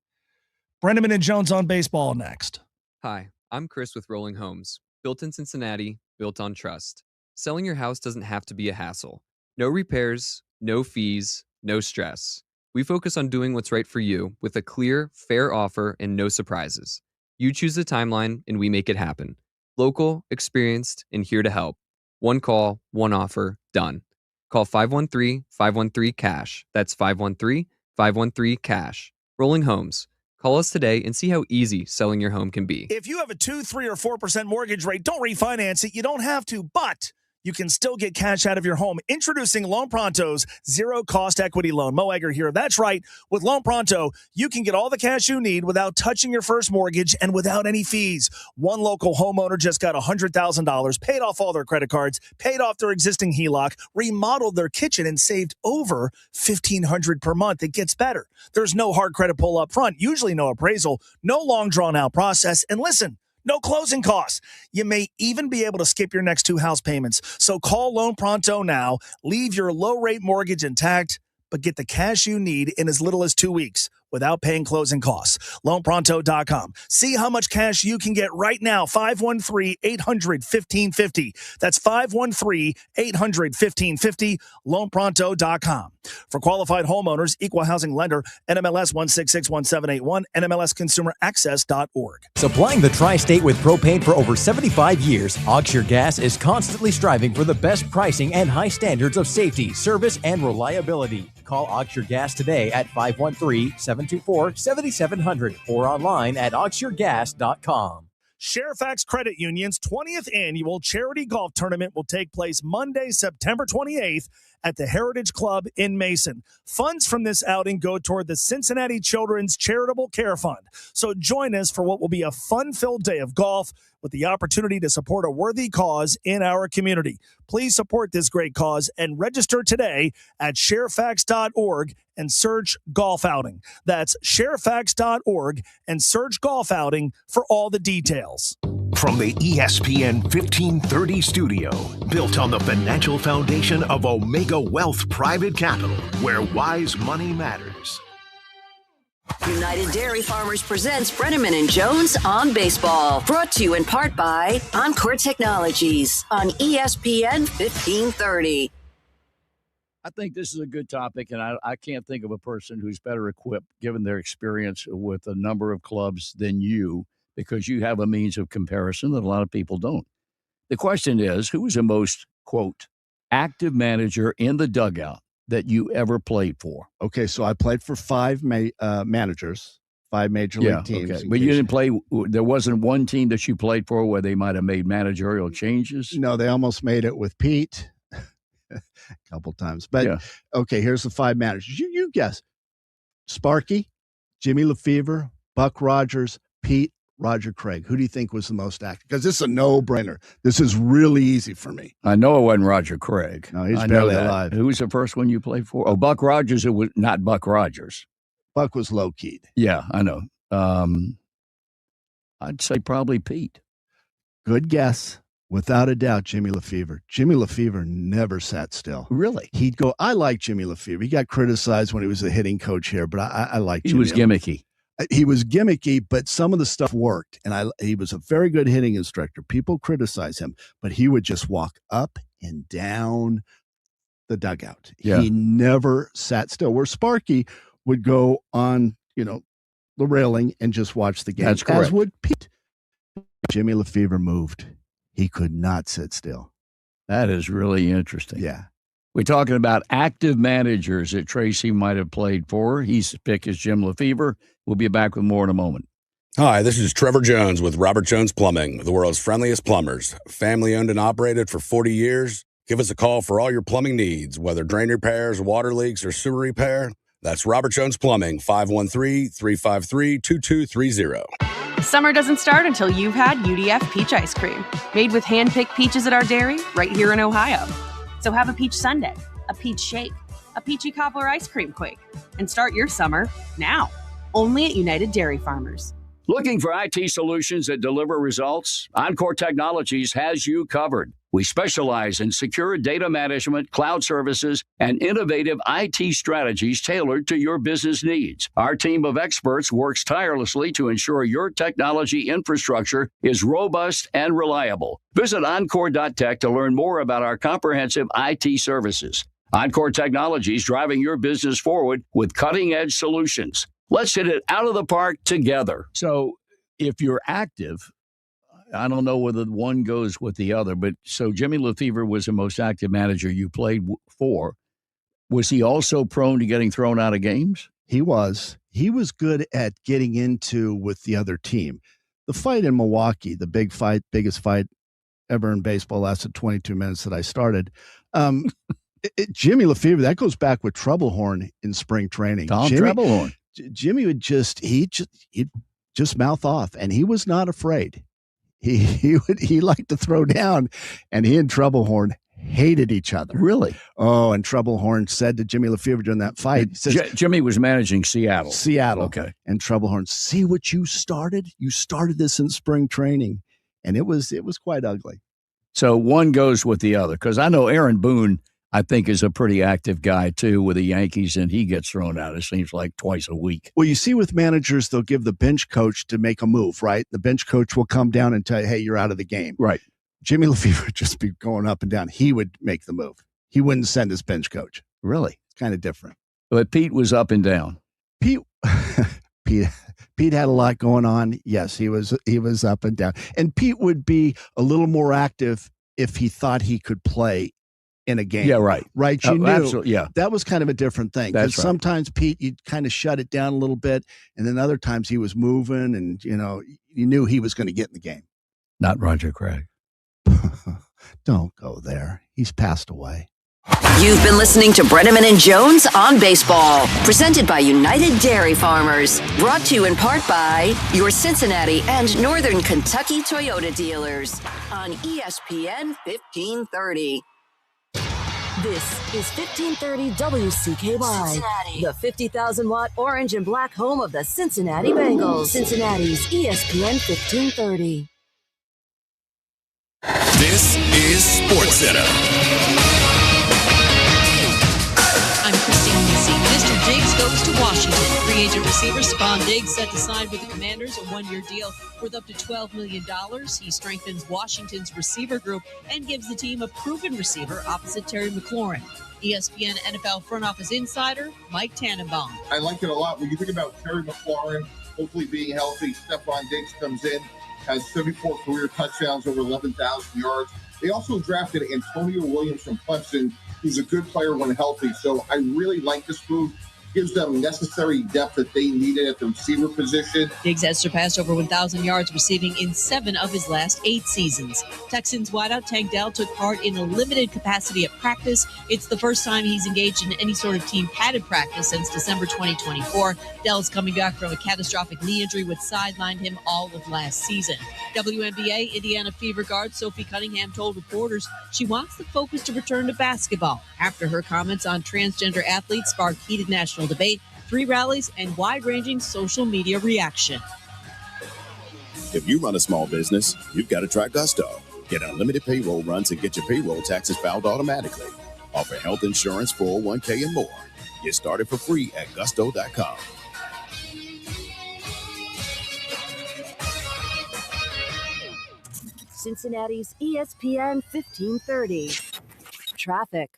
Brendaman and Jones on baseball next. Hi, I'm Chris with Rolling Homes. Built in Cincinnati, built on trust. Selling your house doesn't have to be a hassle. No repairs, no fees, no stress. We focus on doing what's right for you with a clear, fair offer and no surprises. You choose the timeline and we make it happen. Local, experienced, and here to help. One call, one offer, done. Call 513-513-CASH. That's 513-513-CASH. Rolling Homes. Call us today and see how easy selling your home can be. If you have a 2, 3, or 4% mortgage rate, don't refinance it. You don't have to, but you can still get cash out of your home. Introducing Loan Pronto's zero-cost equity loan. Mo Egger here. That's right. With Loan Pronto, you can get all the cash you need without touching your first mortgage and without any fees. One local homeowner just got $100,000, paid off all their credit cards, paid off their existing HELOC, remodeled their kitchen, and saved over $1,500 per month. It gets better. There's no hard credit pull up front, usually no appraisal, no long drawn-out process. And listen, no closing costs. You may even be able to skip your next 2 house payments. So call Loan Pronto now. Leave your low-rate mortgage intact, but get the cash you need in as little as 2 weeks without paying closing costs. LoanPronto.com. See how much cash you can get right now. 513-800-1550. That's 513-800-1550. LoanPronto.com. For qualified homeowners, equal housing lender, NMLS 1661781, NMLSconsumeraccess.org. Supplying the tri-state with propane for over 75 years, Auxure Gas is constantly striving for the best pricing and high standards of safety, service, and reliability. Call Auxure Gas today at 513-724-7700 or online at auxuregas.com. Fairfax Credit Union's 20th annual charity golf tournament will take place Monday, September 28th at the Heritage Club in Mason. Funds from this outing go toward the Cincinnati Children's Charitable Care Fund. So join us for what will be a fun-filled day of golf with the opportunity to support a worthy cause in our community. Please support this great cause and register today at sharefax.org and search golf outing. That's sharefax.org and search golf outing for all the details. From the ESPN 1530 studio, built on the financial foundation of Omega Wealth Private Capital, where wise money matters. United Dairy Farmers presents Brenneman and Jones on Baseball. Brought to you in part by Encore Technologies on ESPN 1530. I think this is a good topic, and I can't think of a person who's better equipped, given their experience with a number of clubs, than you, because you have a means of comparison that a lot of people don't. The question is, who is the most, quote, active manager in the dugout that you ever played for? Okay, so I played for five managers, 5 major league teams. Okay. But you didn't play, there wasn't one team that you played for where they might have made managerial changes? No, they almost made it with Pete a couple times. But, okay, here's the 5 managers. You guess. Sparky, Jimmy Lefevre, Buck Rogers, Pete, Roger Craig. Who do you think was the most active? Because this is a no-brainer. This is really easy for me. I know it wasn't Roger Craig. No, he's barely alive. Who was the first one you played for? Oh, Buck Rogers. It was not Buck Rogers. Buck was low-keyed. Yeah, I know. I'd say probably Pete. Good guess. Without a doubt, Jimmy Lefevre. Jimmy Lefevre never sat still. Really? He'd go, I like Jimmy Lefevre. He got criticized when he was the hitting coach here, but I like Jimmy. He was gimmicky. He was gimmicky, but some of the stuff worked. And he was a very good hitting instructor. People criticize him, but he would just walk up and down the dugout. Yeah. He never sat still. Where Sparky would go on, the railing and just watch the game. That's correct. As would Pete. Jimmy Lefevre moved. He could not sit still. That is really interesting. Yeah. We're talking about active managers that Tracy might have played for. His pick is Jim Lefevre. We'll be back with more in a moment. Hi, this is Trevor Jones with Robert Jones Plumbing, the world's friendliest plumbers. Family owned and operated for 40 years. Give us a call for all your plumbing needs, whether drain repairs, water leaks, or sewer repair. That's Robert Jones Plumbing, 513-353-2230. Summer doesn't start until you've had UDF peach ice cream, made with hand-picked peaches at our dairy right here in Ohio. So have a peach sundae, a peach shake, a peachy cobbler ice cream quake, and start your summer now, only at United Dairy Farmers. Looking for IT solutions that deliver results? Encore Technologies has you covered. We specialize in secure data management, cloud services, and innovative IT strategies tailored to your business needs. Our team of experts works tirelessly to ensure your technology infrastructure is robust and reliable. Visit Encore.tech to learn more about our comprehensive IT services. Encore Technologies driving your business forward with cutting-edge solutions. Let's hit it out of the park together. So if you're active, I don't know whether one goes with the other, but so Jimmy Lefevre was the most active manager you played for. Was he also prone to getting thrown out of games? He was. He was good at getting into with the other team. The fight in Milwaukee, the biggest fight ever in baseball, lasted 22 minutes that I started. Jimmy Lefevre, that goes back with Troublehorn in spring training. Troublehorn. Jimmy would he'd just mouth off, and he was not afraid. He liked to throw down, and he and Troublehorn hated each other. Really? Oh, and Troublehorn said to Jimmy Lefevre during that fight, he says, Jimmy was managing Seattle. Okay. And Troublehorn, see what you started? You started this in spring training, and it was quite ugly. So one goes with the other, because I know Aaron Boone, I think, is a pretty active guy, too, with the Yankees, and he gets thrown out, it seems like, twice a week. Well, you see with managers, they'll give the bench coach to make a move, right? The bench coach will come down and tell you, hey, you're out of the game. Right. Jimmy Lefevre would just be going up and down. He would make the move. He wouldn't send his bench coach. Really? kind of different. But Pete was up and down. Pete had a lot going on. Yes, he was up and down. And Pete would be a little more active if he thought he could play in a game. Yeah, right. Right. You knew absolutely, yeah. That was kind of a different thing. Because That's right. sometimes Pete, you'd kind of shut it down a little bit. And then other times he was moving and, you knew he was going to get in the game. Not Roger Craig. Don't go there. He's passed away. You've been listening to Brenneman and Jones on Baseball, presented by United Dairy Farmers, brought to you in part by your Cincinnati and Northern Kentucky Toyota dealers on ESPN 1530. This is 1530 WCKY, Cincinnati, the 50,000-watt orange and black home of the Cincinnati Bengals, Cincinnati's ESPN 1530. This is SportsCenter. I'm Christine Nisi. Mr. Diggs goes to Washington. Free agent receiver Stephon Diggs set to sign with the Commanders, a one-year deal worth up to $12 million. He strengthens Washington's receiver group and gives the team a proven receiver opposite Terry McLaurin. ESPN NFL front office insider Mike Tannenbaum. I like it a lot. When you think about Terry McLaurin hopefully being healthy, Stephon Diggs comes in, has 74 career touchdowns, over 11,000 yards. They also drafted Antonio Williams from Clemson, who's a good player when healthy. So I really like this move. Gives them necessary depth that they needed at the receiver position. Diggs has surpassed over 1,000 yards receiving in 7 of his last 8 seasons. Texans wideout Tank Dell took part in a limited capacity at practice. It's the first time he's engaged in any sort of team padded practice since December 2024. Dell is coming back from a catastrophic knee injury which sidelined him all of last season. WNBA Indiana Fever guard Sophie Cunningham told reporters she wants the focus to return to basketball after her comments on transgender athletes sparked heated national debate, 3 rallies, and wide-ranging social media reaction. If you run a small business, you've got to try Gusto. Get unlimited payroll runs and get your payroll taxes filed automatically. Offer health insurance, 401k, and more. Get started for free at gusto.com. Cincinnati's ESPN 1530. Traffic.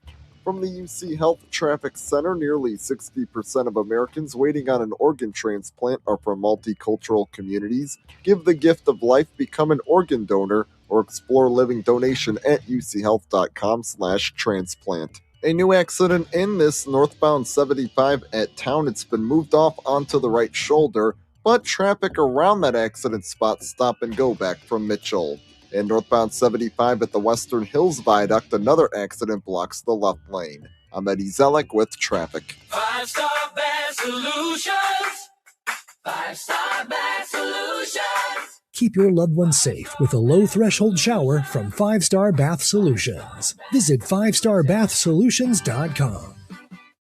From the UC Health Traffic Center, nearly 60% of Americans waiting on an organ transplant are from multicultural communities. Give the gift of life, become an organ donor, or explore living donation at uchealth.com/transplant. A new accident in this northbound 75 at Town. It's been moved off onto the right shoulder, but traffic around that accident spot stop and go back from Mitchell. And northbound 75 at the Western Hills Viaduct, another accident blocks the left lane. I'm Eddie Zellick with traffic. 5-Star Bath Solutions. 5-Star Bath Solutions. Keep your loved ones safe with a low-threshold shower from 5-Star Bath Solutions. Visit 5starbathsolutions.com.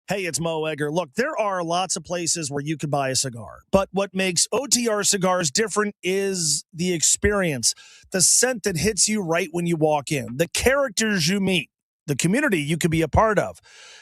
Hey, it's Mo Egger. Look, there are lots of places where you could buy a cigar, but what makes OTR cigars different is the experience, the scent that hits you right when you walk in, the characters you meet, the community you could be a part of.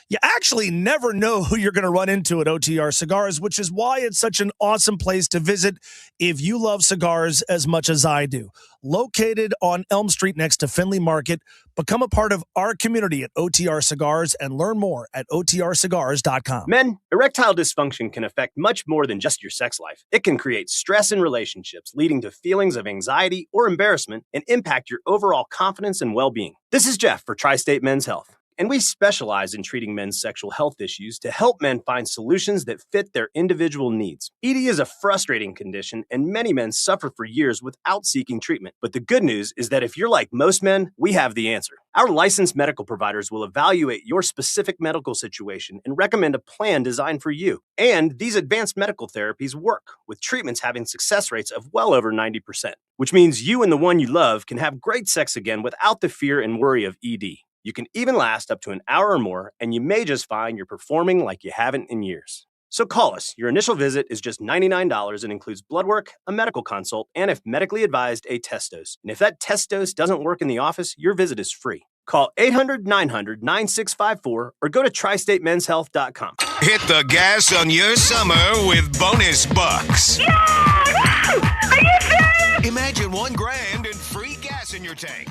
You actually never know who you're going to run into at OTR Cigars, which is why it's such an awesome place to visit if you love cigars as much as I do. Located on Elm Street next to Findlay Market, become a part of our community at OTR Cigars and learn more at otrcigars.com. Men, erectile dysfunction can affect much more than just your sex life. It can create stress in relationships, leading to feelings of anxiety or embarrassment and impact your overall confidence and well-being. This is Jeff for Tri-State Men's Health, and we specialize in treating men's sexual health issues to help men find solutions that fit their individual needs. ED is a frustrating condition, and many men suffer for years without seeking treatment. But the good news is that if you're like most men, we have the answer. Our licensed medical providers will evaluate your specific medical situation and recommend a plan designed for you. And these advanced medical therapies work, with treatments having success rates of well over 90%, which means you and the one you love can have great sex again without the fear and worry of ED. You can even last up to an hour or more, and you may just find you're performing like you haven't in years. So call us. Your initial visit is just $99 and includes blood work, a medical consult, and if medically advised, a test dose. And if that test dose doesn't work in the office, your visit is free. Call 800-900-9654 or go to tristatemenshealth.com. Hit the gas on your summer with bonus bucks. Yeah! Are you serious? Imagine $1,000 and free gas in your tank.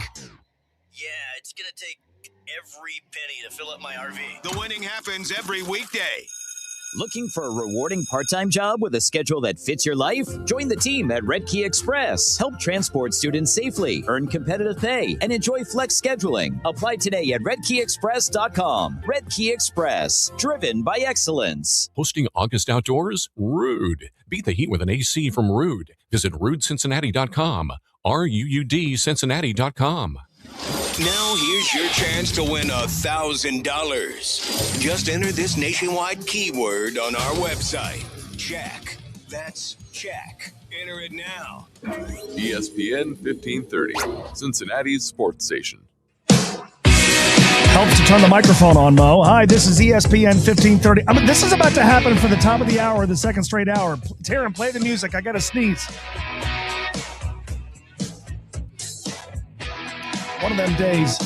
Yeah, it's gonna take every penny to fill up my RV. The winning happens every weekday. Looking for a rewarding part-time job with a schedule that fits your life? Join the team at Red Key Express. Help transport students safely, earn competitive pay, and enjoy flex scheduling. Apply today at redkeyexpress.com. Red Key Express, driven by excellence. Hosting August Outdoors? Rude. Beat the heat with an AC from Rude. Visit rudecincinnati.com. RUUD Cincinnati.com. Now here's your chance to win $1,000. Just enter this nationwide keyword on our website. Jack. That's Jack. Enter it now. ESPN 1530, Cincinnati's sports station. Helps to turn the microphone on, Mo. Hi, this is ESPN 1530. I mean, this is about to happen for the top of the hour, the second straight hour. Taryn, play the music. I got to sneeze. One of them days.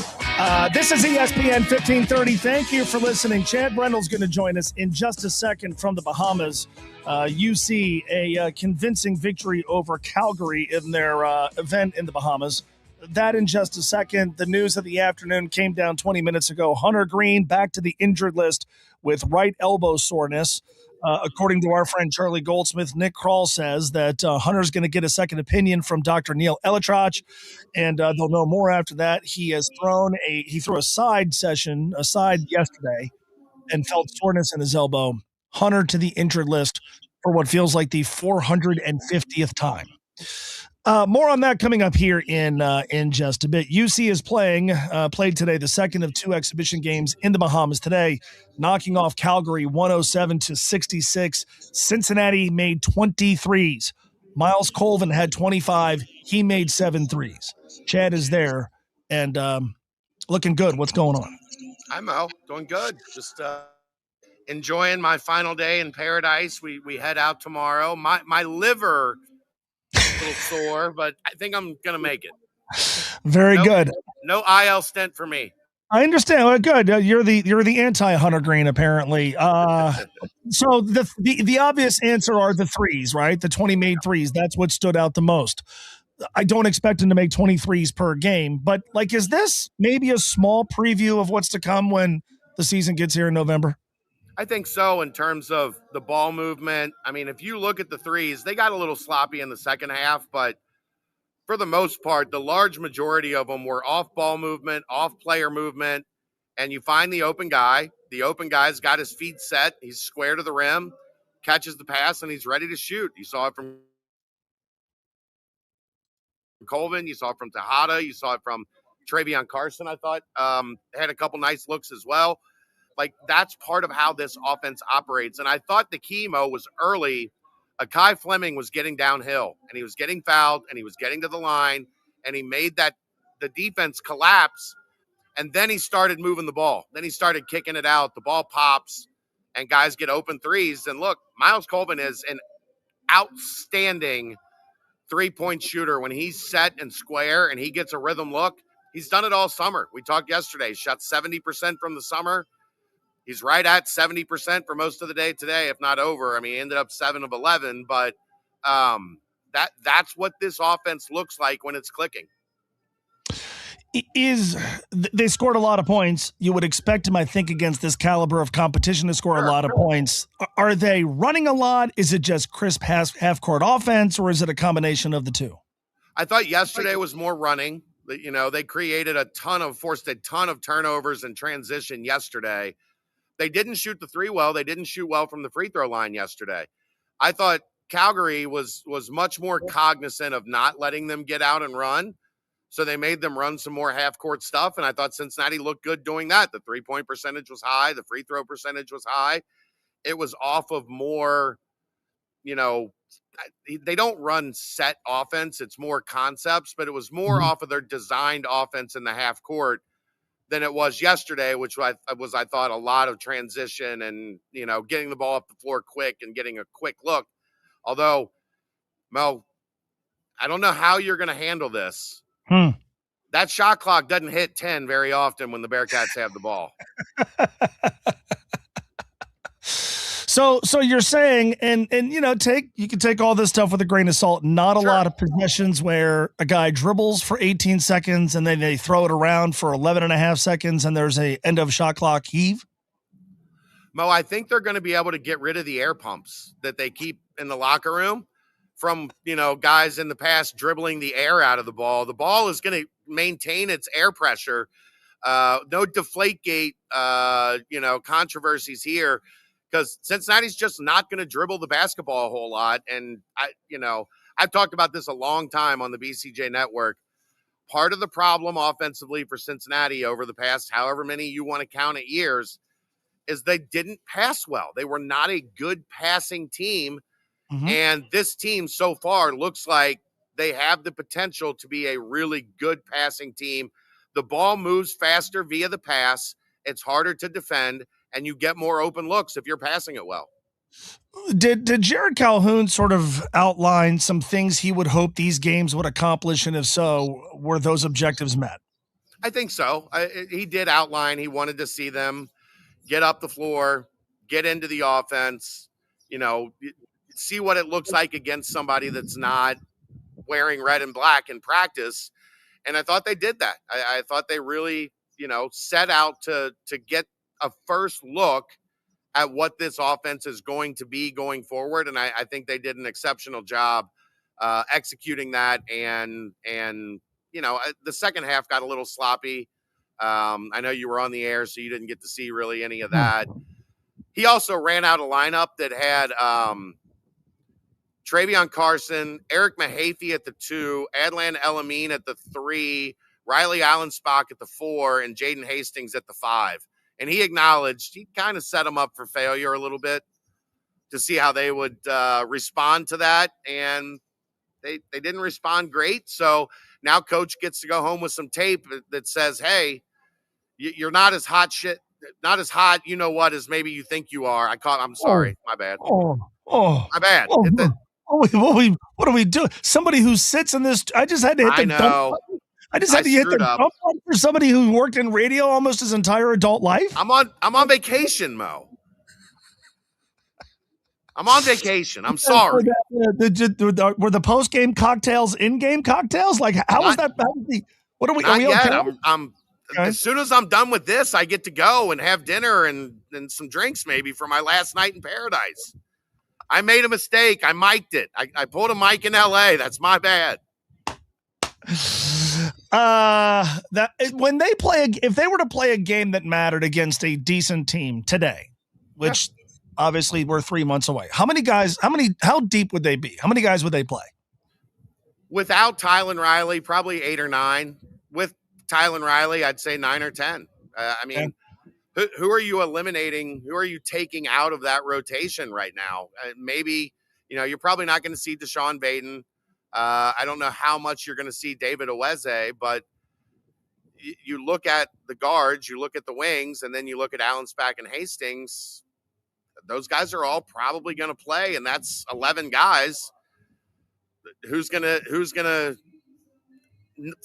This is ESPN 1530. Thank you for listening. Chad Brendel's going to join us in just a second from the Bahamas. UC, a convincing victory over Calgary in their event in the Bahamas. That in just a second. The news of the afternoon came down 20 minutes ago. Hunter Green back to the injured list with right elbow soreness. According to our friend Charlie Goldsmith, Nick Kroll says that Hunter's going to get a second opinion from Dr. Neil Elitrach, and they'll know more after that. He threw a side yesterday and felt soreness in his elbow. Hunter to the injured list for what feels like the 450th time. More on that coming up here in just a bit. UC is played today, the second of two exhibition games in the Bahamas today, knocking off Calgary 107-66. Cincinnati made 23s. Miles Colvin had 25. He made 7 threes. Chad is there and looking good. What's going on? Hi, Mo. Doing good. Just enjoying my final day in paradise. We head out tomorrow. My liver a little sore, but I think I'm gonna make it. Very good. No IL stent for me. I understand. Well, good. You're the anti-Hunter Green, apparently. So the obvious answer are the threes, right? The 20 made threes. That's what stood out the most. I don't expect him to make 23s per game, but is this maybe a small preview of what's to come when the season gets here in November? I think so, in terms of the ball movement. I mean, if you look at the threes, they got a little sloppy in the second half, but for the most part, the large majority of them were off ball movement, off player movement, and you find the open guy. The open guy's got his feet set. He's square to the rim, catches the pass, and he's ready to shoot. You saw it from Colvin. You saw it from Tejada. You saw it from Travion Carson, I thought. Had a couple nice looks as well. That's part of how this offense operates. And I thought the key, Mo, was early. Akai Fleming was getting downhill, and he was getting fouled, and he was getting to the line, and he made the defense collapse, and then he started moving the ball. Then he started kicking it out. The ball pops, and guys get open threes. And look, Miles Colvin is an outstanding three-point shooter. When he's set and square and he gets a rhythm look, he's done it all summer. We talked yesterday. He shot 70% from the summer. He's right at 70% for most of the day today, if not over. I mean, he ended up 7 of 11, but that's what this offense looks like when it's clicking. They scored a lot of points. You would expect them, I think, against this caliber of competition to score a lot of points. Are they running a lot? Is it just crisp half-court offense, or is it a combination of the two? I thought yesterday was more running. They forced a ton of turnovers in transition yesterday. They didn't shoot the three well. They didn't shoot well from the free throw line yesterday. I thought Calgary was much more cognizant of not letting them get out and run. So they made them run some more half-court stuff, and I thought Cincinnati looked good doing that. The three-point percentage was high. The free throw percentage was high. It was off of more, they don't run set offense. It's more concepts, but it was more off of their designed offense in the half court than it was yesterday, which I thought, a lot of transition and, getting the ball up the floor quick and getting a quick look. Although, Mel, I don't know how you're going to handle this. That shot clock doesn't hit 10 very often when the Bearcats have the ball. So you're saying, and you can take all this stuff with a grain of salt. Not a lot of possessions where a guy dribbles for 18 seconds and then they throw it around for 11 and a half seconds and there's a end of shot clock heave. Mo, I think they're going to be able to get rid of the air pumps that they keep in the locker room from, guys in the past dribbling the air out of the ball. The ball is going to maintain its air pressure. No deflate gate, controversies here, because Cincinnati's just not going to dribble the basketball a whole lot. And I've talked about this a long time on the BCJ network. Part of the problem offensively for Cincinnati over the past, however many you want to count it years, is they didn't pass well. They were not a good passing team. Mm-hmm. And this team so far looks like they have the potential to be a really good passing team. The ball moves faster via the pass. It's harder to defend, and you get more open looks if you're passing it well. Did Jared Calhoun sort of outline some things he would hope these games would accomplish? And if so, were those objectives met? I think so. He did outline he wanted to see them get up the floor, get into the offense, see what it looks like against somebody that's not wearing red and black in practice. And I thought they did that. I thought they really, set out to get a first look at what this offense is going to be going forward. And I think they did an exceptional job executing that. And the second half got a little sloppy. I know you were on the air, so you didn't get to see really any of that. He also ran out a lineup that had Travion Carson, Eric Mahaffey at the 2, Adlan El-Amin at the 3, Riley Allenspach at the 4, and Jaden Hastings at the 5. And he acknowledged he kind of set them up for failure a little bit to see how they would respond to that. And they didn't respond great. So now coach gets to go home with some tape that says, hey, you're not as hot as maybe you think you are. I'm sorry. My bad. My bad. What do we do? Somebody who sits in this, I just had to hit the dump button. I just had to hit the dump button for somebody who worked in radio almost his entire adult life. I'm on vacation, Mo. I'm on vacation. I'm sorry. Were the post-game cocktails in-game cocktails? Like, how was that? What are we? Not yet. Okay? Okay. As soon as I'm done with this, I get to go and have dinner and some drinks maybe for my last night in paradise. I made a mistake. I mic'd it. I pulled a mic in LA. That's my bad. If they were to play a game that mattered against a decent team today, which obviously we're 3 months away, how deep would they be? How many guys would they play? Without Tylan Riley, probably 8 or 9. With Tylan Riley, I'd say 9 or 10. Who are you eliminating? Who are you taking out of that rotation right now? Maybe, you're probably not going to see Deshaun Baden. I don't know how much you're going to see David Oweze, but you look at the guards, you look at the wings, and then you look at Allenspach and Hastings. Those guys are all probably going to play, and that's 11 guys. Who's gonna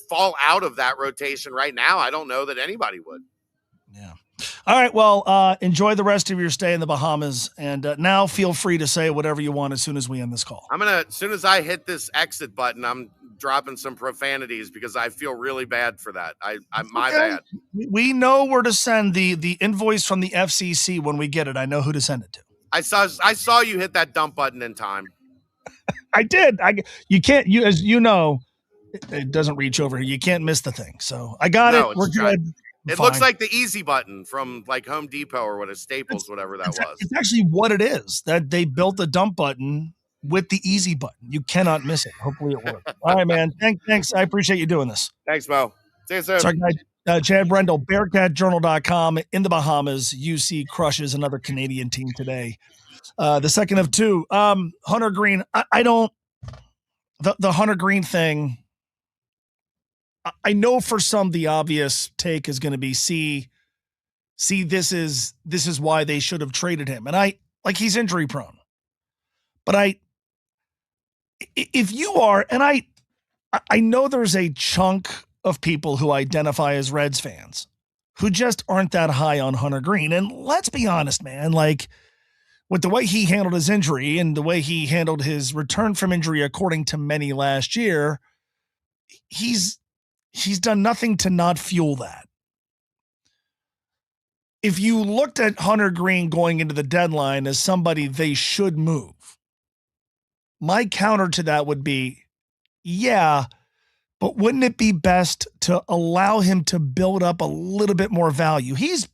fall out of that rotation right now? I don't know that anybody would. Yeah. All right. Well, enjoy the rest of your stay in the Bahamas, and now feel free to say whatever you want as soon as we end this call. As soon as I hit this exit button, I'm dropping some profanities because I feel really bad for that. My bad. We know where to send the invoice from the FCC when we get it. I know who to send it to. I saw you hit that dump button in time. I did. You can't. As you know, it doesn't reach over here. You can't miss the thing. So I got it. We're good. It looks like the easy button from like Home Depot or what, Staples, whatever that was. It's actually what it is, that they built the dump button with the easy button. You cannot miss it. Hopefully it works. All right, man. Thanks. I appreciate you doing this. Thanks, Mo. See you soon. Sorry, Chad Brendel, BearcatJournal.com. In the Bahamas, UC crushes another Canadian team today. The second of two. Hunter Green, the Hunter Green thing, I know for some the obvious take is going to be, see, this is why they should have traded him. And he's injury prone. But if you are, and I know there's a chunk of people who identify as Reds fans who just aren't that high on Hunter Green. And let's be honest, man, like with the way he handled his injury and the way he handled his return from injury, according to many last year, he's done nothing to not fuel that. If you looked at Hunter Green going into the deadline as somebody they should move, my counter to that would be, yeah, but wouldn't it be best to allow him to build up a little bit more value? He's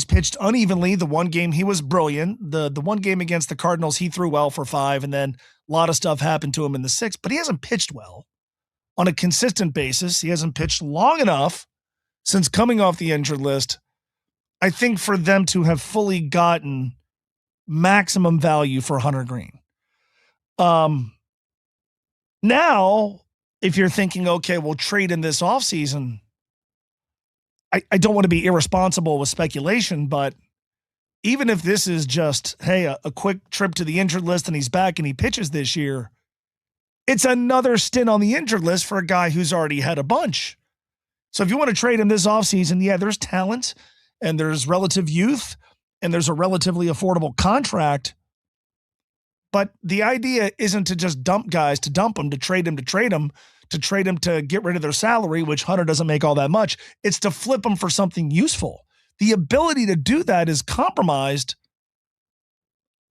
pitched unevenly. The one game he was brilliant. The one game against the Cardinals, he threw well for 5, and then a lot of stuff happened to him in the 6th, but he hasn't pitched well on a consistent basis. He hasn't pitched long enough since coming off the injured list, I think, for them to have fully gotten maximum value for Hunter Green. Now, if you're thinking, okay, we'll trade in this offseason, I don't want to be irresponsible with speculation, but even if this is just, hey, a quick trip to the injured list and he's back and he pitches this year, it's another stint on the injured list for a guy who's already had a bunch. So if you want to trade him this offseason, yeah, there's talent and there's relative youth and there's a relatively affordable contract. But the idea isn't to just dump guys to dump them, to trade them, to get rid of their salary, which Hunter doesn't make all that much. It's to flip them for something useful. The ability to do that is compromised,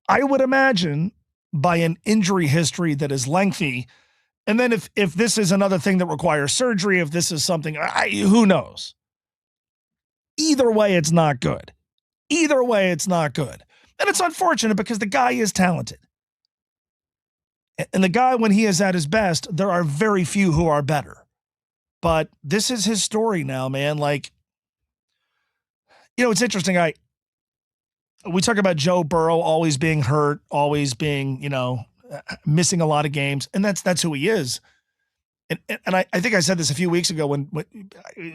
I would imagine, by an injury history that is lengthy. And then if this is another thing that requires surgery, if this is something, who knows? Either way, it's not good. Either way, it's not good. And it's unfortunate because the guy is talented. And the guy, when he is at his best, there are very few who are better. But this is his story now, man. Like, it's interesting. We talk about Joe Burrow always being hurt, always being, missing a lot of games. And that's who he is. And I think I said this a few weeks ago when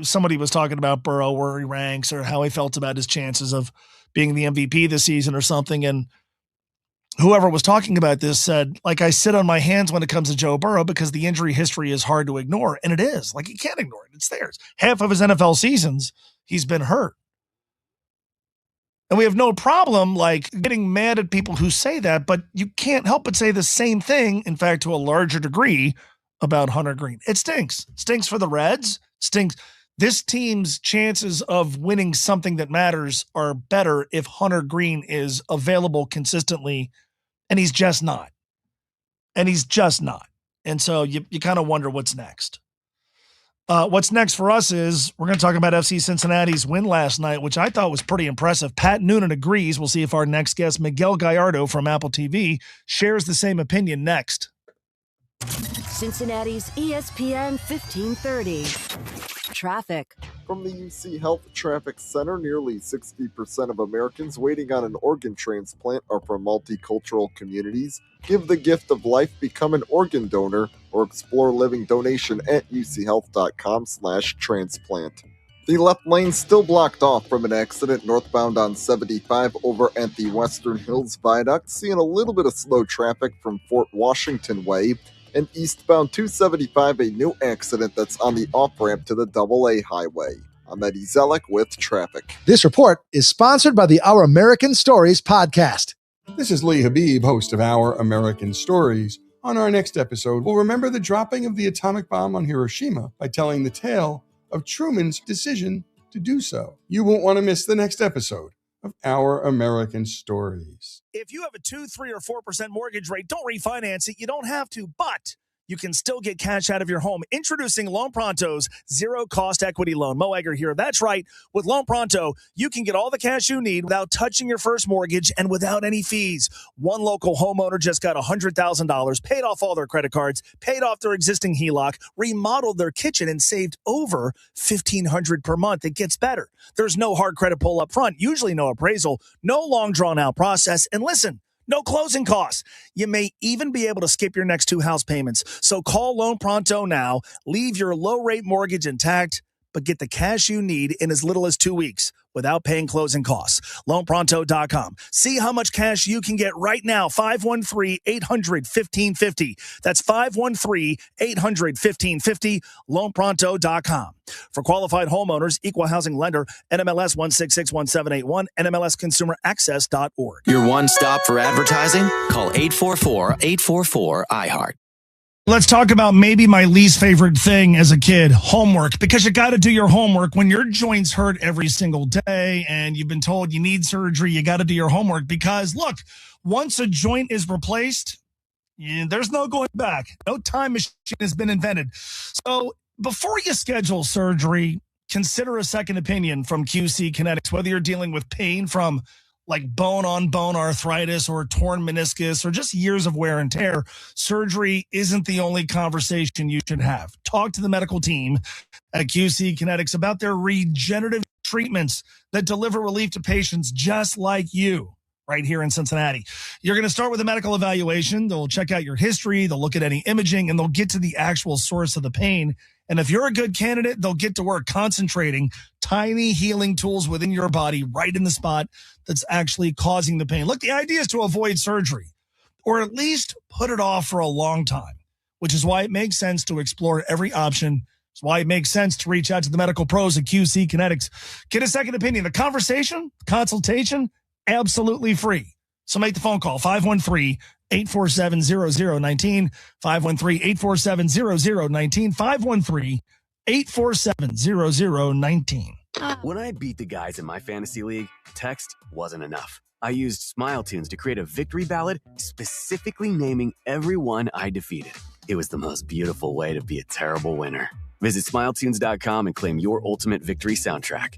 somebody was talking about Burrow, where he ranks or how he felt about his chances of being the MVP this season or something. And whoever was talking about this said, like, I sit on my hands when it comes to Joe Burrow because the injury history is hard to ignore. And it is. Like, you can't ignore it. It's there. Half of his NFL seasons, he's been hurt. And we have no problem, like, getting mad at people who say that, but you can't help but say the same thing, in fact, to a larger degree, about Hunter Green. It stinks. Stinks for the Reds. Stinks. This team's chances of winning something that matters are better if Hunter Green is available consistently, and he's just not. And so you kind of wonder what's next. What's next for us is we're going to talk about FC Cincinnati's win last night, which I thought was pretty impressive. Pat Noonan agrees. We'll see if our next guest, Miguel Gallardo from Apple TV, shares the same opinion next. Cincinnati's ESPN 1530. Traffic. From the UC Health Traffic Center, nearly 60% of Americans waiting on an organ transplant are from multicultural communities. Give the gift of life, become an organ donor, or explore living donation at uchealth.com/transplant. The left lane still blocked off from an accident northbound on 75 over at the Western Hills Viaduct, seeing a little bit of slow traffic from Fort Washington Way. And eastbound 275, a new accident that's on the off-ramp to the AA highway. I'm Eddie Zellick with traffic. This report is sponsored by the Our American Stories podcast. This is Lee Habib, host of Our American Stories. On our next episode, we'll remember the dropping of the atomic bomb on Hiroshima by telling the tale of Truman's decision to do so. You won't want to miss the next episode of Our American Stories. If you have a 2, 3, or 4% mortgage rate, don't refinance it. You don't have to, but you can still get cash out of your home. Introducing Loan Pronto's zero-cost equity loan. Mo Egger here. That's right. With Loan Pronto, you can get all the cash you need without touching your first mortgage and without any fees. One local homeowner just got $100,000, paid off all their credit cards, paid off their existing HELOC, remodeled their kitchen, and saved over $1,500 per month. It gets better. There's no hard credit pull up front, usually no appraisal, no long drawn-out process, and listen, no closing costs. You may even be able to skip your next 2 house payments. So call Loan Pronto now. Leave your low-rate mortgage intact. but get the cash you need in as little as 2 weeks without paying closing costs. LoanPronto.com. See how much cash you can get right now. 513-800-1550. That's 513-800-1550. LoanPronto.com. For qualified homeowners, equal housing lender, NMLS 1661781, NMLSConsumerAccess.org. Your one stop for advertising? Call 844-844-iHeart. Let's talk about maybe my least favorite thing as a kid, homework, because you got to do your homework when your joints hurt every single day and you've been told you need surgery. You got to do your homework because, look, once a joint is replaced, there's no going back. No time machine has been invented. So before you schedule surgery, consider a second opinion from QC Kinetics, whether you're dealing with pain from like bone-on-bone arthritis or torn meniscus or just years of wear and tear. Surgery isn't the only conversation you should have. Talk to the medical team at QC Kinetics about their regenerative treatments that deliver relief to patients just like you right here in Cincinnati. You're going to start with a medical evaluation. They'll check out your history. They'll look at any imaging, and they'll get to the actual source of the pain. And if you're a good candidate, they'll get to work concentrating tiny healing tools within your body right in the spot that's actually causing the pain. Look, the idea is to avoid surgery or at least put it off for a long time, which is why it makes sense to explore every option. It's why it makes sense to reach out to the medical pros at QC Kinetics. Get a second opinion. The consultation, absolutely free. So make the phone call, 513-847-0019, 513-847-0019, 513-847-0019. When I beat the guys in my fantasy league, text wasn't enough. I used Smile Tunes to create a victory ballad specifically naming everyone I defeated. It was the most beautiful way to be a terrible winner. Visit SmileTunes.com and claim your ultimate victory soundtrack.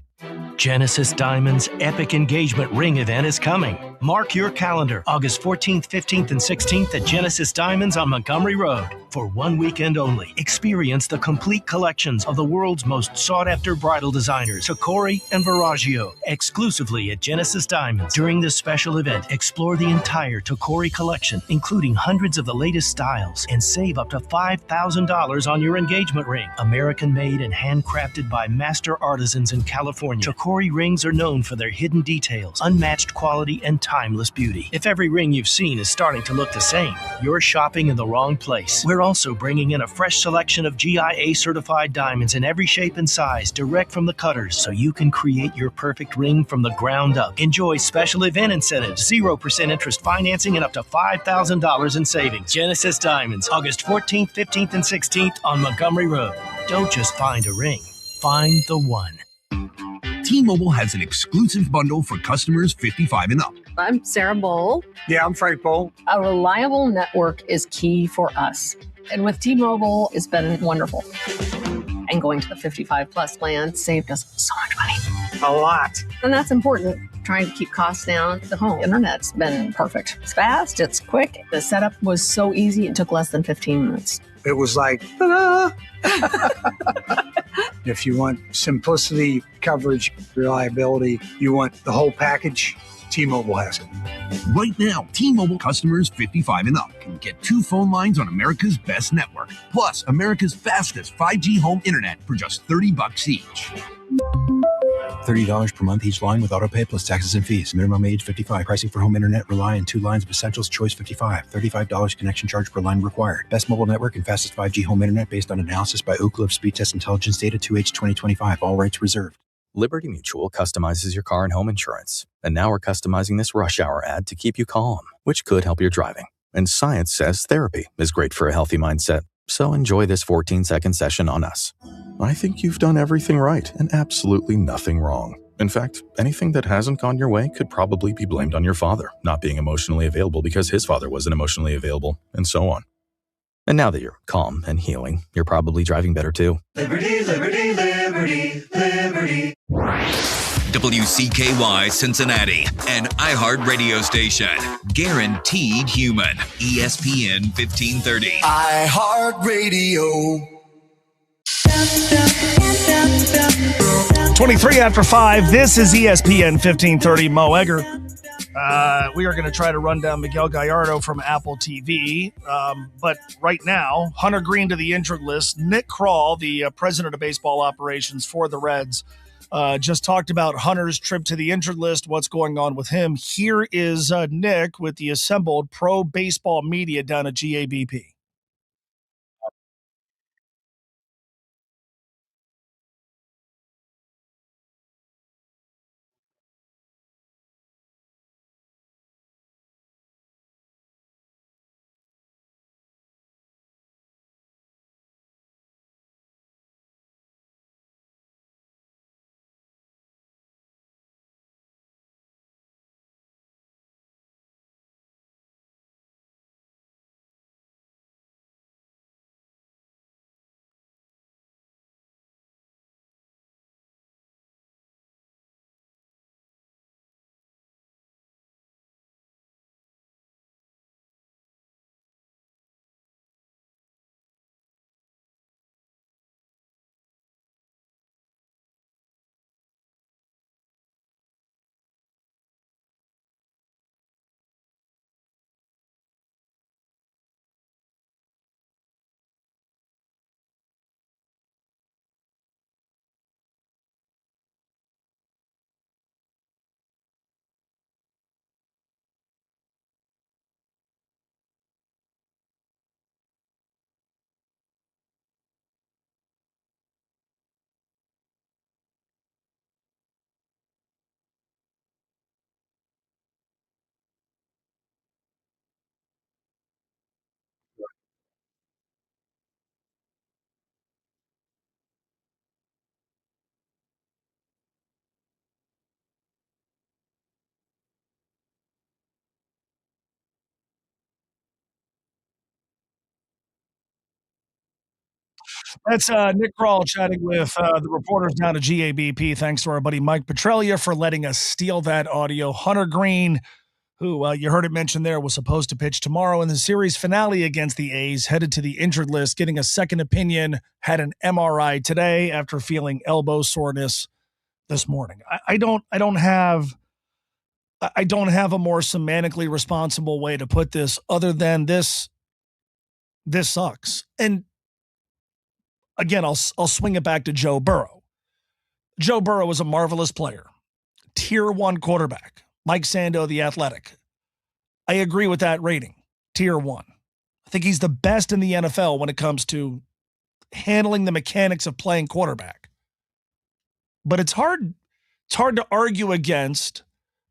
Genesis Diamonds' epic engagement ring event is coming. Mark your calendar, August 14th, 15th, and 16th at Genesis Diamonds on Montgomery Road. For one weekend only, experience the complete collections of the world's most sought-after bridal designers, Tacori and Verragio, exclusively at Genesis Diamonds. During this special event, explore the entire Tacori collection, including hundreds of the latest styles, and save up to $5,000 on your engagement ring. American-made and handcrafted by master artisans in California, Tacori rings are known for their hidden details, unmatched quality, and timeless beauty. If every ring you've seen is starting to look the same, you're shopping in the wrong place. We're also bringing in a fresh selection of GIA-certified diamonds in every shape and size, direct from the cutters, so you can create your perfect ring from the ground up. Enjoy special event incentives, 0% interest financing, and up to $5,000 in savings. Genesis Diamonds, August 14th, 15th, and 16th on Montgomery Road. Don't just find a ring, find the one. T-Mobile has an exclusive bundle for customers 55 and up. I'm Sarah Bowl. Yeah, I'm Frank Bowl. A reliable network is key for us. And with T-Mobile, it's been wonderful. And going to the 55 plus plan saved us so much money. A lot. And that's important. Trying to keep costs down. The home internet's been perfect. It's fast, it's quick. The setup was so easy, it took less than 15 minutes. It was like, ta-da! If you want simplicity, coverage, reliability, you want the whole package, T-Mobile has it. Right now, T-Mobile customers 55 and up can get 2 phone lines on America's best network, plus America's fastest 5G home internet for just $30 each. $30 per month each line with autopay plus taxes and fees. Minimum age 55. Pricing for home internet rely on 2 lines of essentials. Choice 55. $35 connection charge per line required. Best mobile network and fastest 5G home internet based on analysis by Ookla of Speed Test Intelligence data 2H 2025. All rights reserved. Liberty Mutual customizes your car and home insurance. And now we're customizing this rush hour ad to keep you calm, which could help your driving. And science says therapy is great for a healthy mindset. So enjoy this 14-second session on us. I think you've done everything right and absolutely nothing wrong. In fact, anything that hasn't gone your way could probably be blamed on your father not being emotionally available because his father wasn't emotionally available, and so on. And now that you're calm and healing, you're probably driving better too. Liberty, liberty, liberty, liberty. WCKY Cincinnati, an iHeart radio station. Guaranteed human. ESPN 1530. iHeart Radio. 23 after 5. This is ESPN 1530. Mo Egger We are going to try to run down Miguel Gallardo from Apple TV. But right now, Hunter Green to the injured list. Nick Kroll, the president of baseball operations for the Reds, just talked about Hunter's trip to the injured list, what's going on with him. Here is Nick with the assembled pro baseball media down at GABP. That's Nick Kroll chatting with the reporters down at GABP. Thanks to our buddy Mike Petralia for letting us steal that audio. Hunter Green, who you heard it mentioned there, was supposed to pitch tomorrow in the series finale against the A's, headed to the injured list, getting a second opinion, had an MRI today after feeling elbow soreness this morning. I don't have a more semantically responsible way to put this other than this sucks. And again, I'll swing it back to Joe Burrow. Joe Burrow is a marvelous player, tier 1 quarterback. Mike Sando, the Athletic. I agree with that rating, tier 1. I think he's the best in the NFL when it comes to handling the mechanics of playing quarterback. But it's hard to argue against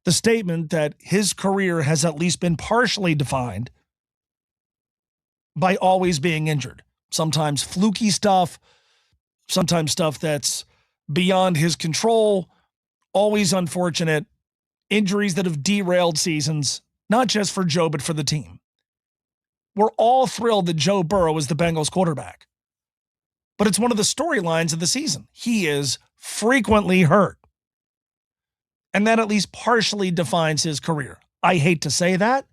the statement that his career has at least been partially defined by always being injured. Sometimes fluky stuff, sometimes stuff that's beyond his control, always unfortunate, injuries that have derailed seasons, not just for Joe, but for the team. We're all thrilled that Joe Burrow is the Bengals quarterback. But it's one of the storylines of the season. He is frequently hurt. And that at least partially defines his career. I hate to say that.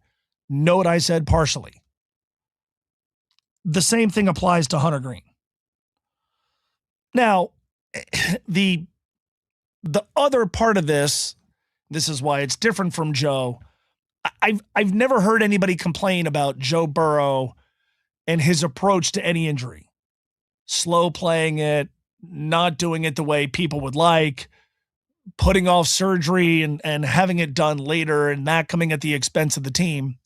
Note I said partially. The same thing applies to Hunter Green. Now, the other part of this is why it's different from Joe. I've never heard anybody complain about Joe Burrow and his approach to any injury. Slow playing it, not doing it the way people would like, putting off surgery and having it done later and that coming at the expense of the team.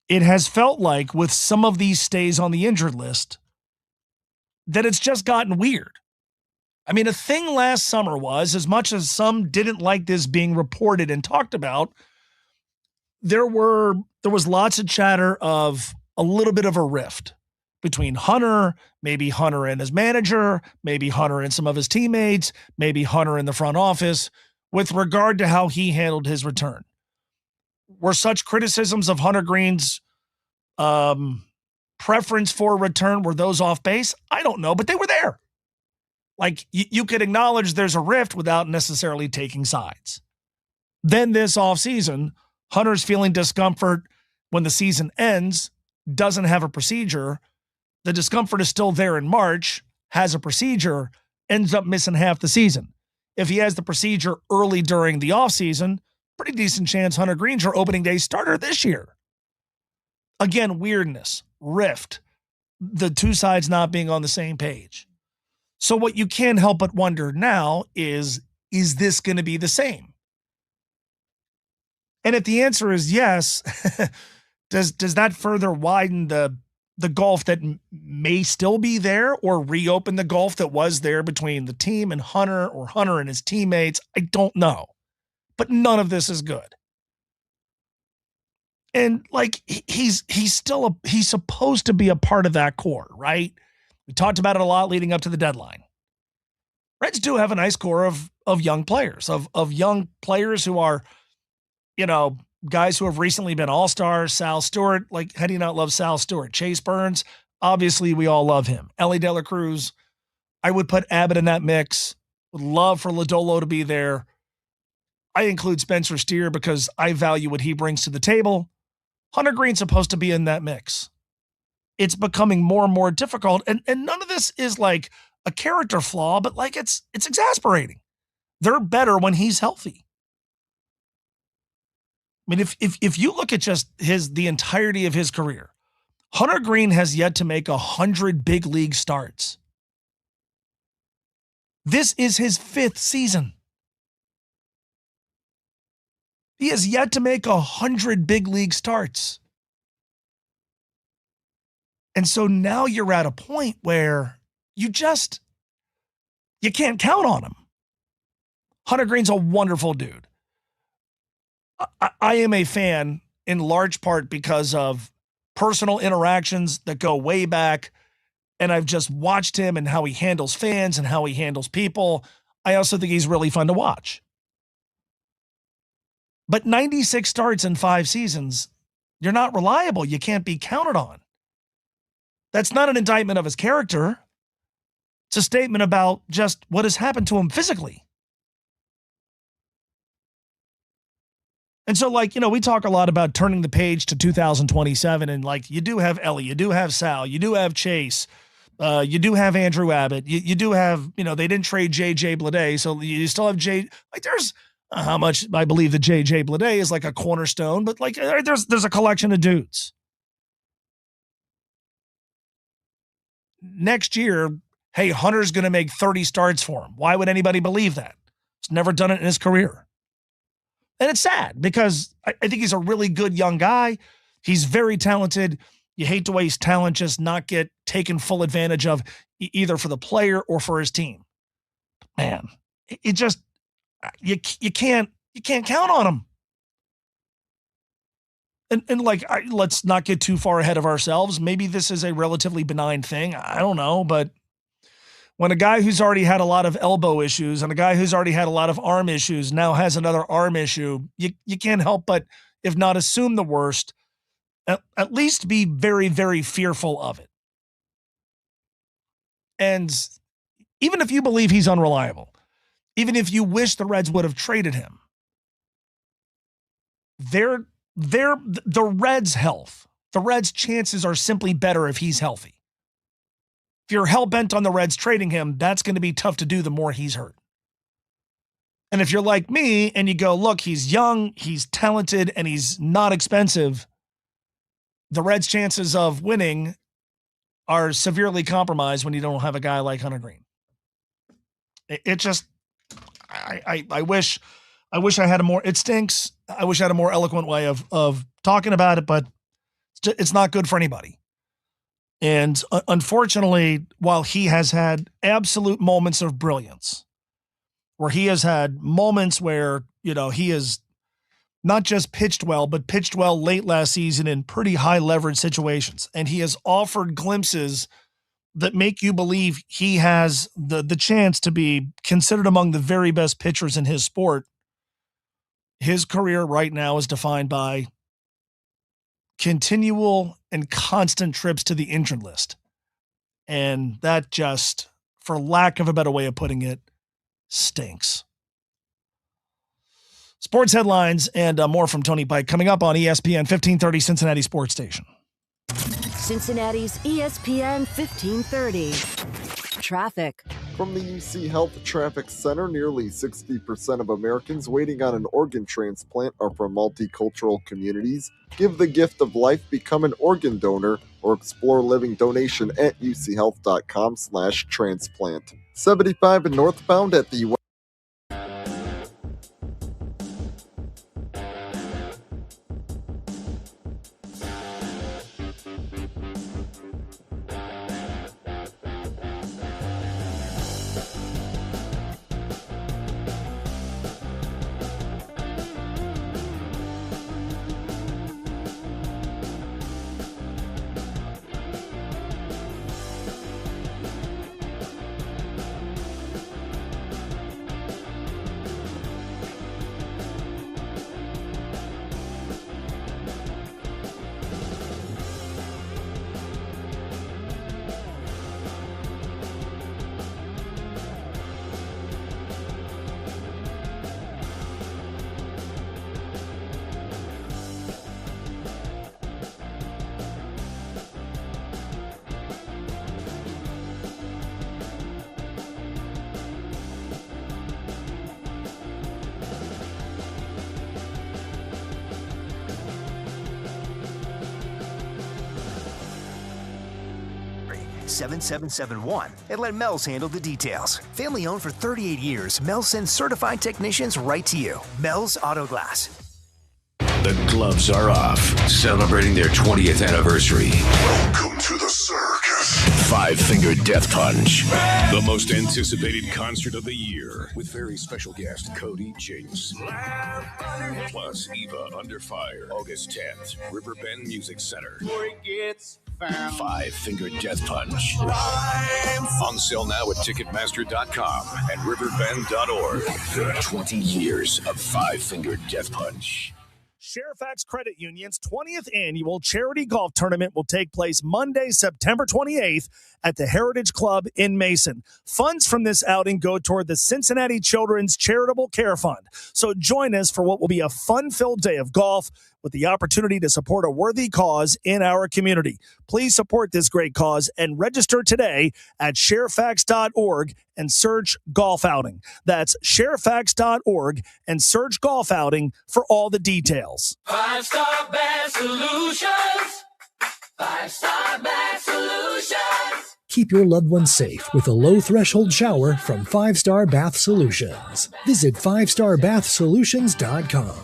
It has felt like with some of these stays on the injured list that it's just gotten weird. I mean, a thing last summer was, as much as some didn't like this being reported and talked about, there was lots of chatter of a little bit of a rift between Hunter, maybe Hunter and his manager, maybe Hunter and some of his teammates, maybe Hunter in the front office, with regard to how he handled his return. Were such criticisms of Hunter Green's preference for return, were those off base? I don't know, but they were there. Like, you could acknowledge there's a rift without necessarily taking sides. Then this offseason, Hunter's feeling discomfort when the season ends, doesn't have a procedure. The discomfort is still there in March, has a procedure, ends up missing half the season. If he has the procedure early during the offseason, pretty decent chance Hunter Green's your opening day starter this year. Again, weirdness, rift, the two sides not being on the same page. So what you can't help but wonder now is this going to be the same? And if the answer is yes, does that further widen the gulf that may still be there, or reopen the gulf that was there between the team and Hunter, or Hunter and his teammates? I don't know. But none of this is good. And like, he's supposed to be a part of that core, right? We talked about it a lot leading up to the deadline. Reds do have a nice core of young players, of young players who are, guys who have recently been all-stars. Sal Stewart, like, how do you not love Sal Stewart? Chase Burns, obviously we all love him. Ellie De La Cruz, I would put Abbott in that mix. Would love for Lodolo to be there. I include Spencer Steer because I value what he brings to the table. Hunter Green's supposed to be in that mix. It's becoming more and more difficult, and none of this is like a character flaw, but like it's exasperating. They're better when he's healthy. I mean, if you look at just the entirety of his career, Hunter Green has yet to make 100 big league starts. This is his 5th season. He has yet to make 100 big league starts. And so now you're at a point where you can't count on him. Hunter Green's a wonderful dude. I am a fan in large part because of personal interactions that go way back. And I've just watched him and how he handles fans and how he handles people. I also think he's really fun to watch. But 96 starts in 5 seasons, you're not reliable. You can't be counted on. That's not an indictment of his character. It's a statement about just what has happened to him physically. And so, like, we talk a lot about turning the page to 2027, and like, you do have Ellie, you do have Sal, you do have Chase, you do have Andrew Abbott, you do have, they didn't trade JJ Bleday, so you still have like, there's how much I believe that JJ Bleday is like a cornerstone, but like, there's a collection of dudes. Next year, hey, Hunter's going to make 30 starts for him. Why would anybody believe that? He's never done it in his career. And it's sad because I think he's a really good young guy. He's very talented. You hate to waste talent, just not get taken full advantage of, either for the player or for his team. Man, it just, you can't count on him. And like, let's not get too far ahead of ourselves. Maybe this is a relatively benign thing. I don't know, but when a guy who's already had a lot of elbow issues and a guy who's already had a lot of arm issues now has another arm issue, you can't help but, if not assume the worst, at least be very, very fearful of it. And even if you believe he's unreliable, even if you wish the Reds would have traded him, the Reds' health, the Reds' chances are simply better if he's healthy. If you're hell-bent on the Reds trading him, that's going to be tough to do the more he's hurt. And if you're like me and you go, look, he's young, he's talented, and he's not expensive, the Reds' chances of winning are severely compromised when you don't have a guy like Hunter Green. It just, I wish I had it stinks. I wish I had a more eloquent way of talking about it, but it's not good for anybody. And unfortunately, while he has had absolute moments of brilliance, where he has had moments where, he has not just pitched well, but pitched well late last season in pretty high leverage situations. And he has offered glimpses that make you believe he has the chance to be considered among the very best pitchers in his sport. His career right now is defined by continual and constant trips to the injured list. And that just, for lack of a better way of putting it, stinks. Sports headlines and more from Tony Pike coming up on ESPN 1530 Cincinnati Sports Station. Cincinnati's ESPN 1530. Traffic. From the UC Health Traffic Center, nearly 60% of Americans waiting on an organ transplant are from multicultural communities. Give the gift of life, become an organ donor, or explore living donation at uchealth.com/transplant. 75 and northbound at the $7771 and let Mel's handle the details. Family owned for 38 years, Mel sends certified technicians right to you. Mel's Auto Glass. The gloves are off, celebrating their 20th anniversary. Welcome to the circus. Five Finger Death Punch. The most anticipated concert of the year. With very special guest Cody Jinks. Plus Eva Under Fire. August 10th, Riverbend Music Center. Five Finger Death Punch. On sale now at Ticketmaster.com and Riverbend.org. 20 years of Five Finger Death Punch. Fairfax Credit Union's 20th annual charity golf tournament will take place Monday, September 28th at the Heritage Club in Mason. Funds from this outing go toward the Cincinnati Children's Charitable Care Fund. So join us for what will be a fun-filled day of golf with the opportunity to support a worthy cause in our community. Please support this great cause and register today at sharefax.org and search golf outing. That's sharefax.org and search golf outing for all the details. 5-Star Bath Solutions. 5-Star Bath Solutions. Keep your loved ones safe with a low-threshold shower from 5-Star Bath Solutions. Visit 5starbathsolutions.com.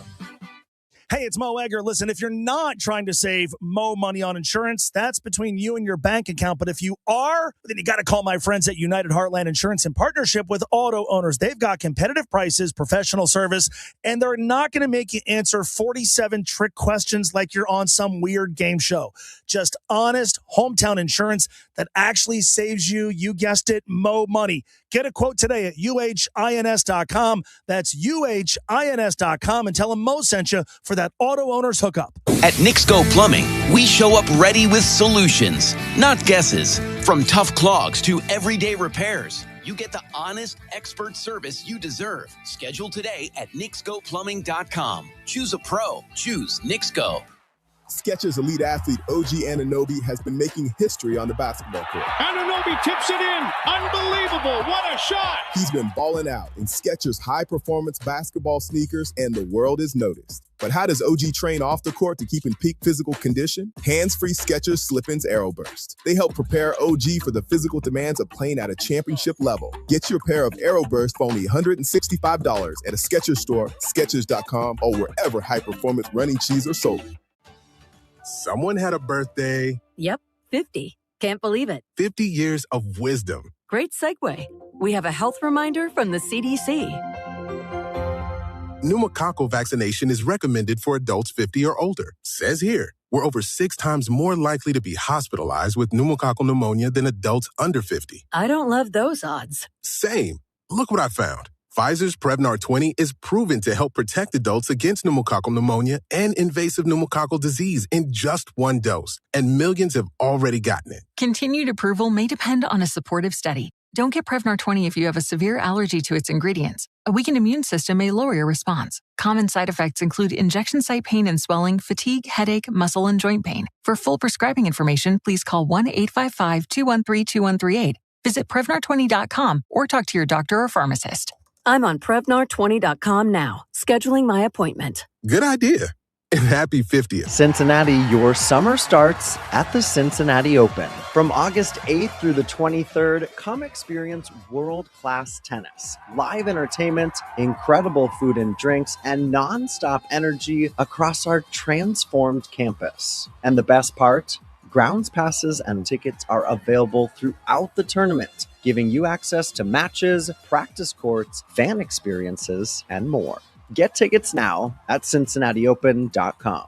Hey, it's Mo Egger. Listen, if you're not trying to save Mo money on insurance, that's between you and your bank account. But if you are, then you got to call my friends at United Heartland Insurance in partnership with auto owners. They've got competitive prices, professional service, and they're not going to make you answer 47 trick questions like you're on some weird game show. Just honest hometown insurance that actually saves you, you guessed it, Mo money. Get a quote today at uhins.com. That's uhins.com, and tell them Mo sent you for that auto owner's hookup. At Nixco Plumbing, we show up ready with solutions, not guesses. From tough clogs to everyday repairs, you get the honest, expert service you deserve. Schedule today at nixcoplumbing.com. Choose a pro. Choose Nixco. Skechers elite athlete OG Anunoby has been making history on the basketball court. Anunoby tips it in. Unbelievable. What a shot. He's been balling out in Skechers high-performance basketball sneakers, and the world is noticed. But how does OG train off the court to keep in peak physical condition? Hands-free Skechers Slip-ins Aeroburst. They help prepare OG for the physical demands of playing at a championship level. Get your pair of Aeroburst for only $165 at a Skechers store, Skechers.com, or wherever high-performance running shoes are sold. Someone had a birthday. Yep, 50. Can't believe it. 50 years of wisdom. Great segue. We have a health reminder from the CDC. Pneumococcal vaccination is recommended for adults 50 or older. Says here, we're over 6 times more likely to be hospitalized with pneumococcal pneumonia than adults under 50. I don't love those odds. Same. Look what I found. Pfizer's Prevnar 20 is proven to help protect adults against pneumococcal pneumonia and invasive pneumococcal disease in just 1 dose, and millions have already gotten it. Continued approval may depend on a supportive study. Don't get Prevnar 20 if you have a severe allergy to its ingredients. A weakened immune system may lower your response. Common side effects include injection site pain and swelling, fatigue, headache, muscle, and joint pain. For full prescribing information, please call 1-855-213-2138 Visit Prevnar20.com or talk to your doctor or pharmacist. I'm on Prevnar20.com now, scheduling my appointment. Good idea. And happy 50th. Cincinnati, your summer starts at the Cincinnati Open. From August 8th through the 23rd, come experience world-class tennis, live entertainment, incredible food and drinks, and non-stop energy across our transformed campus. And the best part? Grounds passes and tickets are available throughout the tournament, giving you access to matches, practice courts, fan experiences, and more. Get tickets now at CincinnatiOpen.com.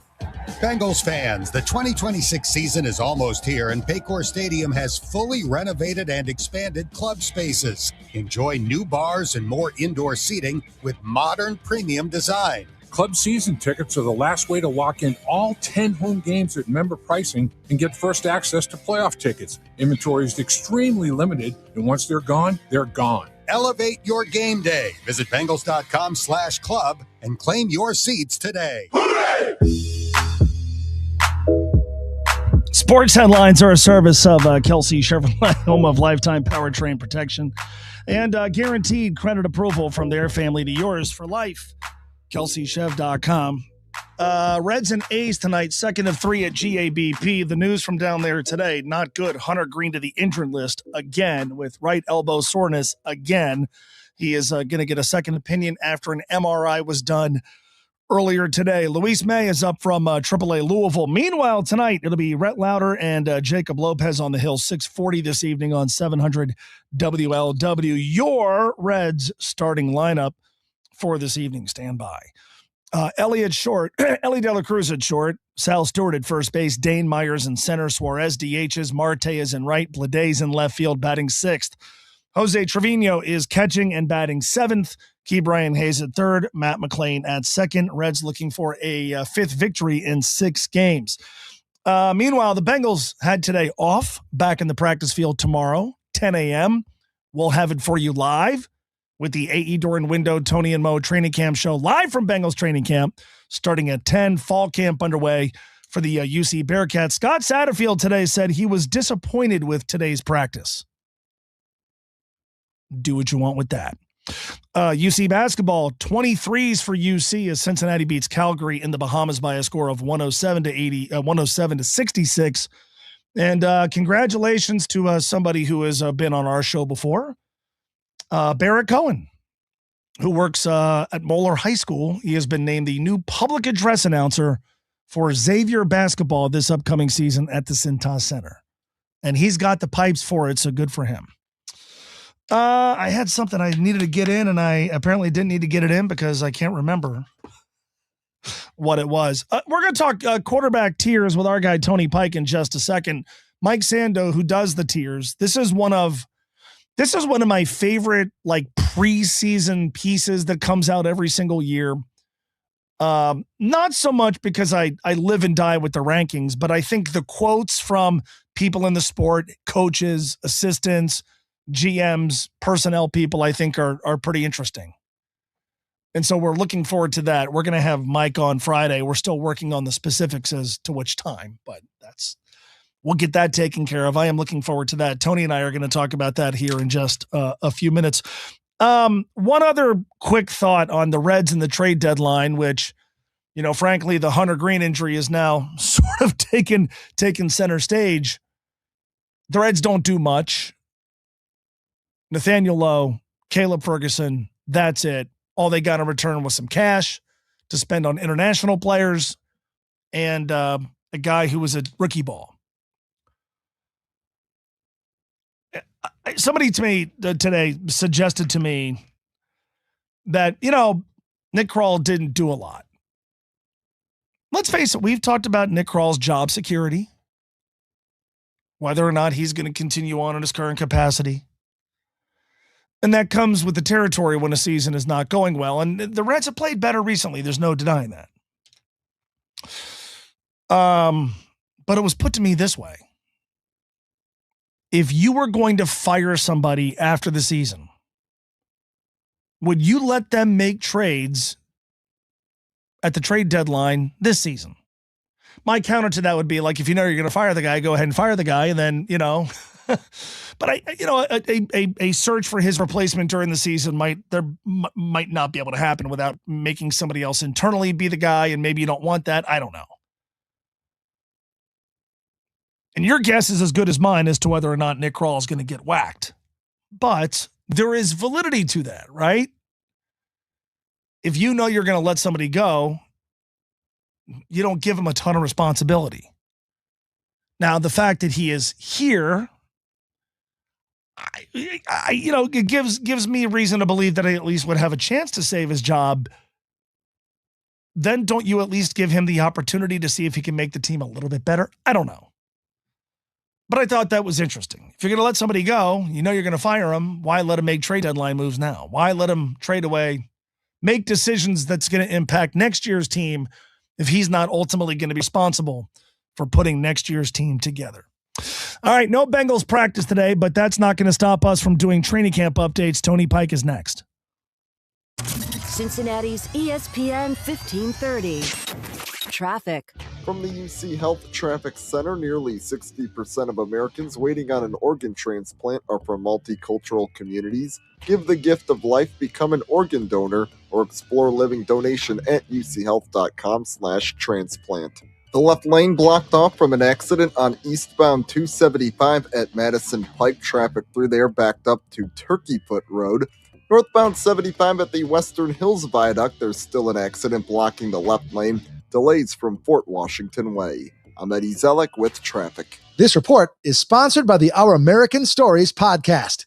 Bengals fans, the 2026 season is almost here, and Paycor Stadium has fully renovated and expanded club spaces. Enjoy new bars and more indoor seating with modern premium design. Club season tickets are the last way to lock in all 10 home games at member pricing and get first access to playoff tickets. Inventory is extremely limited, and once they're gone, they're gone. Elevate your game day. Visit Bengals.com/club and claim your seats today. Sports headlines are a service of Kelsey Chevrolet, home of lifetime powertrain protection and guaranteed credit approval from their family to yours for life. KelseyChev.com. Reds and A's tonight, second of 3 at GABP. The news from down there today, not good. Hunter Green to the injured list again with right elbow soreness again. He is going to get a second opinion after an MRI was done earlier today. Luis May is up from AAA Louisville. Meanwhile, tonight, it'll be Rhett Lauder and Jacob Lopez on the hill, 6:40 this evening on 700 WLW. Your Reds starting lineup for this evening. Stand by. Elliott short, Ellie De La Cruz at short, Sal Stewart at first base, Dane Myers in center, Suarez DHs, Marte is in right, Blades in left field, batting sixth. Jose Trevino is catching and batting seventh. Key Brian Hayes at third, Matt McClain at second. Reds looking for a fifth victory in 6 games. Meanwhile, the Bengals had today off, back in the practice field tomorrow, 10 a.m. We'll have it for you live with the A.E. Doran Window, Tony and Mo training camp show live from Bengals training camp, starting at 10, fall camp underway for the UC Bearcats. Scott Satterfield today said he was disappointed with today's practice. Do what you want with that. UC basketball, 23s for UC as Cincinnati beats Calgary in the Bahamas by a score of 107 to 66. And congratulations to somebody who has been on our show before. Barrett Cohen, who works at Moeller High School. He has been named the new public address announcer for Xavier basketball this upcoming season at the Cintas Center. And he's got the pipes for it, so good for him. I had something I needed to get in, and I apparently didn't need to get it in because I can't remember what it was. We're going to talk quarterback tiers with our guy Tony Pike in just a second. Mike Sando, who does the tiers, this is one of my favorite like preseason pieces that comes out every single year. Not so much because I live and die with the rankings, but I think the quotes from people in the sport, coaches, assistants, GMs, personnel people, I think are pretty interesting. And so we're looking forward to that. We're going to have Mike on Friday. We're still working on the specifics as to which time, but we'll get that taken care of. I am looking forward to that. Tony and I are going to talk about that here in just a few minutes. One other quick thought on the Reds and the trade deadline, which, frankly, the Hunter Green injury is now sort of taken center stage. The Reds don't do much. Nathaniel Lowe, Caleb Ferguson, that's it. All they got in return was some cash to spend on international players and a guy who was a rookie ball. Somebody to me today suggested to me that, Nick Krall didn't do a lot. Let's face it, we've talked about Nick Krall's job security, whether or not he's going to continue on in his current capacity. And that comes with the territory when a season is not going well. And the Reds have played better recently. There's no denying that. But it was put to me this way. If you were going to fire somebody after the season, would you let them make trades at the trade deadline this season? My counter to that would be like, if you know you're going to fire the guy, go ahead and fire the guy. And then, but a search for his replacement during the season might not be able to happen without making somebody else internally be the guy. And maybe you don't want that. I don't know. And your guess is as good as mine as to whether or not Nick Krall is going to get whacked. But there is validity to that, right? If you know you're going to let somebody go, you don't give him a ton of responsibility. Now, the fact that he is here, it gives me reason to believe that he at least would have a chance to save his job. Then don't you at least give him the opportunity to see if he can make the team a little bit better? I don't know. But I thought that was interesting. If you're going to let somebody go, you know you're going to fire him. Why let him make trade deadline moves now? Why let him trade away, make decisions that's going to impact next year's team if he's not ultimately going to be responsible for putting next year's team together? All right, no Bengals practice today, but that's not going to stop us from doing training camp updates. Tony Pike is next. Cincinnati's ESPN 1530. Traffic. From the UC Health Traffic Center, nearly 60% of Americans waiting on an organ transplant are from multicultural communities. Give the gift of life, become an organ donor, or explore living donation at uchealth.com/transplant. The left lane blocked off from an accident on eastbound 275 at Madison Pike. Traffic through there backed up to Turkey Foot Road. Northbound 75 at the Western Hills Viaduct, there's still an accident blocking the left lane. Delays from Fort Washington Way. I'm Eddie Zellick with traffic. This report is sponsored by the Our American Stories podcast.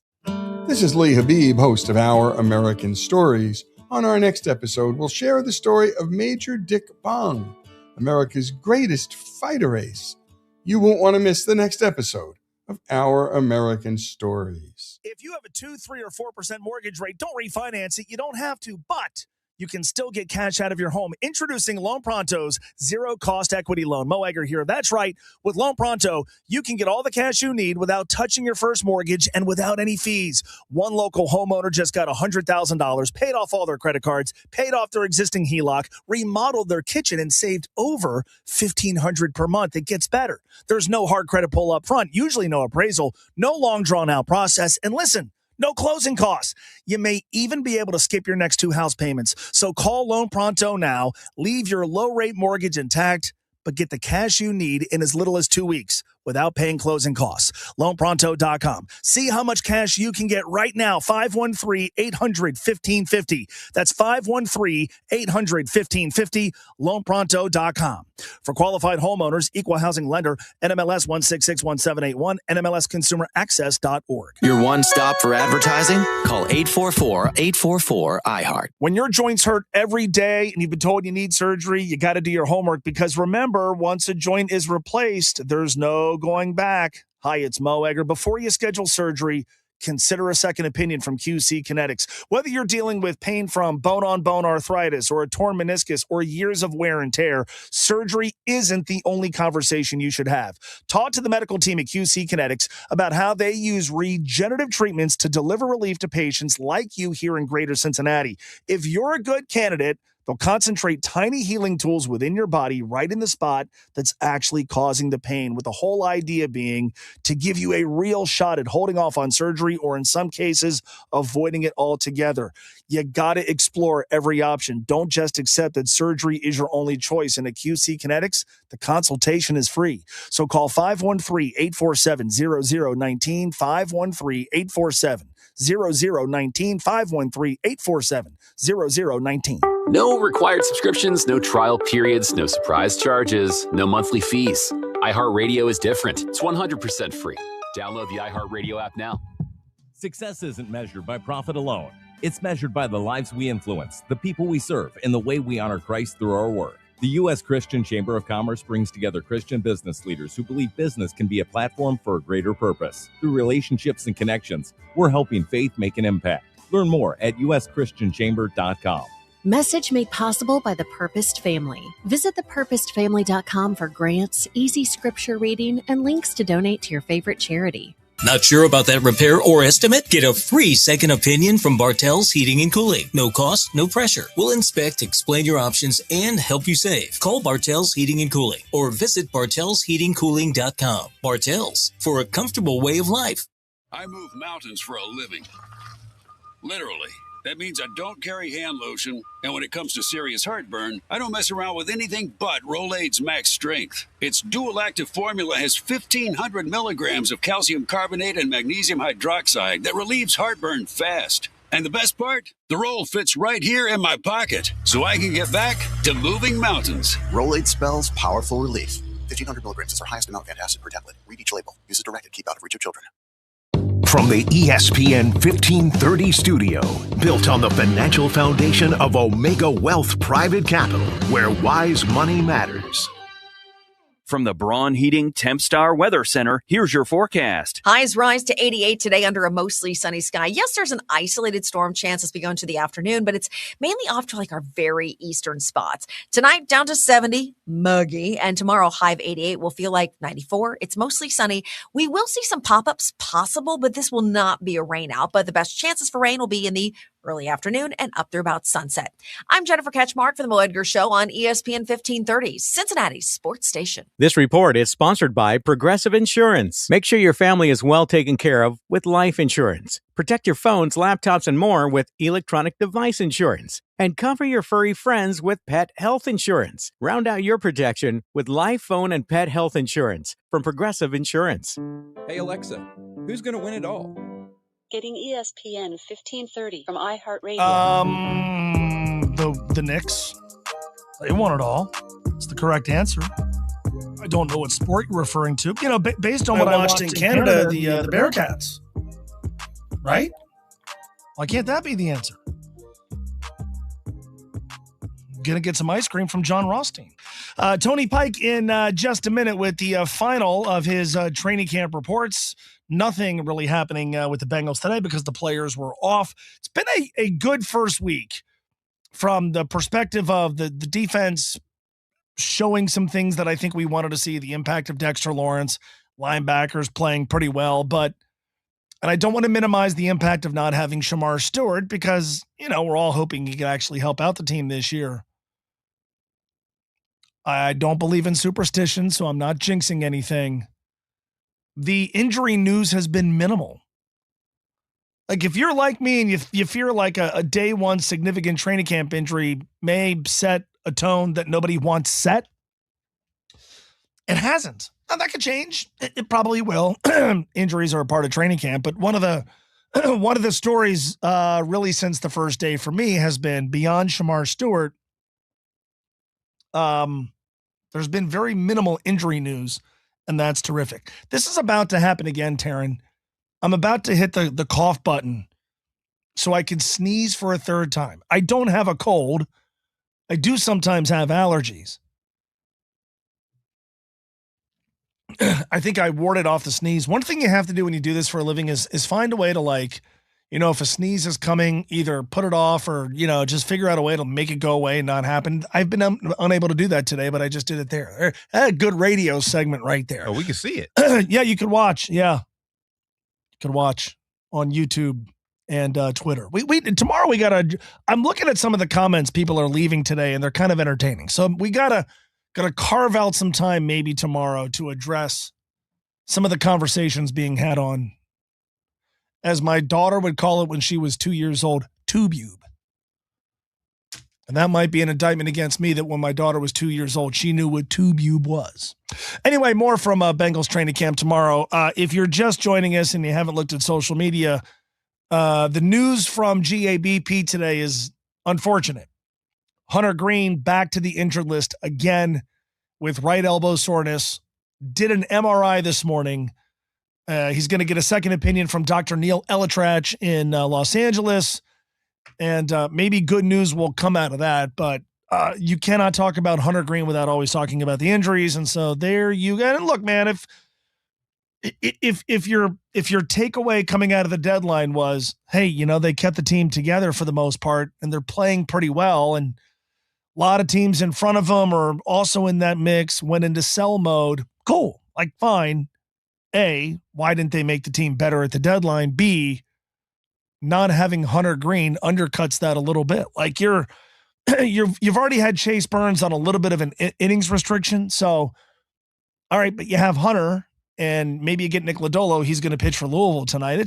This is Lee Habib, host of Our American Stories. On our next episode, we'll share the story of Major Dick Bong, America's greatest fighter ace. You won't want to miss the next episode of Our American Stories. If you have a 2, 3, or 4% mortgage rate, don't refinance it. You don't have to, but you can still get cash out of your home. Introducing Loan Pronto's zero-cost equity loan. Mo Egger here. That's right. With Loan Pronto, you can get all the cash you need without touching your first mortgage and without any fees. One local homeowner just got $100,000, paid off all their credit cards, paid off their existing HELOC, remodeled their kitchen, and saved over $1,500 per month. It gets better. There's no hard credit pull up front, usually no appraisal, no long drawn-out process, and listen, no closing costs. You may even be able to skip your next 2 house payments. So call Loan Pronto now. Leave your low-rate mortgage intact, but get the cash you need in as little as 2 weeks without paying closing costs. LoanPronto.com. See how much cash you can get right now. 513-800-1550. That's 513-800-1550. LoanPronto.com. For qualified homeowners, equal housing lender, NMLS 1661781, NMLSconsumeraccess.org. Your one stop for advertising? Call 844-844-IHEART. When your joints hurt every day and you've been told you need surgery, you got to do your homework, because remember, once a joint is replaced, there's no going back. Hi, it's Mo Egger. Before you schedule surgery, consider a second opinion from QC Kinetics. Whether you're dealing with pain from bone-on-bone arthritis or a torn meniscus or years of wear and tear, surgery isn't the only conversation you should have. Talk to the medical team at QC Kinetics about how they use regenerative treatments to deliver relief to patients like you here in Greater Cincinnati. If you're a good candidate, they'll concentrate tiny healing tools within your body right in the spot that's actually causing the pain, with the whole idea being to give you a real shot at holding off on surgery, or in some cases, avoiding it altogether. You got to explore every option. Don't just accept that surgery is your only choice. And at QC Kinetics, the consultation is free. So call 513-847-0019, 513-847-0019, 513-847-0019. No required subscriptions, no trial periods, no surprise charges, no monthly fees. iHeartRadio is different. It's 100% free. Download the iHeartRadio app now. Success isn't measured by profit alone. It's measured by the lives we influence, the people we serve, and the way we honor Christ through our work. The U.S. Christian Chamber of Commerce brings together Christian business leaders who believe business can be a platform for a greater purpose. Through relationships and connections, we're helping faith make an impact. Learn more at uschristianchamber.com. Message made possible by the Purposed Family. Visit thepurposedfamily.com for grants, easy scripture reading, and links to donate to your favorite charity. Not sure about that repair or estimate? Get a free second opinion from Bartell's Heating and Cooling. No cost, no pressure. We'll inspect, explain your options, and help you save. Call Bartell's Heating and Cooling or visit bartellsheatingcooling.com. Bartell's, for a comfortable way of life. I move mountains for a living. Literally. That means I don't carry hand lotion, and when it comes to serious heartburn, I don't mess around with anything but Rolaids Max Strength. Its dual-active formula has 1,500 milligrams of calcium carbonate and magnesium hydroxide that relieves heartburn fast. And the best part? The roll fits right here in my pocket, so I can get back to moving mountains. Rolaids spells powerful relief. 1,500 milligrams is our highest amount of antacid per tablet. Read each label. Use as directed. Keep out of reach of children. From the ESPN 1530 studio, built on the financial foundation of Omega Wealth Private Capital, where wise money matters. From the Braun Heating Tempstar Weather Center, here's your forecast. Highs rise to 88 today under a mostly sunny sky. Yes, there's an isolated storm chance as we go into the afternoon, but it's mainly off to like our very eastern spots. Tonight, down to 70, muggy, and tomorrow, high of 88 will feel like 94. It's mostly sunny. We will see some pop-ups possible, but this will not be a rain out. But the best chances for rain will be in the early afternoon and up through about sunset. I'm Jennifer Ketchmark for the Mo Edgar Show on ESPN 1530, Cincinnati Sports Station. This report is sponsored by Progressive Insurance. Make sure your family is well taken care of with life insurance. Protect your phones, laptops, and more with electronic device insurance. And cover your furry friends with pet health insurance. Round out your protection with life, phone, and pet health insurance from Progressive Insurance. Hey Alexa, who's going to win it all? Getting ESPN 1530 from iHeartRadio. The Knicks. They won it all. It's the correct answer. I don't know what sport you're referring to. You know, based on what I watched in Canada, the Bearcats. Right? Why can't that be the answer? Gonna get some ice cream from John Rothstein. Tony Pike in just a minute with the final of his training camp reports. Nothing really happening with the Bengals today because the players were off. It's been a good first week from the perspective of the defense showing some things that I think we wanted to see. The impact of Dexter Lawrence, linebackers playing pretty well, and I don't want to minimize the impact of not having Shamar Stewart because, you know, we're all hoping he can actually help out the team this year. I don't believe in superstition, so I'm not jinxing anything. The injury news has been minimal. Like, if you're like me and you fear like a day one significant training camp injury may set a tone that nobody wants set, it hasn't. Now, that could change. It probably will. Injuries are a part of training camp, but one of the stories really since the first day for me has been beyond Shamar Stewart. There's been very minimal injury news, and that's terrific. This is about to happen again, Taryn. I'm about to hit the cough button so I can sneeze for a third time. I don't have a cold. I do sometimes have allergies. I think I warded off the sneeze. One thing you have to do when you do this for a living is find a way to, like, you know, if a sneeze is coming, either put it off or, you know, just figure out a way to make it go away and not happen. I've been unable to do that today, but I just did it there. A good radio segment right there. Oh, we can see it. Yeah, you can watch. Yeah. You can watch on YouTube and Twitter. Tomorrow we I'm looking at some of the comments people are leaving today, and they're kind of entertaining. So we gotta carve out some time maybe tomorrow to address some of the conversations being had on, as my daughter would call it when she was 2 years old, tubube. And that might be an indictment against me that when my daughter was 2 years old, she knew what tubube was. Anyway, more from Bengals training camp tomorrow. If you're just joining us and you haven't looked at social media, the news from GABP today is unfortunate. Hunter Green back to the injured list again with right elbow soreness. Did an MRI this morning. He's going to get a second opinion from Dr. Neil Elatrach in Los Angeles. And maybe good news will come out of that. But you cannot talk about Hunter Green without always talking about the injuries. And so there you go. And look, man, if your takeaway coming out of the deadline was, hey, you know, they kept the team together for the most part and they're playing pretty well, and a lot of teams in front of them are also in that mix, went into sell mode, cool, like fine. A, why didn't they make the team better at the deadline? B, not having Hunter Green undercuts that a little bit. Like you've already had Chase Burns on a little bit of an innings restriction. So, all right, but you have Hunter and maybe you get Nick Lodolo. He's going to pitch for Louisville tonight.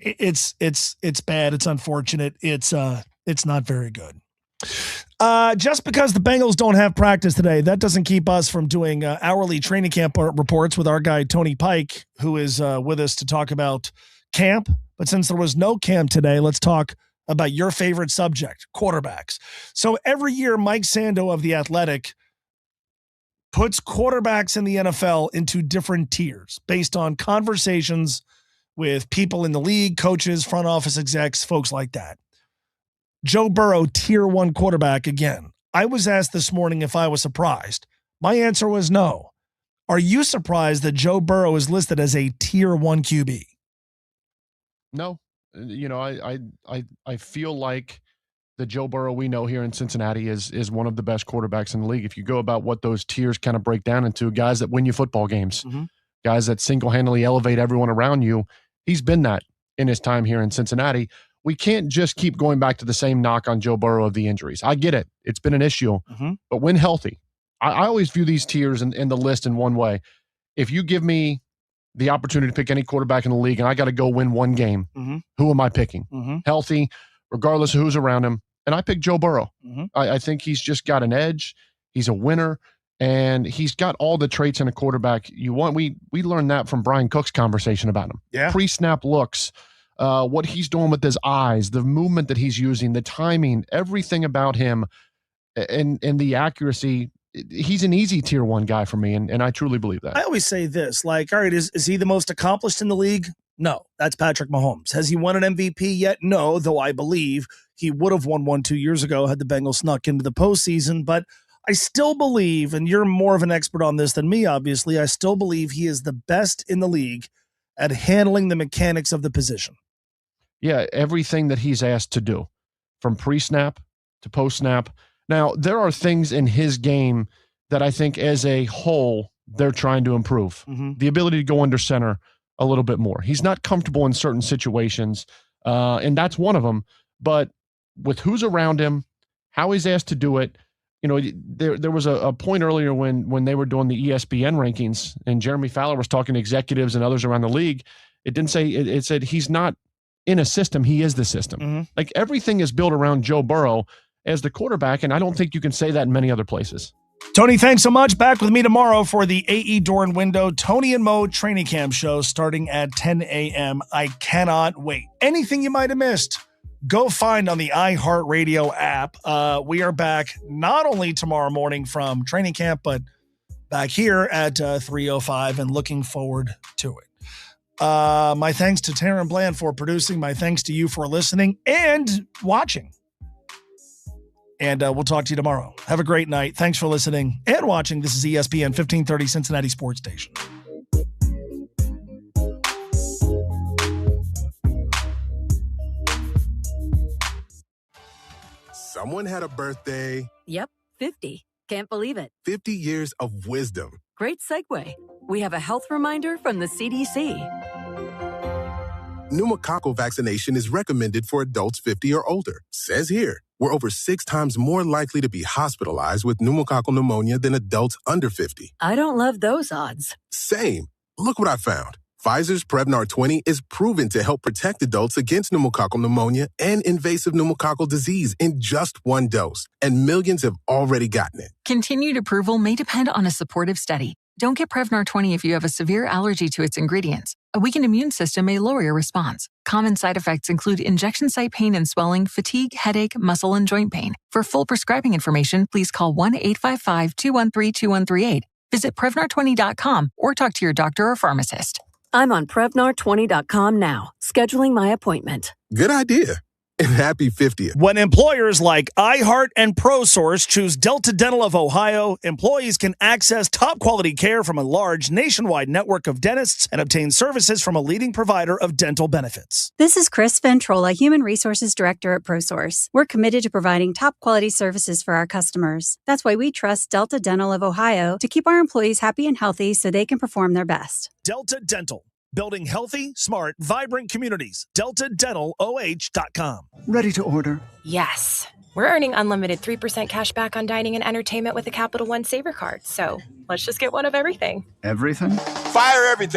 It's bad. It's unfortunate. It's not very good. Just because the Bengals don't have practice today, that doesn't keep us from doing hourly training camp reports with our guy, Tony Pike, who is with us to talk about camp. But since there was no camp today, let's talk about your favorite subject, quarterbacks. So every year, Mike Sando of The Athletic puts quarterbacks in the NFL into different tiers based on conversations with people in the league, coaches, front office execs, folks like that. Joe Burrow, tier 1 quarterback again. I was asked this morning if I was surprised. My answer was no. Are you surprised that Joe Burrow is listed as a tier 1 QB? No. You know, I feel like the Joe Burrow we know here in Cincinnati is one of the best quarterbacks in the league. If you go about what those tiers kind of break down into, guys that win you football games, guys that single-handedly elevate everyone around you, he's been that in his time here in Cincinnati. We can't just keep going back to the same knock on Joe Burrow of the injuries. I get it. It's been an issue. But when healthy, I always view these tiers in the list in one way. If you give me the opportunity to pick any quarterback in the league and I got to go win one game, who am I picking? Healthy, regardless of who's around him. And I pick Joe Burrow. I think he's just got an edge. He's a winner. And he's got all the traits in a quarterback you want. We learned that from Brian Cook's conversation about him. Yeah. Pre-snap looks, what he's doing with his eyes, the movement that he's using, the timing, everything about him and the accuracy. He's an easy tier 1 guy for me, and I truly believe that. I always say this, like, all right, is he the most accomplished in the league? No, that's Patrick Mahomes. Has he won an MVP yet? No, though I believe he would have won one 2 years ago had the Bengals snuck into the postseason. But I still believe, and you're more of an expert on this than me, obviously, I still believe he is the best in the league at handling the mechanics of the position. Yeah, everything that he's asked to do, from pre-snap to post-snap. Now, there are things in his game that I think as a whole, they're trying to improve. The ability to go under center a little bit more. He's not comfortable in certain situations, and that's one of them. But with who's around him, how he's asked to do it, you know, there was a point earlier when they were doing the ESPN rankings and Jeremy Fowler was talking to executives and others around the league. It didn't say, it said he's not in a system, he is the system. Like everything is built around Joe Burrow as the quarterback, and I don't think you can say that in many other places. Tony, thanks so much. Back with me tomorrow for the AE Door and Window Tony and Mo training camp show starting at 10 a.m. I cannot wait. Anything you might have missed, go find on the iHeartRadio app. We are back not only tomorrow morning from training camp, but back here at 3:05 and looking forward to it. My thanks to Taryn Bland for producing. My thanks to you for listening and watching. And we'll talk to you tomorrow. Have a great night. Thanks for listening and watching. This is ESPN 1530 Cincinnati Sports Station. Someone had a birthday. Yep, 50. Can't believe it. 50 years of wisdom. Great segue. We have a health reminder from the CDC. Pneumococcal vaccination is recommended for adults 50 or older. Says here, we're over 6 times more likely to be hospitalized with pneumococcal pneumonia than adults under 50. I don't love those odds. Same. Look what I found. Pfizer's Prevnar 20 is proven to help protect adults against pneumococcal pneumonia and invasive pneumococcal disease in just 1 dose. And millions have already gotten it. Continued approval may depend on a supportive study. Don't get Prevnar 20 if you have a severe allergy to its ingredients. A weakened immune system may lower your response. Common side effects include injection site pain and swelling, fatigue, headache, muscle, and joint pain. For full prescribing information, please call 1-855-213-2138. Visit Prevnar20.com or talk to your doctor or pharmacist. I'm on Prevnar20.com now, scheduling my appointment. Good idea. And happy 50th. When employers like iHeart and ProSource choose Delta Dental of Ohio, employees can access top-quality care from a large nationwide network of dentists and obtain services from a leading provider of dental benefits. This is Chris Ventrola, Human Resources Director at ProSource. We're committed to providing top-quality services for our customers. That's why we trust Delta Dental of Ohio to keep our employees happy and healthy so they can perform their best. Delta Dental. Building healthy, smart, vibrant communities. DeltaDentalOH.com. Ready to order? Yes. We're earning unlimited 3% cash back on dining and entertainment with a Capital One Saver card. So let's just get one of everything. Everything? Fire everything.